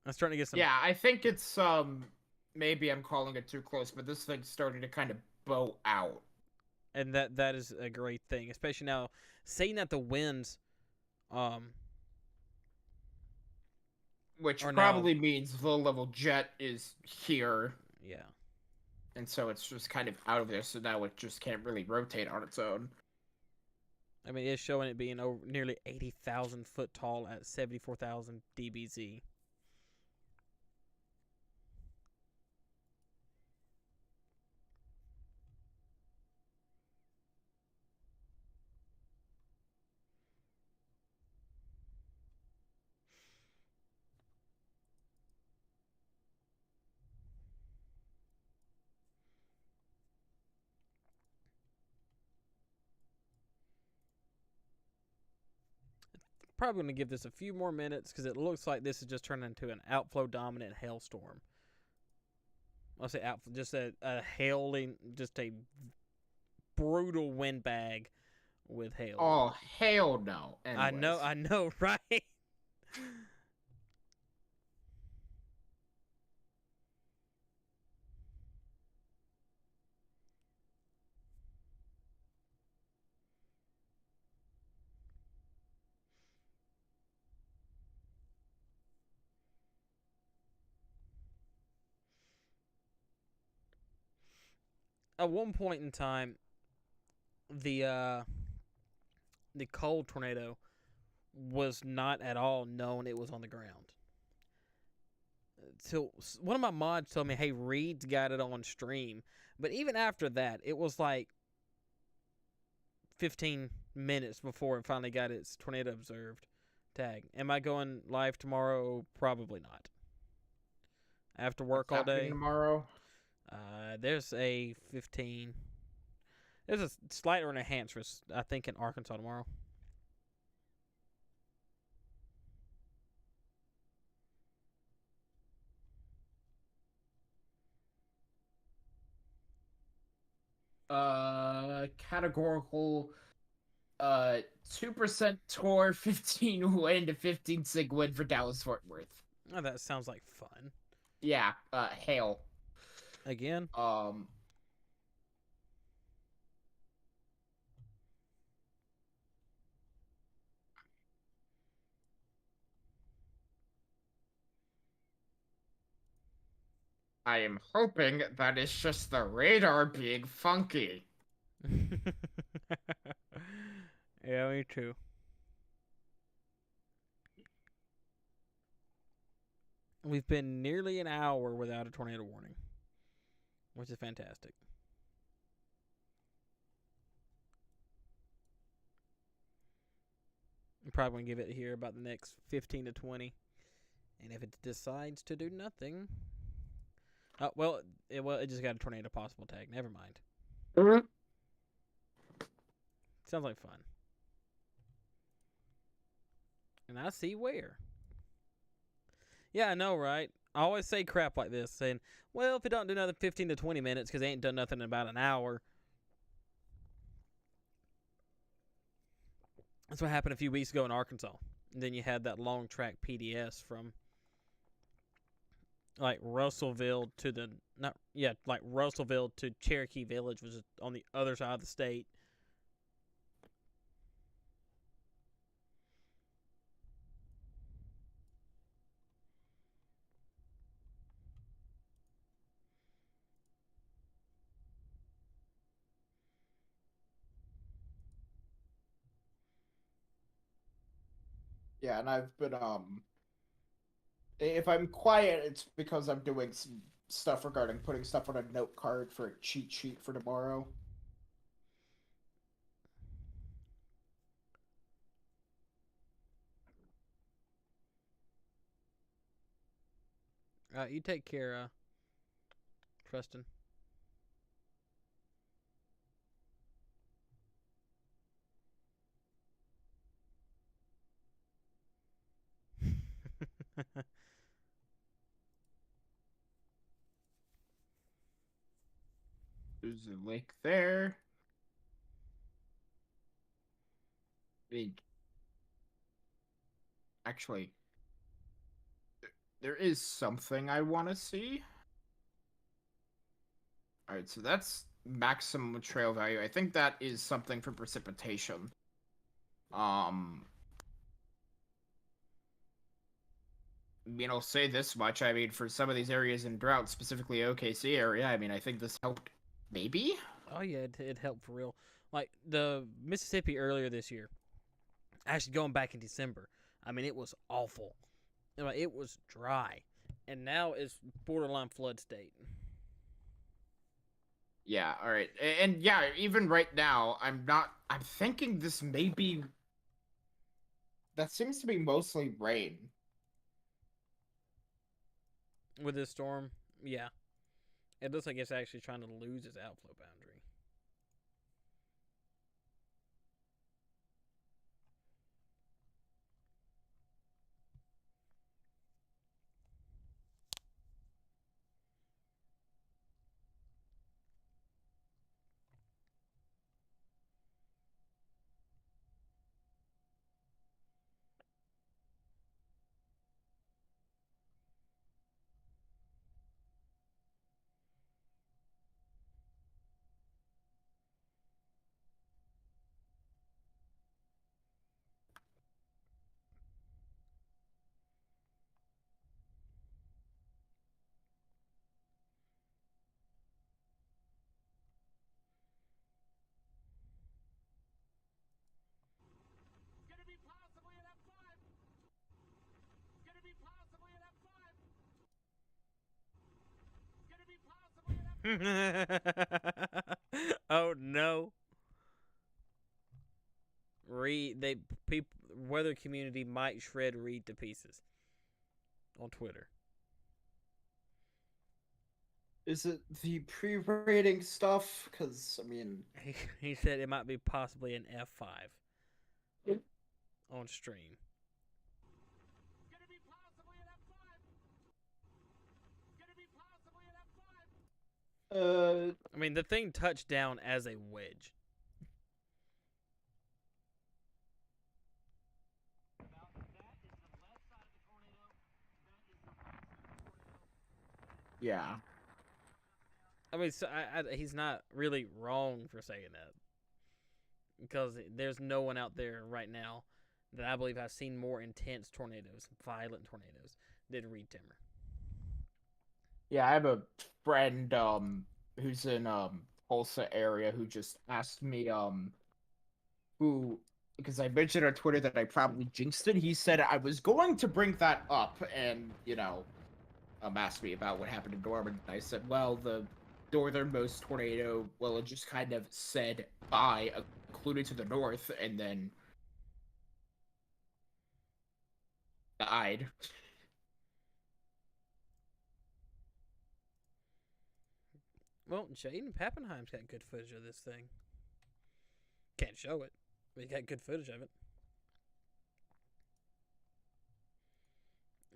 I'm starting to get some. Yeah, I think it's maybe I'm calling it too close, but this thing's starting to kind of bow out. And that is a great thing, especially now seeing that the winds which probably means low level jet is here. Yeah. And so it's just kind of out of there, so now it just can't really rotate on its own. I mean, it's showing it being over nearly 80,000 foot tall at 74,000 dBz. Probably going to give this a few more minutes because it looks like this is just turning into an outflow dominant hailstorm. I'll say outflow, just a hailing, just a brutal windbag with hail. Oh, hell no. Anyways. I know, right? At one point in time, the cold tornado was not at all known it was on the ground. So one of my mods told me, hey, Reed's got it on stream. But even after that, it was like 15 minutes before it finally got its tornado observed tag. Am I going live tomorrow? Probably not. I have to work all day. Tomorrow? There's a 15. There's a slight or an enhanced risk, I think, in Arkansas tomorrow. Categorical 2% tour, 15 wind, 15 sig wind for Dallas Fort Worth. Oh, that sounds like fun. Yeah, hail. Again? I am hoping that it's just the radar being funky. Yeah, me too. We've been nearly an hour without a tornado warning, which is fantastic. I'm probably going to give it here about the next 15 to 20. And if it decides to do nothing, oh it just got a tornado possible tag. Never mind. Mhm. Sounds like fun. And I see where. Yeah, I know, right? I always say crap like this, saying, well, if it don't do nothing 15 to 20 minutes because they ain't done nothing in about an hour. That's what happened a few weeks ago in Arkansas. And then you had that long track PDS from like Russellville to Russellville to Cherokee Village, which is on the other side of the state. Yeah, and I've been if I'm quiet, it's because I'm doing some stuff regarding putting stuff on a note card for a cheat sheet for tomorrow. You take care, Preston. There's a lake there. I mean, actually, there is something I want to see. All right, so that's maximum trail value. I think that is something for precipitation. I mean, I'll say this much. I mean, for some of these areas in drought, specifically OKC area, I mean, I think this helped. Maybe. Oh yeah, it helped for real. Like the Mississippi earlier this year, actually going back in December. I mean, it was awful. It was dry, and now it's borderline flood state. Yeah. All right. And yeah, even right now, I'm not. I'm thinking this may be. That seems to be mostly rain. With this storm, yeah, it looks like it's actually trying to lose its outflow boundary. Oh no. People weather community might shred Reed to pieces on Twitter. Is it the pre-rating stuff? Because I mean, He said it might be possibly an F5 on stream. I mean, the thing touched down as a wedge. yeah. I mean, so he's not really wrong for saying that, because there's no one out there right now that I believe has seen more intense tornadoes, violent tornadoes, than Reed Timmer. Yeah, I have a friend who's in Tulsa area who just asked me who because I mentioned on Twitter that I probably jinxed it. He said I was going to bring that up and, asked me about what happened in Norman. And I said, well, the northernmost tornado, well, it just kind of said bye, including to the north, and then died. Well, Jaden Pappenheim's got good footage of this thing. Can't show it, but he got good footage of it.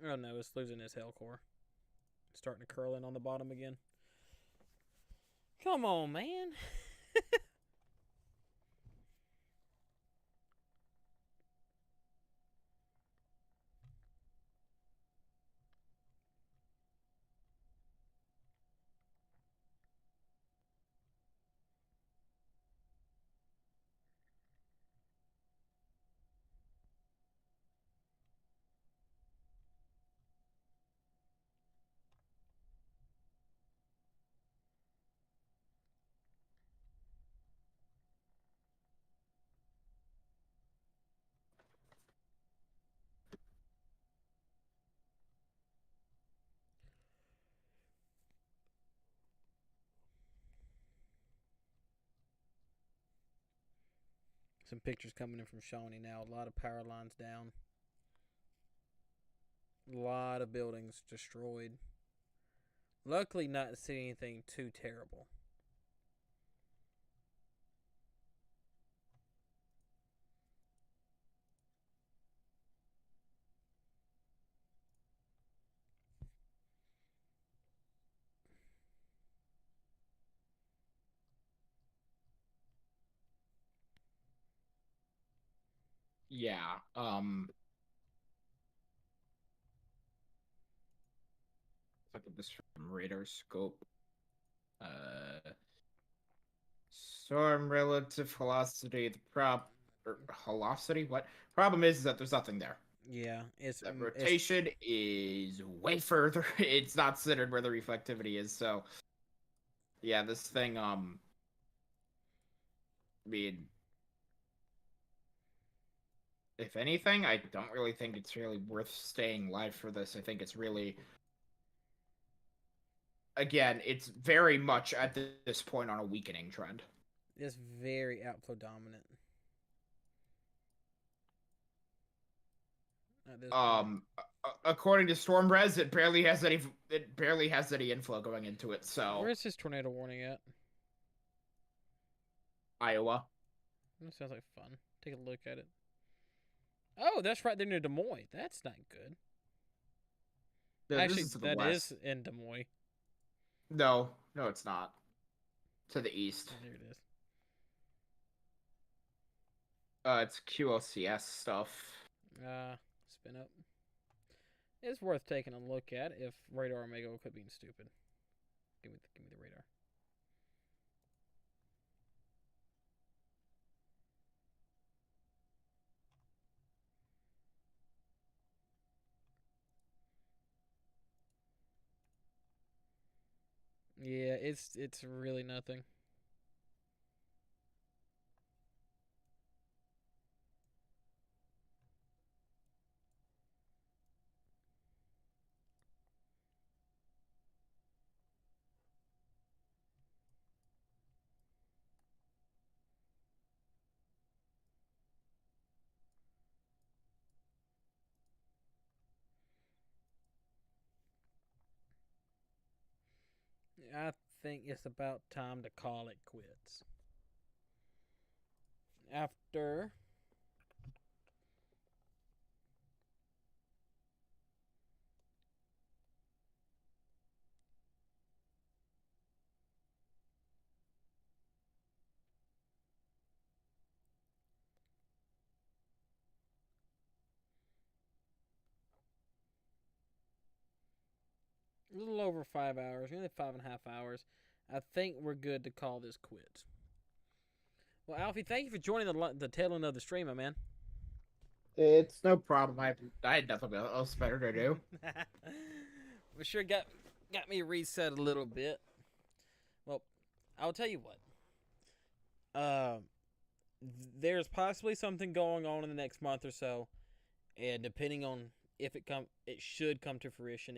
Oh no, it's losing his hell core. Starting to curl in on the bottom again. Come on, man. Some pictures coming in from Shawnee now. A lot of power lines down. A lot of buildings destroyed. Luckily, not seeing anything too terrible. Yeah. Look at this from radar scope. Storm relative velocity. The velocity. What problem is that there's nothing there. Yeah, That rotation is way further. It's not centered where the reflectivity is. So, yeah, this thing. I mean, if anything, I don't really think it's really worth staying live for this. I think it's really, again, it's very much at this point on a weakening trend. It's very outflow dominant. According to Stormres, it barely has any inflow going into it. So where's his tornado warning at? Iowa. That sounds like fun. Take a look at it. Oh, that's right there near Des Moines. That's not good. No, actually, that is in Des Moines. No, it's not. To the east. Oh, there it is. It's QLCS stuff. Spin up. It's worth taking a look at if Radar Omega quit being stupid. Give me the radar. Yeah, it's really nothing. I think it's about time to call it quits. After a little over 5 hours, nearly 5.5 hours, I think we're good to call this quits. Well, Alfie, thank you for joining the tail end of the stream, my man. It's no problem. I had nothing else better to do. We sure got me reset a little bit. Well, I'll tell you what. There's possibly something going on in the next month or so, and depending on if it should come to fruition.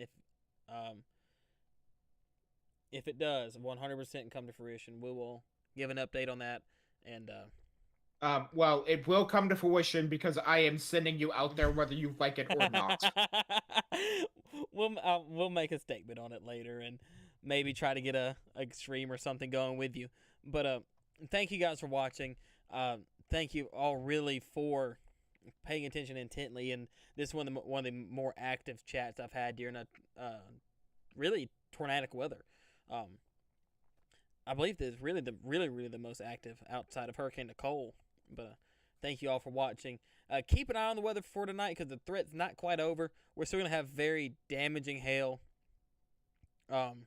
If it does 100% come to fruition, we will give an update on that. And well, it will come to fruition because I am sending you out there whether you like it or not. We'll make a statement on it later, and maybe try to get a stream or something going with you. But thank you guys for watching. Thank you all really for paying attention intently. And this is one of the more active chats I've had during a really tornadic weather. I believe this is really the most active outside of Hurricane Nicole. But thank you all for watching. Keep an eye on the weather for tonight because the threat's not quite over. We're still going to have very damaging hail. And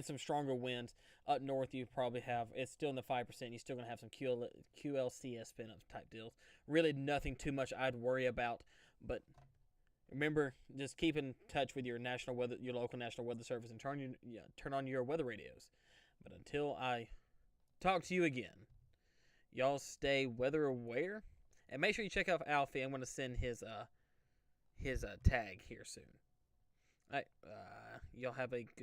some stronger winds. Up north, you probably have, it's still in the 5%. You're still going to have some QLCS spin-up type deals. Really nothing too much I'd worry about. But remember, just keep in touch with your local national weather service, and turn on your weather radios. But until I talk to you again, y'all stay weather aware, and make sure you check out Alfie. I'm going to send his tag here soon. All right, y'all have a good